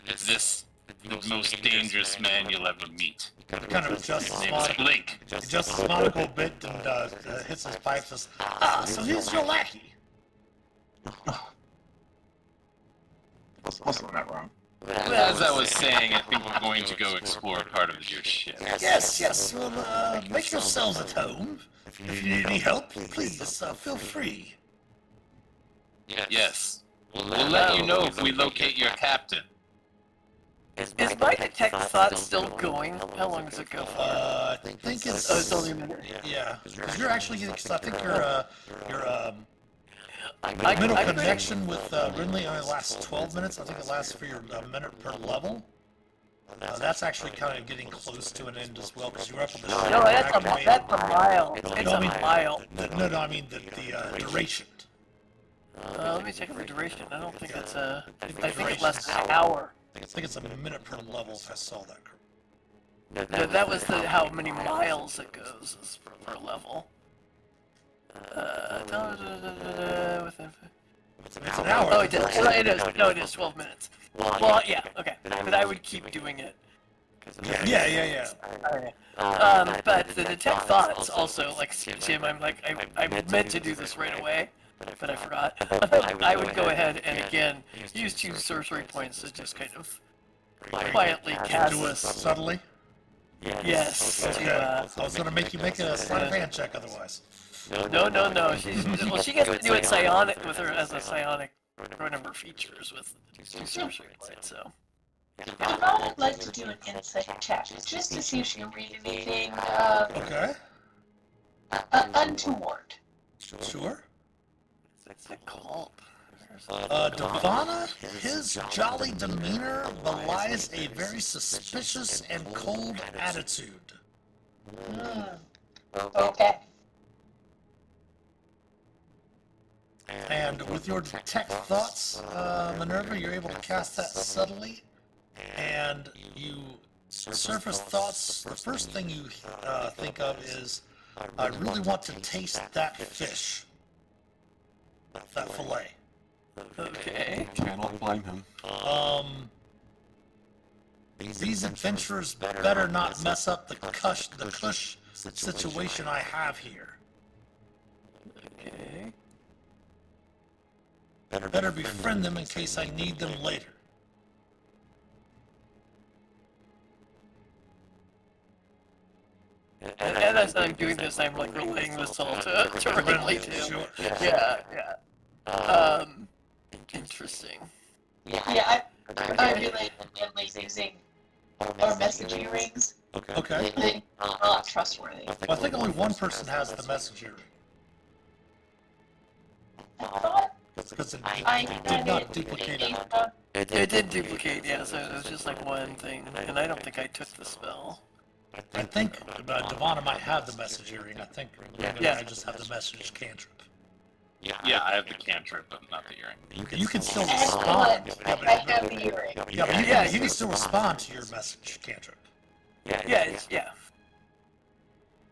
This the most dangerous man you'll ever meet. Kind of adjusts His his name is monocle, Blink. adjusts his monocle a bit and hits his pipe and says, ah, so here's your lackey. Wasn't that wrong? As I was saying, I think we're going to go explore part of your ship. Yes, well, make yourselves at home. If you need any help, please, feel free. Yes. We'll let you know if we locate your captain. Is my detect thought still going? How long does it go for? I think it's... Oh, it's only a minute. Yeah, because you're actually getting... I think your I middle could- connection with Rinley only lasts 12 minutes. I think it lasts for your minute per level. That's actually kind of getting close to an end as well, because you were up on the... No, that's a mile. It's No, I a mean- mile. No, I mean the duration. Let me check the duration. I don't think it's a... I think it's less than an hour. I think it's a minute per level if I saw that correctly. No, that was the how many miles it goes is per level. It's an hour. Oh, it is. No, it is 12 minutes. Well, yeah, okay. But I would keep doing it. Yeah. Okay. But the detect thoughts also, like Jim, I'm like, I meant to do this right away, but I forgot. I would go ahead and again use 2 sorcery points to just kind of quietly cast Do it subtly. Yes. Okay. I was gonna make you make a sleight of hand check otherwise. No. She gets to do it psionic with her as a psionic number features with 2 sorcery points. So. Devana would like to do an insight check just to see if she can read anything Okay. untoward. Sure. What's it called? Devana, his jolly demeanor belies a very suspicious and cold attitude. Okay. And with your detect thoughts, Minerva, you're able to cast that subtly, and you surface thoughts. The first thing you think of is, I really want to taste that fish, that fillet. Okay. Cannot blame him. These adventurers better not mess up the cush situation I have here. Okay. Better befriend them in case I need them later. as I'm doing this, I'm like relaying this all to Renly too. Sure. Yeah, interesting. Yeah, I relayed Renly's using our messaging rings. Okay. They are not trustworthy. Well, I think only one person has the messenger I thought because it I did not duplicate it. It did duplicate, yeah, so it was just like one thing, and I don't think I took the spell. I think Devonna might have the messenger ring. I think I just have the message cantrip. Yeah, I have the cantrip, but not the earring. You can still And respond. I have the earring. Yeah, but you can still respond to your message cantrip. Yeah.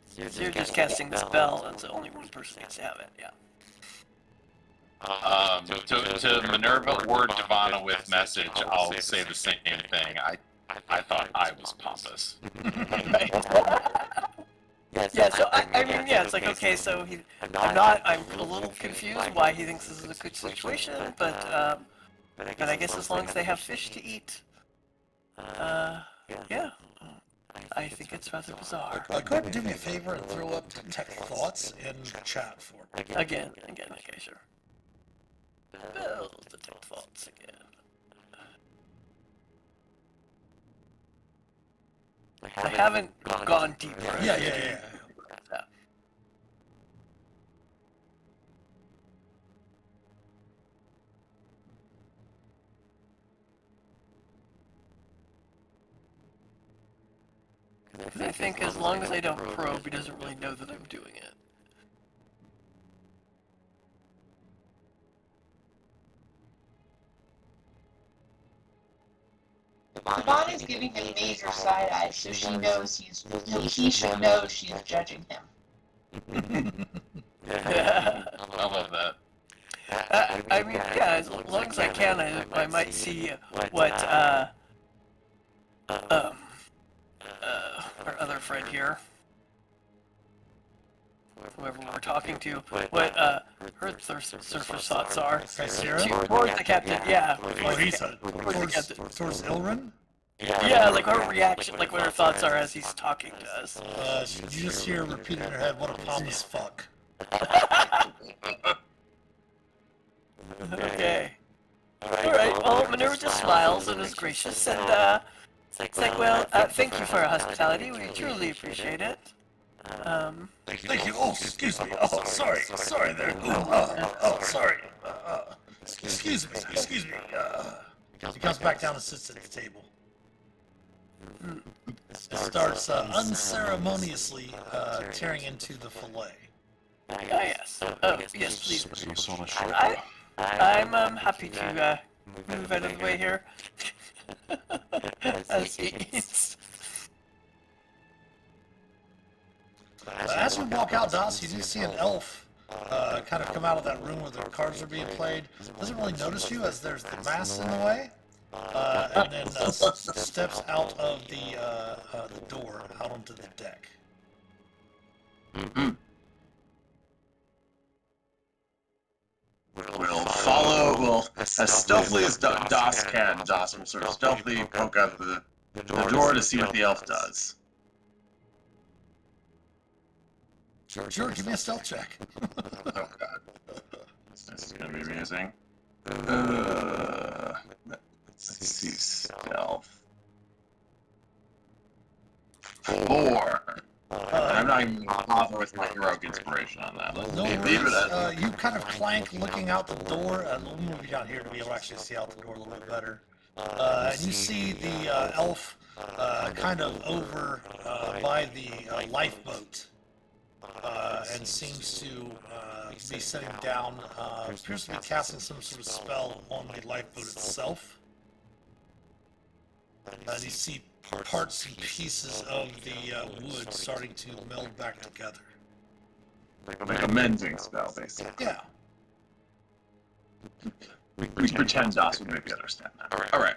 So you're just casting the spell, and so only one person gets to have it, yeah. To Minerva or Devana with message, I'll say the same thing. I thought I was pompous. Right. Yeah, so I mean, yeah, it's like, okay, so I'm a little confused why he thinks this is a good situation, but I guess as long as they have fish to eat, yeah, I think it's rather bizarre. Go ahead and do me a favor and throw up detect thoughts in chat for me. Again, okay, sure. Well, detect thoughts again. I haven't gone deeper. Yeah. Yeah. Because I think as long as I don't probe, he doesn't really know that I'm doing it. Devon is giving him major side eye, so she knows he should know she's judging him. I love that. I mean, yeah, as long as I can, I might see what, our other friend here, whoever we're talking to, what, her surface thoughts are. Sarah? Towards the captain, yeah. Towards Ilrin? Yeah, like her reaction, like what her thoughts are as he's talking to us. You just hear repeating in her head, what a pompous fuck. Okay. Alright, well, Minerva just smiles and is gracious, and, it's like, well, thank you for your hospitality, we truly appreciate it. Thank you. Oh, excuse me. Oh, sorry there. Sorry. Excuse me. He comes back down and sits at the table. Starts unceremoniously tearing into the fillet. Yes. Oh, yes, please. I'm happy to move out of the way here. As he eats. As we walk out, Das, you do see an elf kind of come out of that room where the cards are being played. Doesn't really notice you as there's the mass in the way, and then steps out of the door out onto the deck. We'll follow, as stealthily as Das can. Das will sort of stealthily poke out the door to see what the elf does. Sure, give me a stealth check. Oh god. This is gonna be amazing. Let's see, stealth. 4. I'm not even gonna bother with my heroic inspiration on that. Let's No leave worries. it at You kind of clank looking out the door. We'll move you down here to be able to actually see out the door a little bit better. And you see the elf kind of over by the lifeboat. And seems to be sitting down, appears to be casting some sort of spell on the lifeboat itself. And you see parts and pieces of the wood starting to meld back together. like a mending spell, basically. Yeah. We pretend Das would maybe understand that. Alright.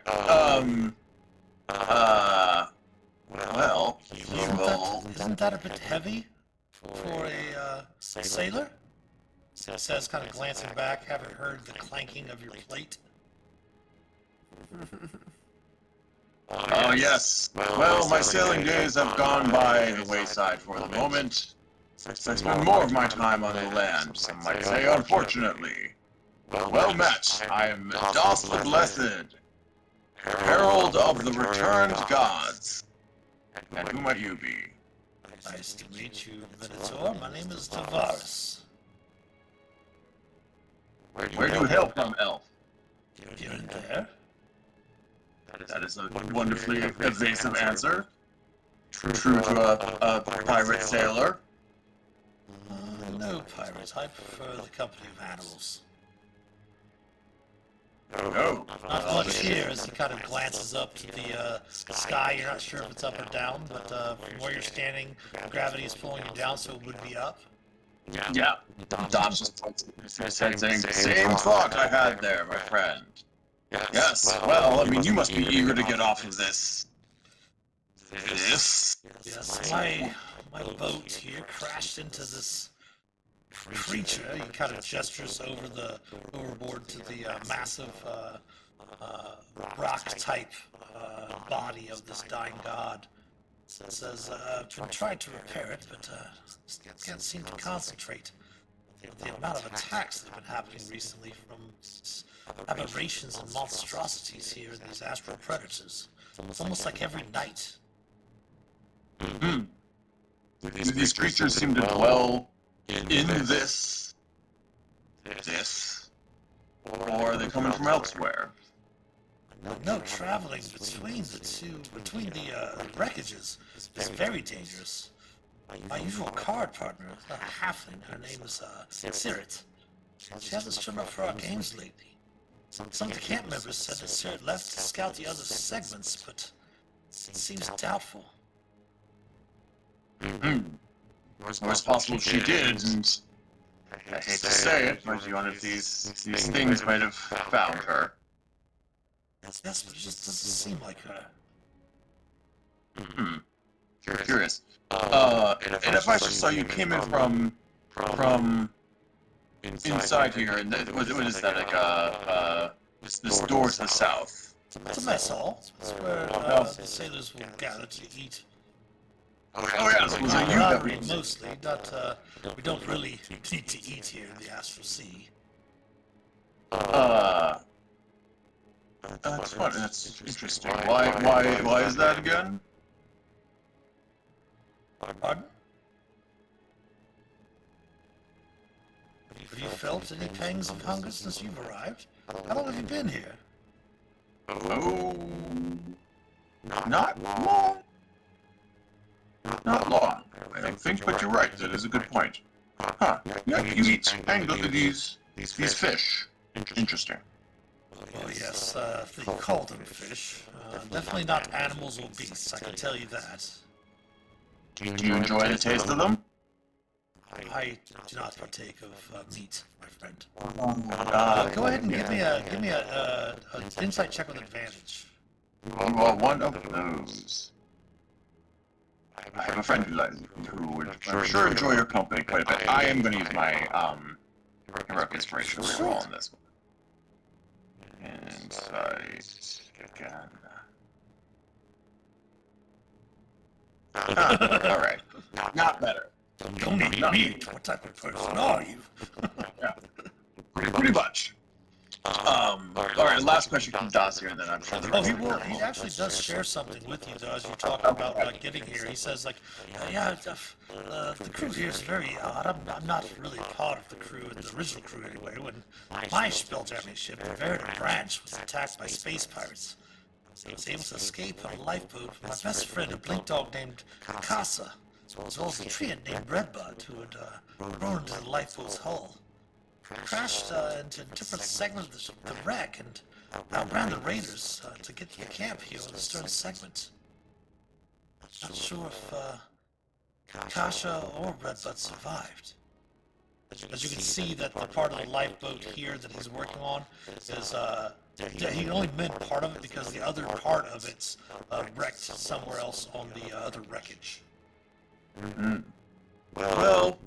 Well, Isn't that a bit heavy for a sailor? Says, kind of glancing back, having heard the clanking of your plate. Oh, yes. Well, my sailing days have gone by the wayside for the moment. I spend more of my time on the land, some might say, unfortunately. Well met. I am Dos the Blessed, herald of the returned gods. And who might you be? Nice to meet you, Minotaur. My name is Tavares. Where do you hail from, elf? Here and there. That is a wonderfully evasive answer. True to a pirate sailor. No pirates. I prefer the company of animals. Oh. Not much here as he kind of glances up to the sky. You're not sure if it's up or down, but from where you're standing, gravity is pulling you down, so it would be up. Yeah. Dom just points his head saying, same thought I had there, my friend. Yes, well, I mean, you must be eager to get off of this. This? Yes, my boat here crashed into this creature. He kind of gestures overboard to the massive rock-type body of this dying god. It says, I've tried to repair it, but can't seem to concentrate. The amount of attacks that have been happening recently from aberrations and monstrosities here, these astral predators. It's almost like every night. Do these creatures seem to dwell in this? Or are they coming from elsewhere? No, traveling between the wreckages is very dangerous. My usual card partner, a halfling, her name is Sirit. She hasn't shown up for our games lately. Some of the camp members said that Sirit left to scout the other segments, but it seems doubtful. Well, it's possible she did, and I hate to say it, but one of these things might have found her. Yes, but it just doesn't seem like her. Curious. And if I saw you came in from inside here, and what is that, like, this door to the south? It's a mess hall. It's where the sailors will gather to eat. Oh yeah, so was it you that we... Mostly, we don't really need to eat here in the Astral Sea. That's fun, that's interesting. Why is that again? Pardon? Have you felt any pangs of hunger since you've arrived? How long have you been here? Oh, not long. Not long, I don't think, but you're right. That is a good point. Huh? Yeah, you eat and look at these fish. Interesting. Well, yes, they call them fish. Definitely not animals or beasts, I can tell you that. Do you enjoy the taste of them? I do not partake of meat, my friend. Go Go ahead and give me a insight check with advantage. You are one of those. I have a friend who would, I'm sure, enjoy your company quite a bit. I am going to use my heroic inspiration roll on this one. Insight again. All right, not better. Don't eat meat. What type of person are you? Yeah, pretty much. All right, last question from Das here, and then I'm sure the Oh, rest of you he actually does share something with you, though, as you're talking about getting here. He says, like, the crew here is very odd. I'm not really a part of the crew, the original crew anyway. When my Spelljamming ship, the Verita Branch, was attacked by space pirates, I was able to escape on a lifeboat with my best friend, a blink dog named Casa, as well as a treant named Redbud, who had grown into the lifeboat's hull. Crashed into different segments of the wreck and outran the raiders to get to the camp here on the stern segment. Not sure if Kasha or Redbud survived. As you can see, that the part of the lifeboat here that he's working on is he only meant part of it because the other part of it's wrecked somewhere else on the other wreckage. Well,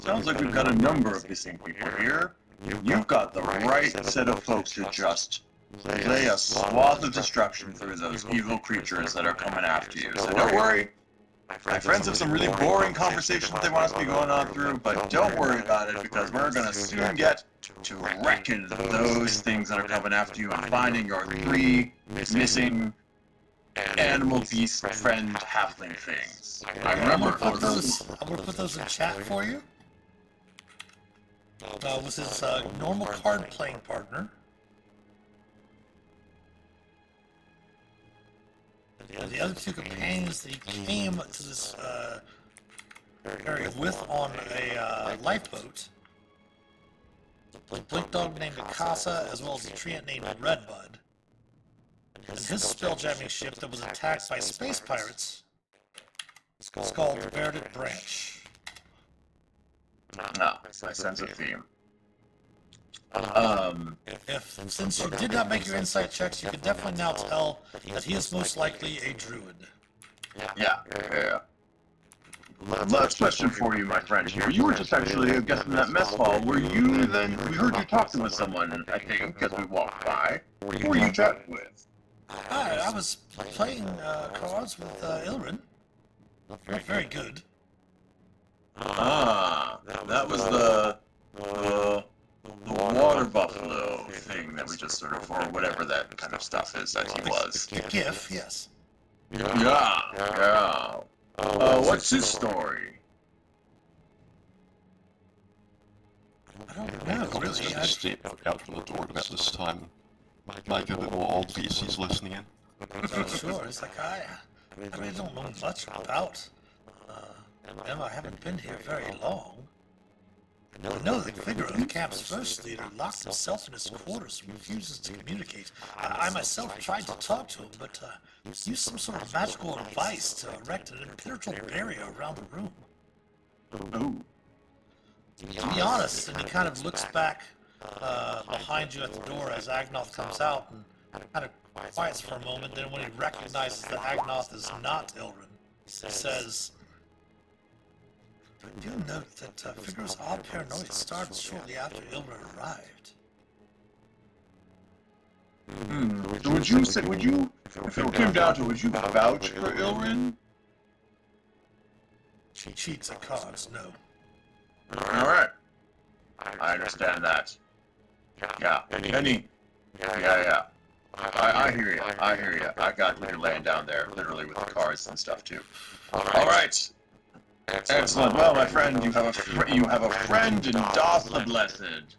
sounds like we've got a number of missing people here. You've got the right set of folks to just lay a swath of destruction through those evil creatures that are coming after you. So don't worry. My friends have some really boring conversations they want us to be going on through, but don't worry about it because we're going to soon get to wrecking those things that are coming after you and finding your 3 missing animal beast friend halfling things. I remember. I'm gonna put those in chat for you. Was his normal card playing partner. The other 2 companions that he came to this area with on a lifeboat. A blink dog named Mikasa, as well as a treant named Redbud. And his spelljamming ship that was attacked by space pirates is called Verdant Branch. No, I sense a theme. Since you did not make your insight checks, you can definitely now tell that he is most likely a druid. Yeah. Last question for you, my friend here. You were just actually guessing that mess hall. Were you then? We heard you talking with someone, I think, as we walked by. Who were you chatting with? I was playing cards with Ilrin. Very, very good. Ah, that was the water buffalo thing that we just sort of, or whatever that kind of stuff is that he was. The GIF, yes. Yeah. What's his story? I don't know, really. Step out from the door about this time. Make it a bit more obvious he's listening in. Sure, it's like I really don't know much about Emma. I haven't been here very long. I know the figure of the camp's first leader locks himself in his quarters and refuses to communicate. I myself tried to talk to him, but used some sort of magical device to erect an impenetrable barrier around the room. Oh. To be honest, and he kind of looks back behind you at the door as Agnoth comes out and kind of quiets for a moment. Then when he recognizes that Agnoth is not Ilrin, he says, "I do note that Figaro's odd paranoia started shortly after Ilrin arrived." So would you, if it came down to it, would you vouch for Ilrin? She cheats at cards, no. Alright. I understand that. Yeah. Penny. Yeah. I hear you. I got what you're laying down there, literally with the cards and stuff too. Alright. Excellent. Well, my friend, you have a friend in Doth the Blessed.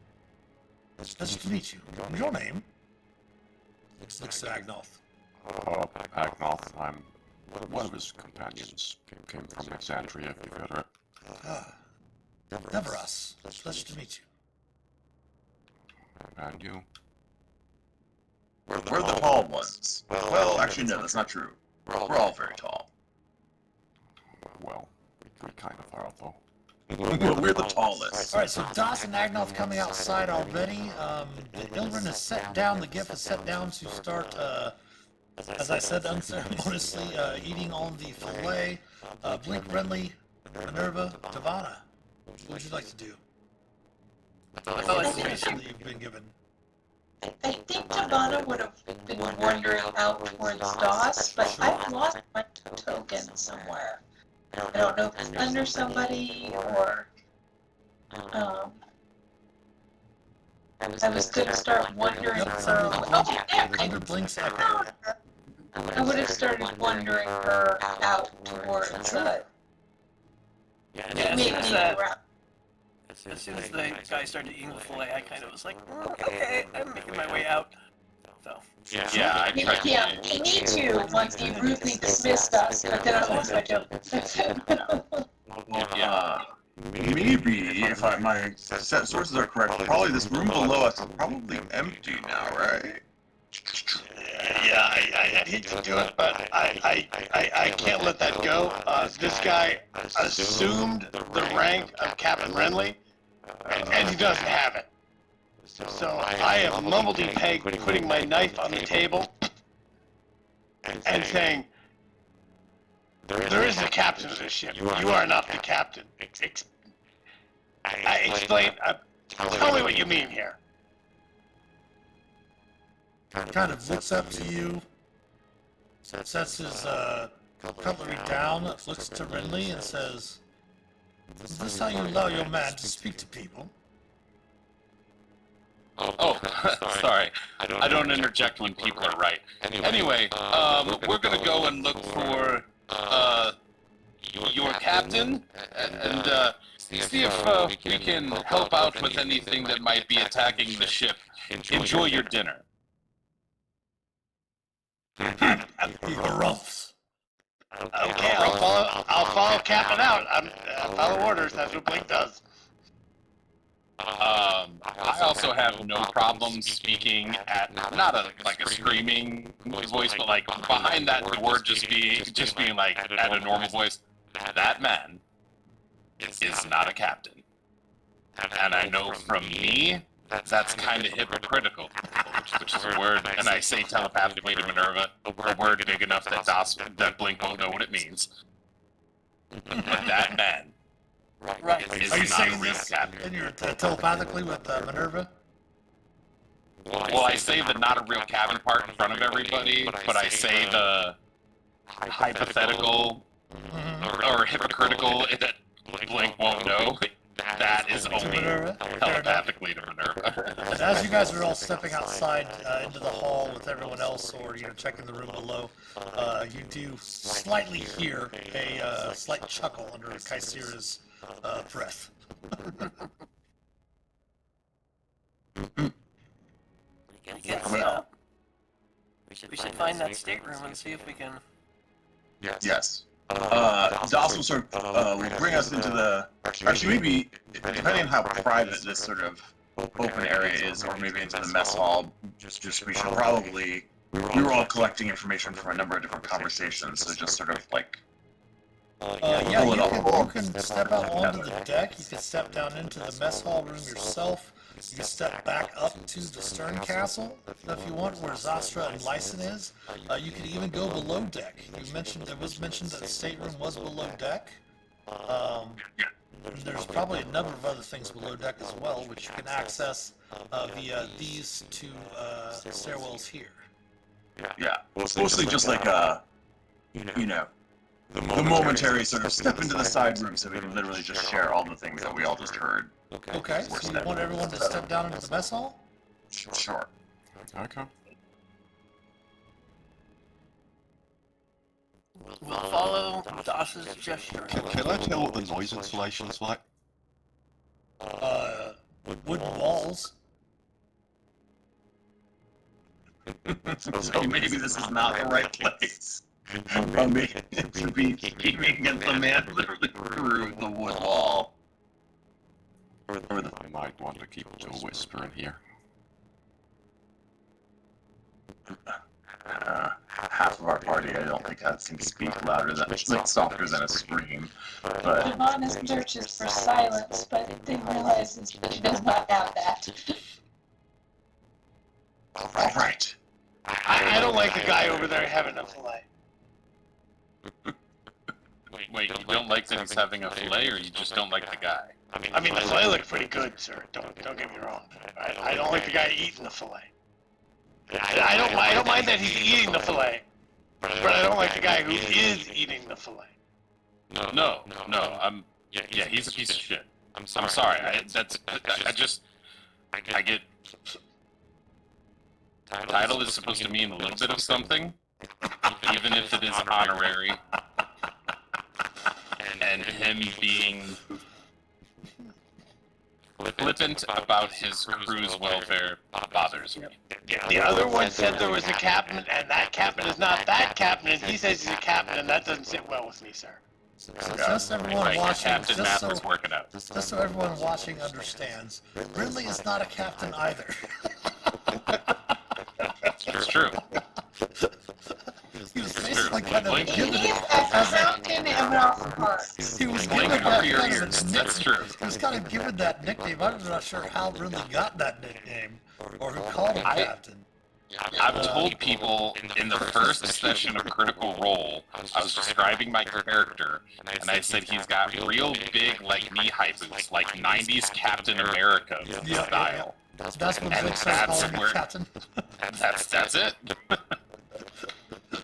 Nice to meet you. Your name? Looks to Agnoth. Agnoth, I'm one of his companions. Came from Alexandria, if you've heard of it. Neveras. Pleasure to meet you. And you? We're the tall ones. Well, actually, no, that's not true. We're all very tall. Well, we kind of are, though. We're the tallest. Alright, so Doss and Agnoth coming outside already. Ilrin has set down, the GIF is set down to start, as I said, unceremoniously eating on the fillet. Blink, Renly, Minerva, Devana. What would you like to do? That you've been given. I think Devana would have been wandering out towards Doss, but I've lost my token somewhere. I don't know if it's under somebody or I was gonna start wandering her. Oh, yeah, Under Blink's I found her. I would have started wandering her out towards maybe around. As soon as the guy started eating the fillet, I kind of was like, okay, I'm making my way out. So. Yeah, I tried to. Yeah, you need to once he rudely dismissed us, but then I lost my joke. Maybe, if my sources are correct, probably this room below us is probably empty now, right? Yeah, I'd hate to do it, but I can't let that go. This guy assumed the rank of Captain Renly, and he doesn't have it. So I have mumbled peg putting my knife on the table and saying, "There is a captain of this ship. You are not the captain." I explain. Tell me what you mean here. kind of looks up to you, sets his cutlery down, looks to Renly and says, "Is this how you allow your man to speak to people?" Oh, sorry. I don't interject when people are right. Anyway, we're gonna go and look for your captain and see if we can help out with anything that might be attacking the ship. Enjoy your dinner. He harumphs. Okay, I'll follow Captain out. I'll follow orders. That's what Blink does. I also have no problem speaking at not like a screaming voice, but like behind that door, just being like at a normal voice. That man is not a captain, and I know from me that's kind of hypocritical, which is a word, and I say telepathically to Minerva, a word big enough that Blink won't know what it means. But that man. Right. Are you saying this in your telepathically with Minerva? Well, I say the not a real cabin part in front of everybody, but I say the hypothetical or hypocritical that Blink won't know. That is only telepathically to Minerva. And as you guys are all stepping outside into the hall with everyone else, or checking the room below, you do slightly hear a slight chuckle under Kaisira's breath. We should find that stateroom and see if we can. Yes. Doss will sort of will bring us into the. Actually, maybe depending on how private this sort of open area is, or maybe into the mess hall. Just we should probably. We were all collecting information from a number of different conversations, so just sort of like. Yeah, you can step out onto the deck. You can step down into the mess hall room yourself. You can step back up to the stern castle if you want, where Zastra and Lyson is. You can even go below deck. It was mentioned that the stateroom was below deck. There's probably a number of other things below deck as well, which you can access via these two stairwells here. Yeah, mostly just like the momentary sort of step into the side room, so we can literally just share all the things that we all just heard. Okay, so you want everyone to step down into the mess hall? Sure. Okay. We'll follow Doss's gesture. Can I tell what the noise insulation's like? Wooden walls. So maybe this is not the right place. Maybe it should be aiming at the man literally through the wood wall. I might want to keep it a whisper in here. Half of our party, I don't think can speak louder than, like, softer than a scream. But Devon searches for silence, but then realizes that she does not have that. all right. I don't like the guy over there having a fillet. Wait, you don't like that he's having a fillet, or you just don't like the guy? I mean, the fillet looked pretty good, sir. Don't get me wrong. I don't like the guy eating the fillet. I don't mind that he's eating the fillet, but I don't like the guy who is eating the fillet. No, yeah, he's a piece of shit. I'm sorry. I get. Title is supposed to mean a little bit of something, even if it is honorary. And him being flippant about his crew's welfare bothers me. The other one said there was a captain, and that captain is not that captain, and he says he's a captain, and that doesn't sit well with me, sir. So just everyone Right, watching, Captain Math was working out. just so everyone watching understands, Ridley is not a captain either. It's true. He was basically kind of Blink. given He's a fountain and off parts. He was Blink given up that your kind of ears. nickname. That's true. He was kind of given that nickname. I'm not sure how Ridley got that nickname or who called him captain. I've told people in the first session of Critical Role, I was describing my character, and I said he's got real big, like, knee-high boots, like 90s Captain America style. That's when And Blake starts that's calling me where- captain. That's it.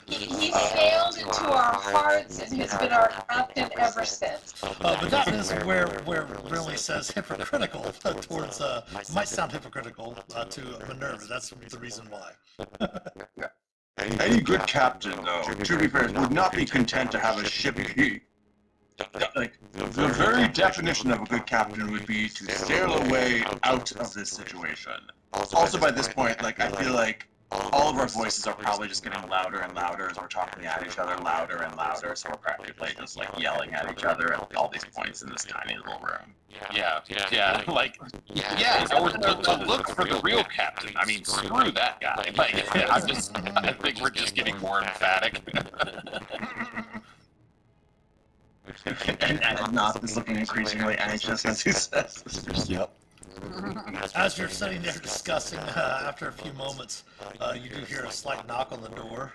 He's sailed into our hearts and has been our captain ever since. But that is where really says hypocritical towards, might sound hypocritical to Minerva. That's the reason why. Any good captain, though, to be fair, would not be content to have a ship be. Like, the very definition of a good captain would be to sail away out of this situation. Also, by this point, like, I feel like all of our voices are probably just getting louder and louder as we're talking at each other, louder and louder, so we're practically just, like, yelling at each other at all these points in this tiny little room. Yeah. Or to look for the real captain. I mean, screw that guy. Like, I think we're just getting more emphatic. And Noth is looking increasingly anxious as he says this. Yep. As you're sitting there discussing, after a few moments, you do hear a slight knock on the door.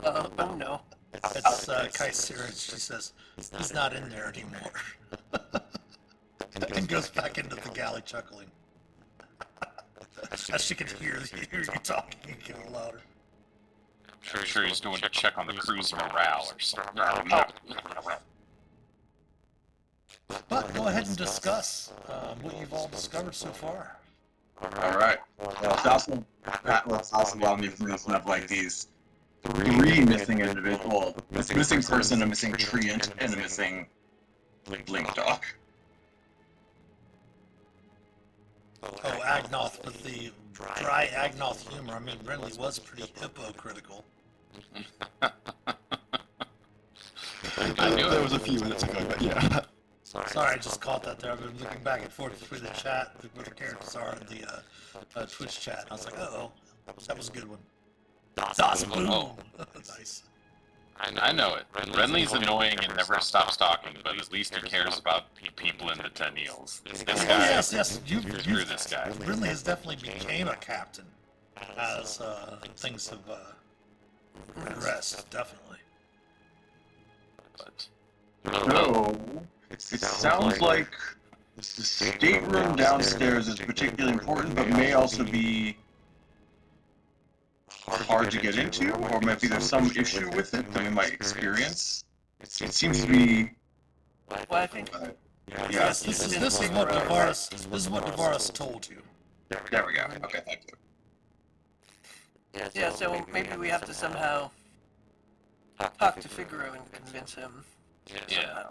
Oh no. It's Kaisira, and she says, he's not in there anymore. And goes back into the galley chuckling. As she can hear you talking and getting louder. I'm sure he's going to check on the crew's morale or something. I don't know. But go ahead and discuss what you've all discovered so far. Alright. It's also, while me have like these three missing individuals, missing person, a missing treant, and a missing blink dog. Oh, Agnoth with the dry Agnoth humor. I mean, Renly was pretty hypocritical. There was a few minutes ago, but yeah. Sorry, I just caught that there. I've been looking back and forth through the chat, where the characters are in the Twitch chat. And I was like, uh-oh, that was a good one. Das boom! Oh. Nice. I know it. Renly's annoying and never stops talking, but at least he cares about people in the Tennials. This Oh, guy. yes, Screw this guy. Renly has definitely became a captain as things have progressed, definitely. But So, it sounds like the stateroom downstairs is particularly important, but may also be hard to get into, or maybe there's some issue with it that we might experience. It seems to be. Well, I think Yes, this is what Devaris told you. There we go. Okay, thank you. yeah. So maybe we have to somehow talk to Figaro and convince him. yeah.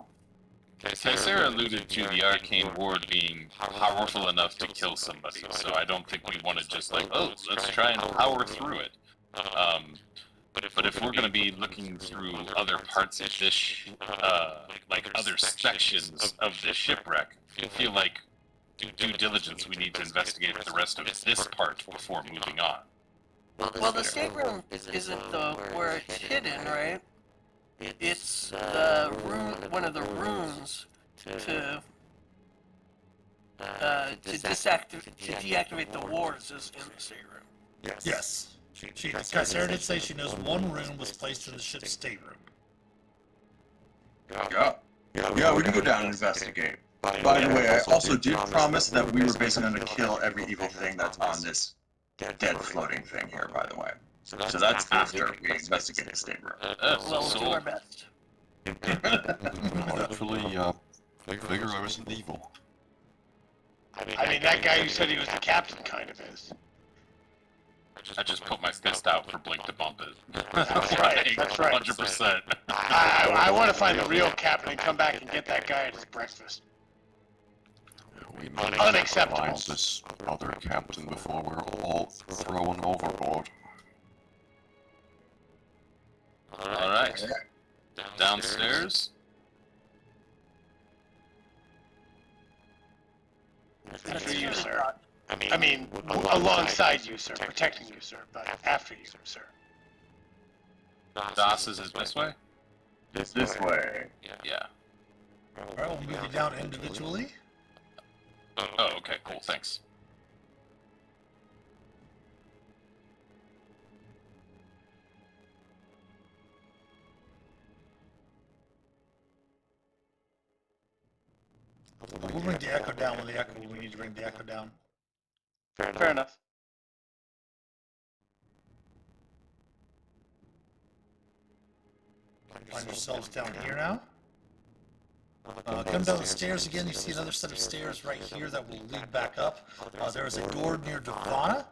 Kaisera alluded to the arcane ward being powerful enough to kill somebody, so I don't think we want to just like, oh, let's try and power through it. But if we're going to be looking through other parts of this, like other sections of the shipwreck, I feel like due diligence, we need to investigate the rest of this part before moving on. Well, the stateroom isn't where it's hidden, right? It's the room, one of the rooms to deactivate the wars is in the stateroom. Yes. Kaisera did say she knows one room was placed in the ship's stateroom. Yeah, we can go down and investigate. By the way, I also did promise that we were basically going to kill every evil thing that's on this dead floating thing here, by the way. So that's after we investigate the stateroom. Well, we'll do our best. Hopefully, Figaro isn't evil. I mean, that guy who said he was the captain kind of is. I just put my fist out for Blink to bump it. That's right, that's right. 100%. I want to find the real captain and come back and get that guy at his breakfast. We need to Unacceptable. find this other captain before we're all thrown overboard. Alright. Downstairs? After you, sir. I mean, alongside you, sir, protecting you, sir, but after you, sir. Das is this way? It's this way. Yeah. Alright, we'll move you down individually. Oh, okay, cool, thanks. We'll bring the echo down when we need to bring the echo down. Fair enough. Find yourselves down here now. Come down the stairs again. You see another set of stairs right here that will lead back up. There is a door near Devana.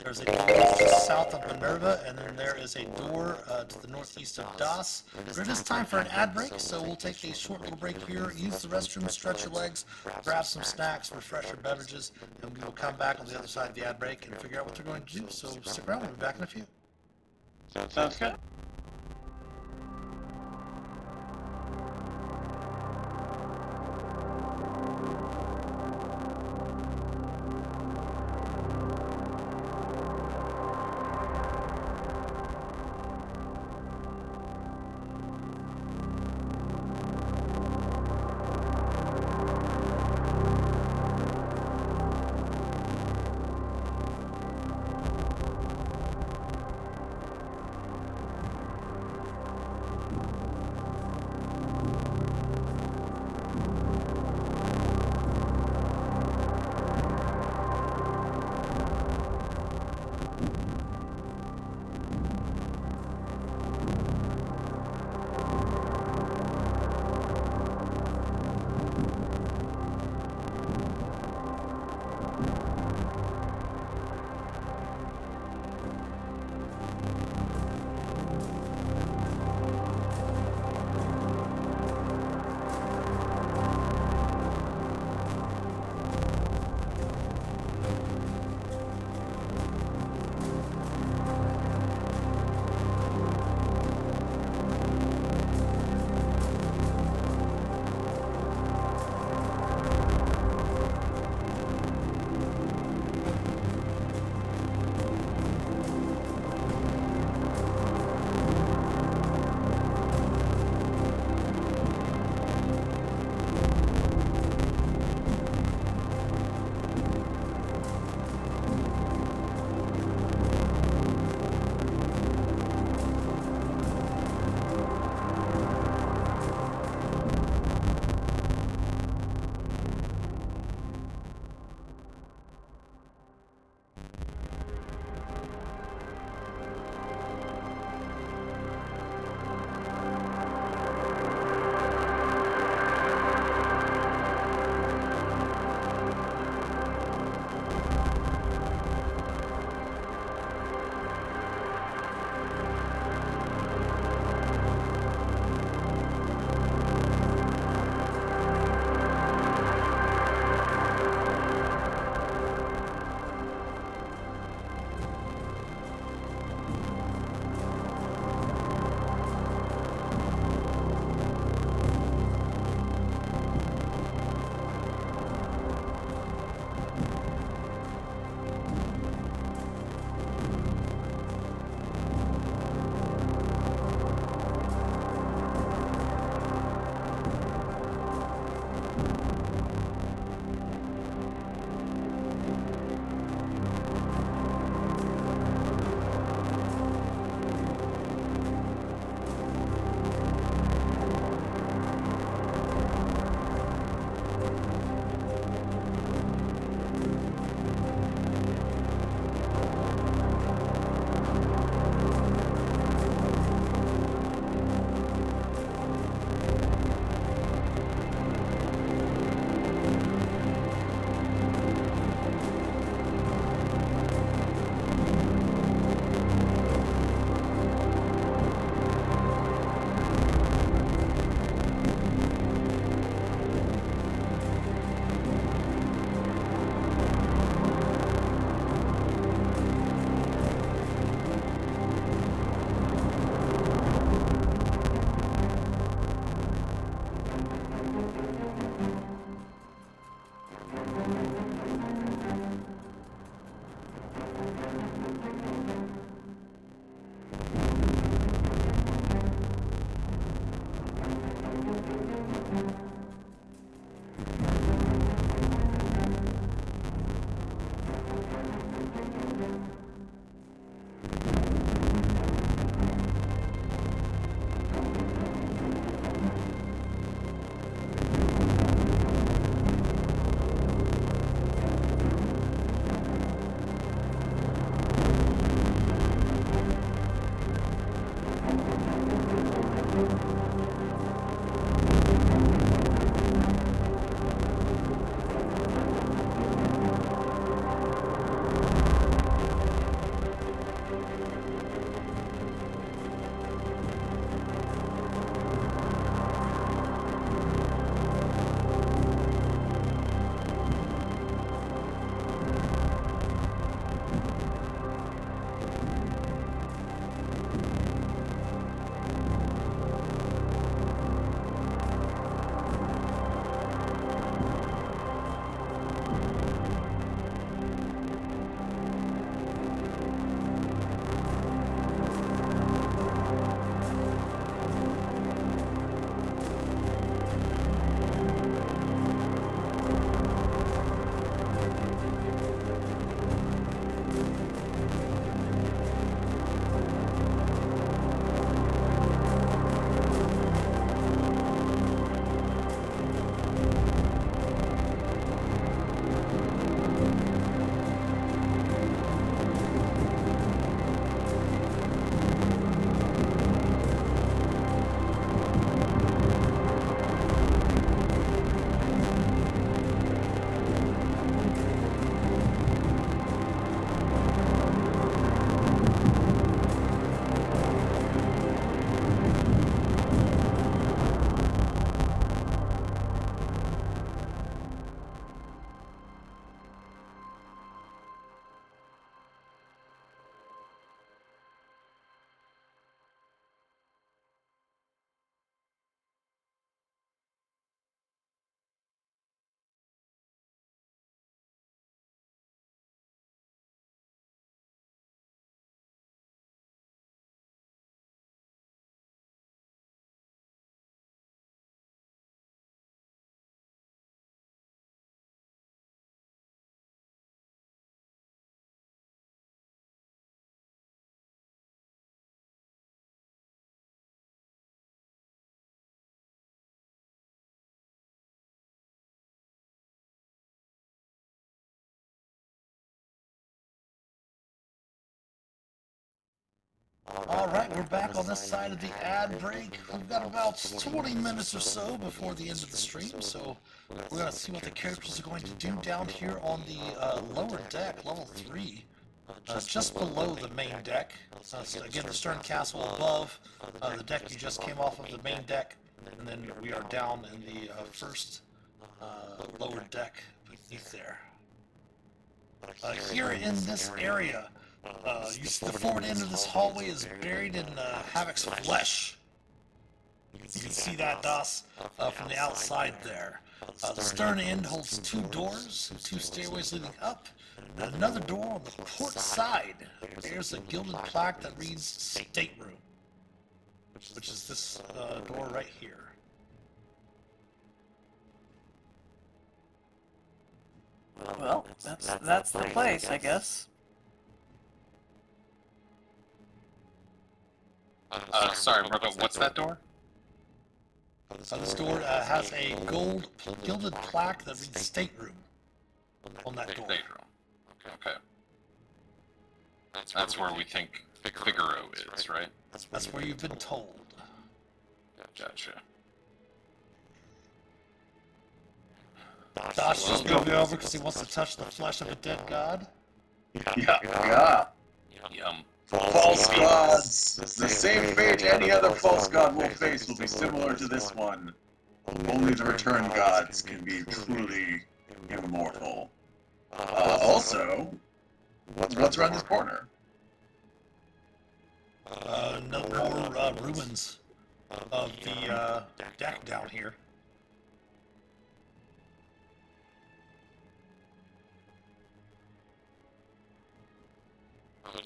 There's a door to the south of Minerva, and then there is a door to the northeast of Das. It is time for an ad break, so we'll take a short little break here, use the restroom, stretch your legs, grab some snacks, refresh your beverages, and we will come back on the other side of the ad break and figure out what they're going to do. So stick around, we'll be back in a few. Sounds good. All right, we're back on this side of the ad break. We've got about 20 minutes or so before the end of the stream, so we're going to see what the characters are going to do down here on the lower deck, level 3, just below the main deck. So again, the stern castle above, the deck you just came off of the main deck, and then we are down in the first lower deck beneath there. Here in this area, you see the forward end of this hallway is buried in Havoc's flesh. You can see that, Das, from the outside there. The stern end holds 2 doors, 2 stairways leading up, and another door on the port side. There's a gilded plaque that reads Stateroom, which is this door right here. Well, that's the place, I guess. Sorry, Marco, what's that door? This door has a gilded plaque that reads Stateroom on that door. Stateroom. Okay. That's where we think Figaro is, right? That's where you've been told. Gotcha. Josh just moved over because he wants to touch the flesh of a dead god. Yeah. Yum. False gods! The same fate any other false god will face will be similar to this one. Only the return gods can be truly immortal. Also, what's around this corner? No more ruins of the deck down here.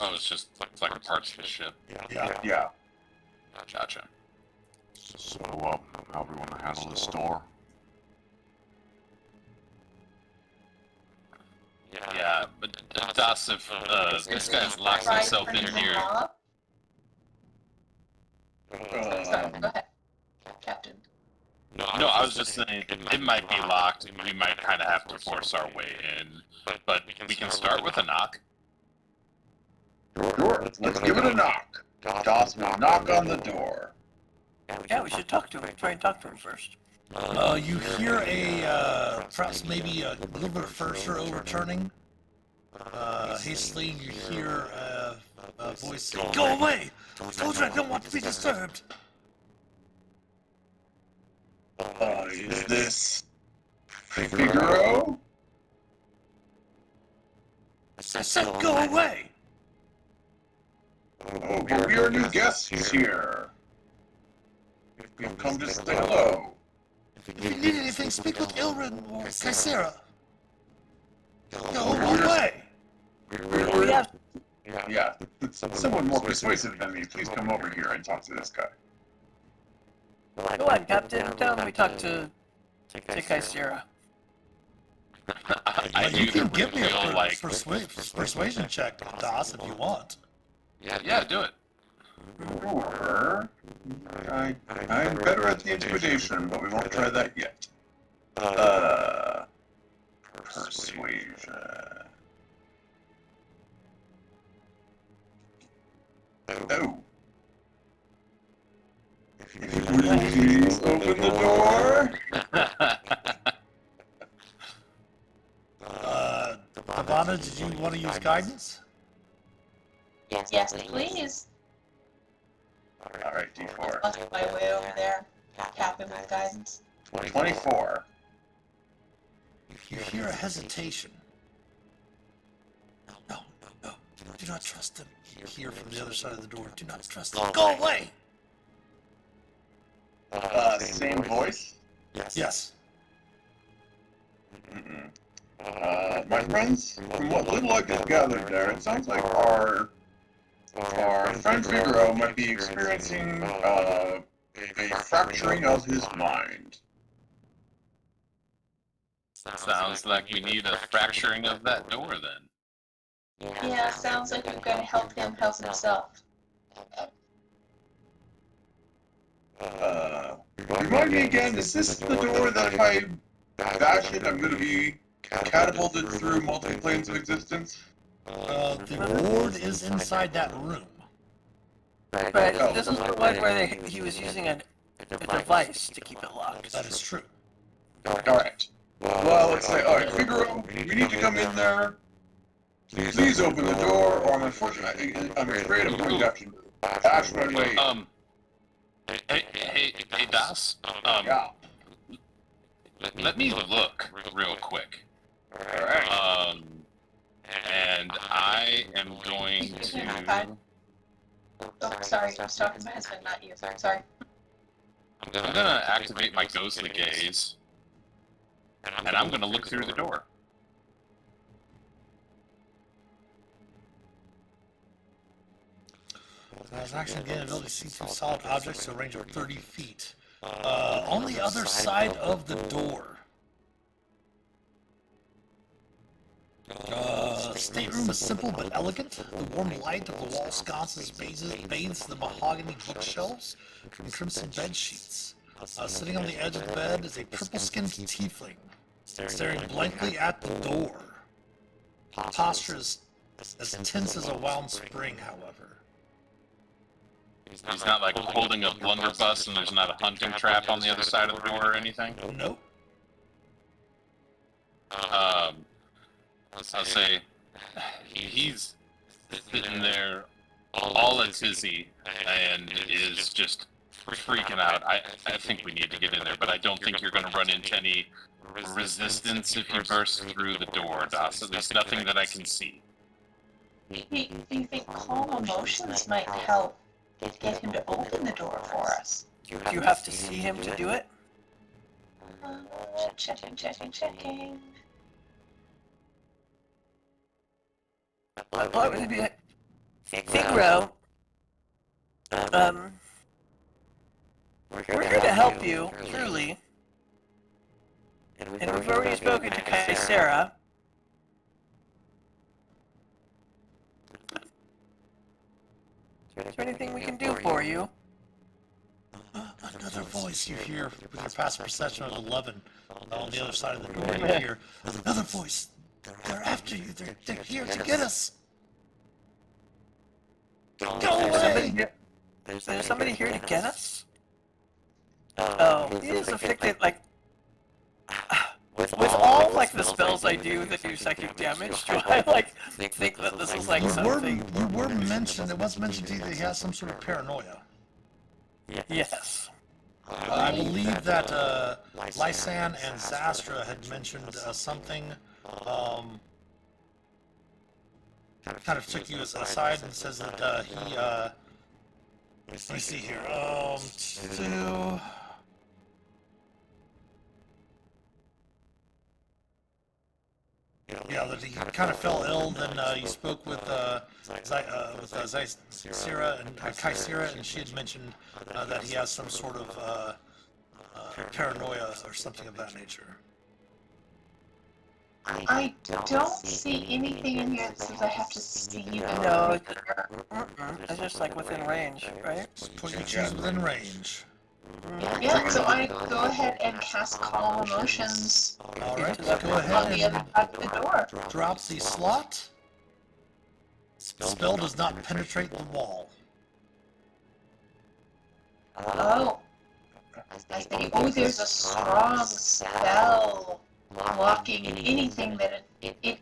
Oh, it's just like parts of the ship. Yeah. Gotcha. So, how do we want to handle this door? Yeah, but Das, if this guy's locked himself in here. Sorry, go ahead, Captain. No, I was just saying it might be locked. We might kind of have to force our way in, but we can start with a knock. Sure, let's give it a knock. Das will knock on the door. Yeah, we should talk to him. Try and talk to him first. You hear perhaps maybe a little bit of furniture overturning. Hastily, you hear a voice say, "Go away! I told you I don't want to be disturbed." Is this Figaro? I said, "Go away!" Oh, but we are new guests here. We've come to say hello. If you need anything, speak with Ilrin or Caesara. Go away! We have Yeah, someone more persuasive than me. Please come over here and talk to this guy. Go on, Captain. Tell him we talked to Caesara. You can give me a feel like persuasion check, Das, if you want. Yeah, do it. Sure. I'm better at the intimidation, but we won't try that yet. Persuasion. Oh. If you please open the door. Ivana, did you want to use guidance? Yes, please. Alright, D4. I'll make my way over there, tap him with guidance. 24. You hear a hesitation. No, do not trust them. You hear from the other side of the door, do not trust them. Go away! Same voice? Yes. My friends, from what little I could gather there, it sounds like our friend Figaro might be experiencing a fracturing of his mind. Sounds like we need a fracturing of that door then. Yeah, sounds like we're gonna help him help himself. Remind me again, is this the door that if I bash it, I'm going to be catapulted through multiple planes of existence? The ward is inside that room. Right. Oh. This is the one where he was using a device to keep it locked. That is true. Alright. Well, let's say, alright, Figaro, we need to come in there. Please open the door, or I'm afraid of reduction. Ash Renly. Hey, Das. Yeah. Let me look real quick. Alright. And I am going to. Oh, sorry, I was talking to my husband, not you. Sorry. I'm gonna activate my ghostly gaze, and I'm gonna look through the door. As action gain ability to see through solid objects to a range of 30 feet. On the other side of the door. Stateroom is simple but elegant. The warm light of the wall sconces bathes the mahogany bookshelves and crimson bed sheets. Sitting on the edge of the bed is a purple-skinned tiefling, staring blankly at the door. Posture is as tense as a wound spring, however. He's not like holding a blunderbuss, and there's not a hunting trap on the other side of the door or anything. Nope. I'll say he's sitting there all a tizzy and is just freaking out. I think we need to get in there, but I don't think you're going to run into any resistance if you burst through the door, Das. At least nothing that I can see. Do you think calm emotions might help get him to open the door for us? Do you have to see him to do it? Checking. What would it be? Figaro. We're here to help you, truly. And we've already spoken to Kaisera. Is there anything we can do for you? Another voice you hear with your passive perception of 11 on the other side of the door. You hear another voice. They're after you. They're here to get us. Go away! There's somebody here to get us? Oh, he is afflicted, like... With all, like, the spells I do that do psychic damage, do I, like, think that this is, like, something? You were mentioned, it was mentioned to you that he has some sort of paranoia. Yes. I believe that Lysan and Zastra had mentioned something, kind of took you aside and says that he, let me see here, yeah, that he kind of fell ill. Then you spoke with Kaisera, and she had mentioned that he has some sort of paranoia or something of that nature. I don't see anything in here that says I have to see the No, it's just, like, within range, right? Put your choose within range. Yeah, so I go ahead and cast Calm Emotions Alright, go go on the ahead other and side of the door. drop the slot. Spell does not penetrate the wall. Oh. I think, oh, there's a strong spell blocking anything that if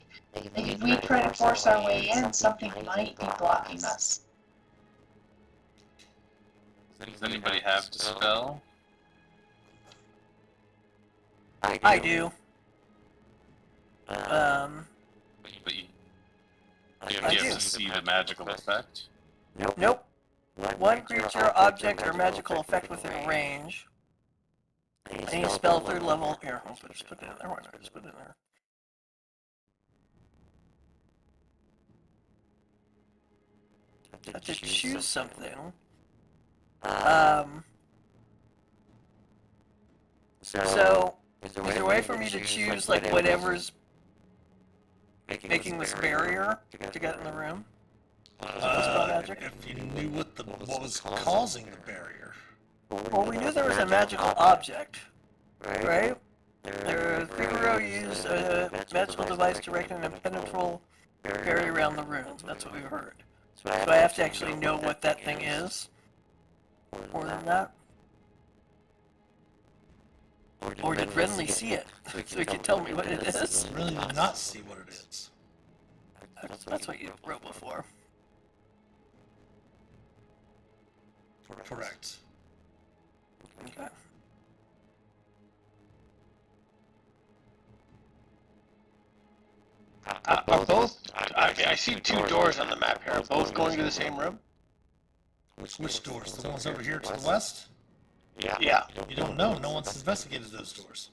we try to force our way in, something might be blocking us. Does anybody have Dispel? I do. But you I have do. to see the magical effect. Nope. One creature, object, or magical effect within range. Any spell 3rd level. Here, I'll just put it in there. Why not just put it in there? Have to choose something. So, is there a way for me to choose, like, whatever's making this barrier to get in the room? If you knew what was causing the barrier. Well, we knew there was a magical object, right? Figaro used a magical device to erect an impenetrable barrier around the room. That's what we heard. So I have to actually know what that thing is? Or not? Or did Renly see it? So he could tell me what it is? Really did not see what it is. That's what you wrote before. Correct. Okay. Are both? I see two doors on the map here. Are both going to the same room? Which doors? The ones over here to the west? Yeah. You don't know. No one's investigated those doors.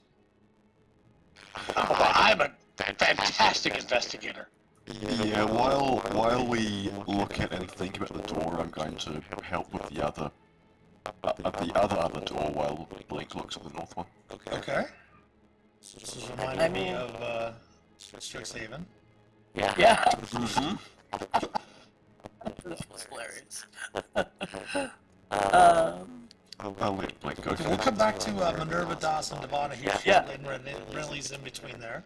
Oh, but I'm a fantastic investigator. Yeah, while we look at and think about the door, I'm going to help with the other door while Blink looks at the north one. Okay. This is reminding me of Strixhaven. Yeah. Mm-hmm. This was hilarious. I'll let Blink go Okay, we'll come back to Minerva, Das, and Devana here. Yeah. And Renly's in between there.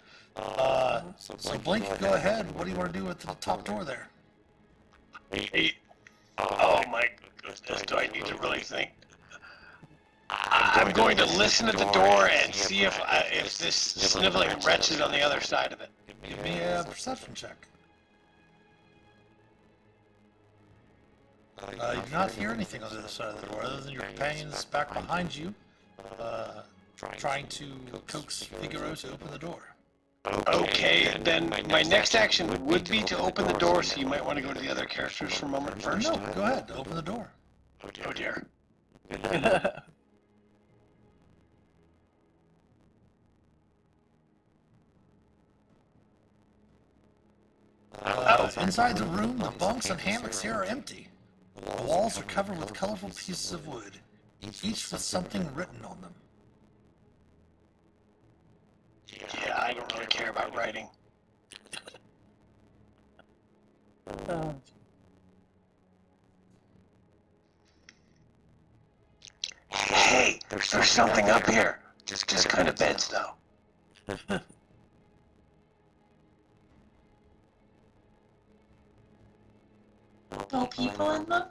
So Blink, go ahead. What do you want to do with the top door there? Oh my goodness, do I need to really think? I'm going to listen at the door and see if this sniveling wretch is on the other side of it. Give me a perception check. You do not hear anything on the other side of the door, other than your companions back behind you, trying to coax Figaro to open the door. Okay, then my next action would be to open the door, so you might want to go to the other characters for a moment first. No, go ahead, open the door. Oh dear. Inside the room, the bunks and hammocks here are empty. The walls are covered with colorful pieces of wood, each with something written on them. Yeah, I don't really care about writing. Hey, there's something up here. Just kind of beds though. No people in them?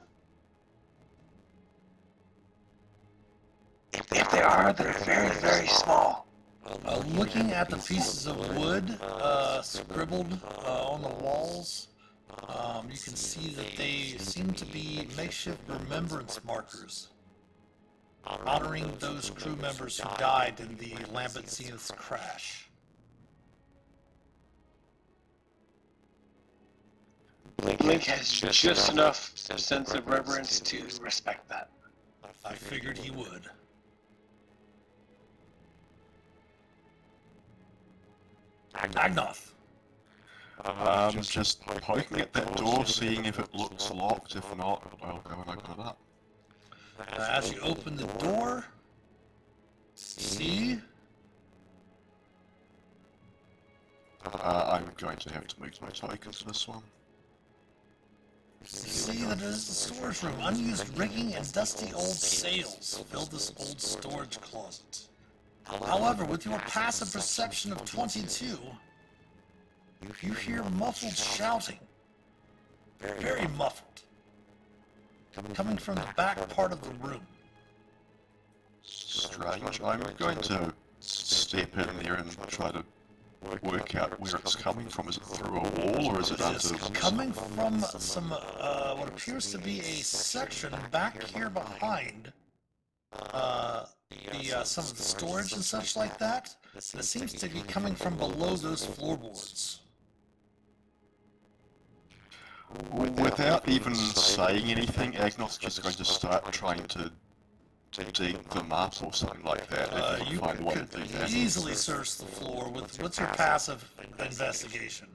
If they are, they're very, very small. Looking at the pieces of wood scribbled on the walls, you can see that they seem to be makeshift remembrance markers, honoring those crew members who died in the Lambert Zenith's crash. Blink has just enough sense of reverence to respect that. I figured he would. Agnoth. I'm just poking at that door, seeing if it looks locked. If not, I'll go and open it up. As you open the door, see? I'm going to have to move my tokens for this one. See that it is the storage room. Unused rigging and dusty old sails fill this old storage closet. However, with your passive perception of 22, you hear muffled shouting. Very muffled. Coming from the back part of the room. Strange. I'm going to step in there and try to work out where it's coming from. Is it through a wall or is it It is under? coming from some, what appears to be a section back here behind some of the storage and such like that. It seems to be coming from below those floorboards. Without even saying anything, Agnoth's just going to start trying to dig them up or something like that. If he You can find a way to could do that. easily search the floor with what's your passive investigation?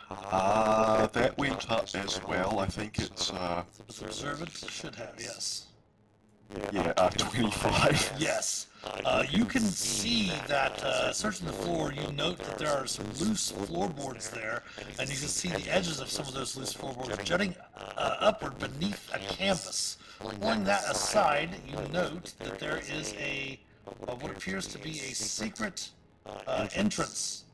That went up as well. I think it's With observant, should have, yes. yeah, 25. Yes. You can see that searching the floor, you note that there are some loose floorboards there, and you can see the edges of some of those loose floorboards jutting upward beneath a canvas. Pulling that aside, you note that there is what appears to be a secret entrance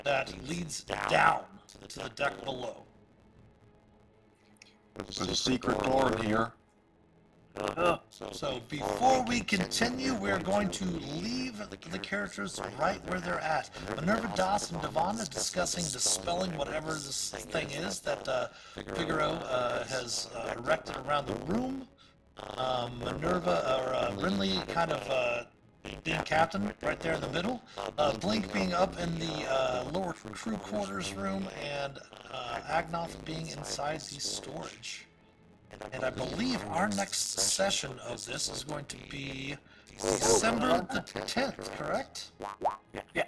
that leads down to the deck below. There's a secret door in here. So before we continue, we're going to leave the characters right where they're at. Minerva, Das, and Devana discussing, dispelling whatever this thing is that Figaro has erected around the room. Minerva, or Brinley, kind of being captain right there in the middle. Blink being up in the lower crew quarters room, and Agnoth being inside the storage. And I believe our next session of this is going to be December the 10th, correct? Yeah,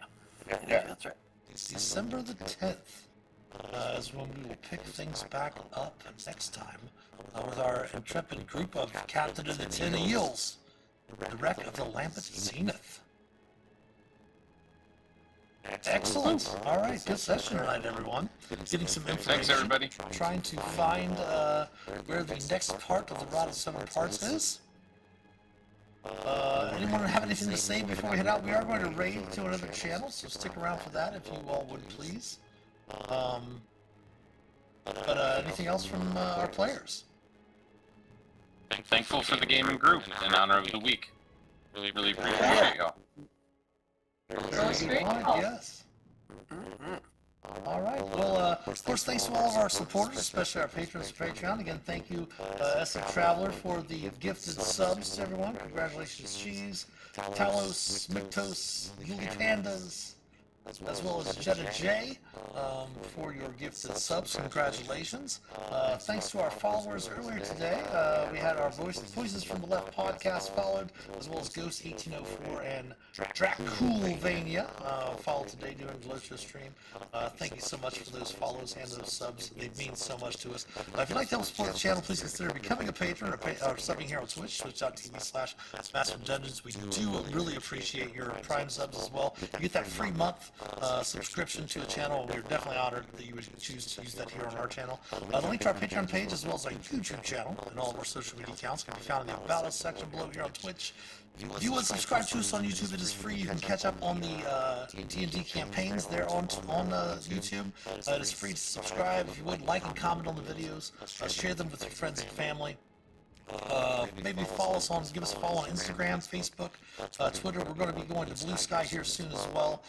that's right. December the 10th is when we will pick things back up next time with our intrepid group of Captain of the 10 Eels, the wreck of the Lambent Zenith. Excellent. All right, good session tonight, everyone. Getting some information. Thanks, everybody. Trying to find where the next part of the Rod of Seven Parts is. Anyone have anything to say before we head out? We are going to raid to another channel, so stick around for that if you all would please. Anything else from our players? Thankful for the gaming group in honor of the week. Really appreciate y'all. Sounds great. Yes. All right. Well, of course, thanks to all of our supporters, especially our patrons of Patreon. Again, thank you, SM Traveler, for the gifted subs to everyone. Congratulations, Cheese, Talos, Miktos, Yuli Pandas, as well as Jetta J, for your gifted subs. Congratulations. Thanks to our followers earlier today. We had our Voices from the Left podcast followed, as well as Ghost 1804 and Draculvania followed today doing Glocha stream. Thank you so much for those follows and those subs. They mean so much to us. If you'd like to help support the channel, please consider becoming a patron or subbing here on Twitch, twitch.tv/themasterofdungeons. We do really appreciate your Prime subs as well. You get that free month subscription to the channel. We're definitely honored that you would choose to use that here on our channel. The link to our Patreon page, as well as our YouTube channel and all of our social media accounts, can be found in the About Us section below here on Twitch. If you want to subscribe to us on YouTube, it is free. You can catch up on the D&D campaigns there on YouTube. It is free to subscribe. If you would, like and comment on the videos. Share them with your friends and family. Maybe follow us on, give us a follow on Instagram, Facebook, Twitter. We're going to be going to Blue Sky here soon as well.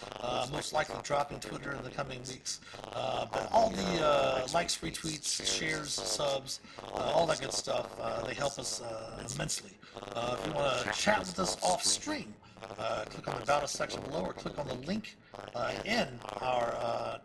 Most likely dropping Twitter in the coming weeks. But all the likes, retweets, shares, subs, all that good stuff, they help us immensely. If you want to chat with us off stream, click on the About Us section below, or click on the link in our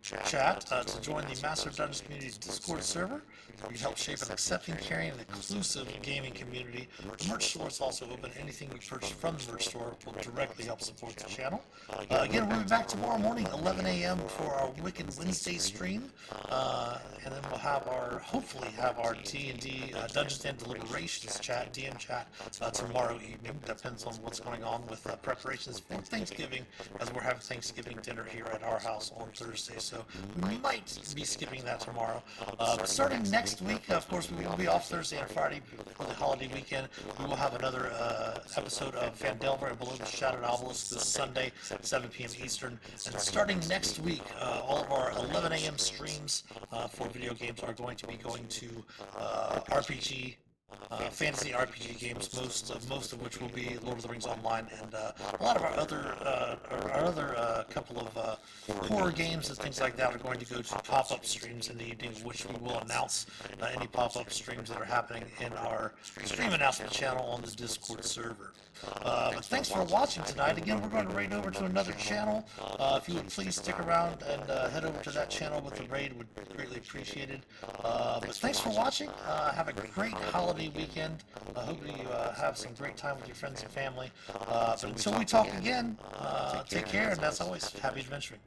chat to join the Master of Dungeons Community Discord server. We can help shape an accepting, caring, and inclusive gaming community. The merch store is also open. Anything we purchase from the merch store will directly help support the channel. Again, we'll be back tomorrow morning, 11 a.m. for our Wicked Wednesday stream. And then we'll have hopefully have our D&D Dungeons and Deliberations chat, DM chat, tomorrow evening. Depends on what's going on with preparations for Thanksgiving, as we're having Thanksgiving dinner here at our house on Thursday. So we might be skipping that tomorrow. But starting next week, of course, we will be off Thursday and Friday for the holiday weekend. We will have another episode of Vandelver and Below the Shattered Obelisk this Sunday, 7 p.m. Eastern. And starting next week, all of our 11 a.m. streams for video games are going to be going to RPG. Fantasy RPG games, most of which will be Lord of the Rings Online, and a lot of our other couple of horror games and things like that are going to go to pop-up streams in the evening, which we will announce any pop-up streams that are happening in our stream announcement channel on the Discord server. But thanks for watching tonight. Again, we're going to raid over to another channel. If you would please stick around and head over to that channel with the raid, would be greatly appreciated. But thanks for watching. Have a great holiday weekend. I hope you have some great time with your friends and family. But until we talk again, take care, and as always, happy adventuring.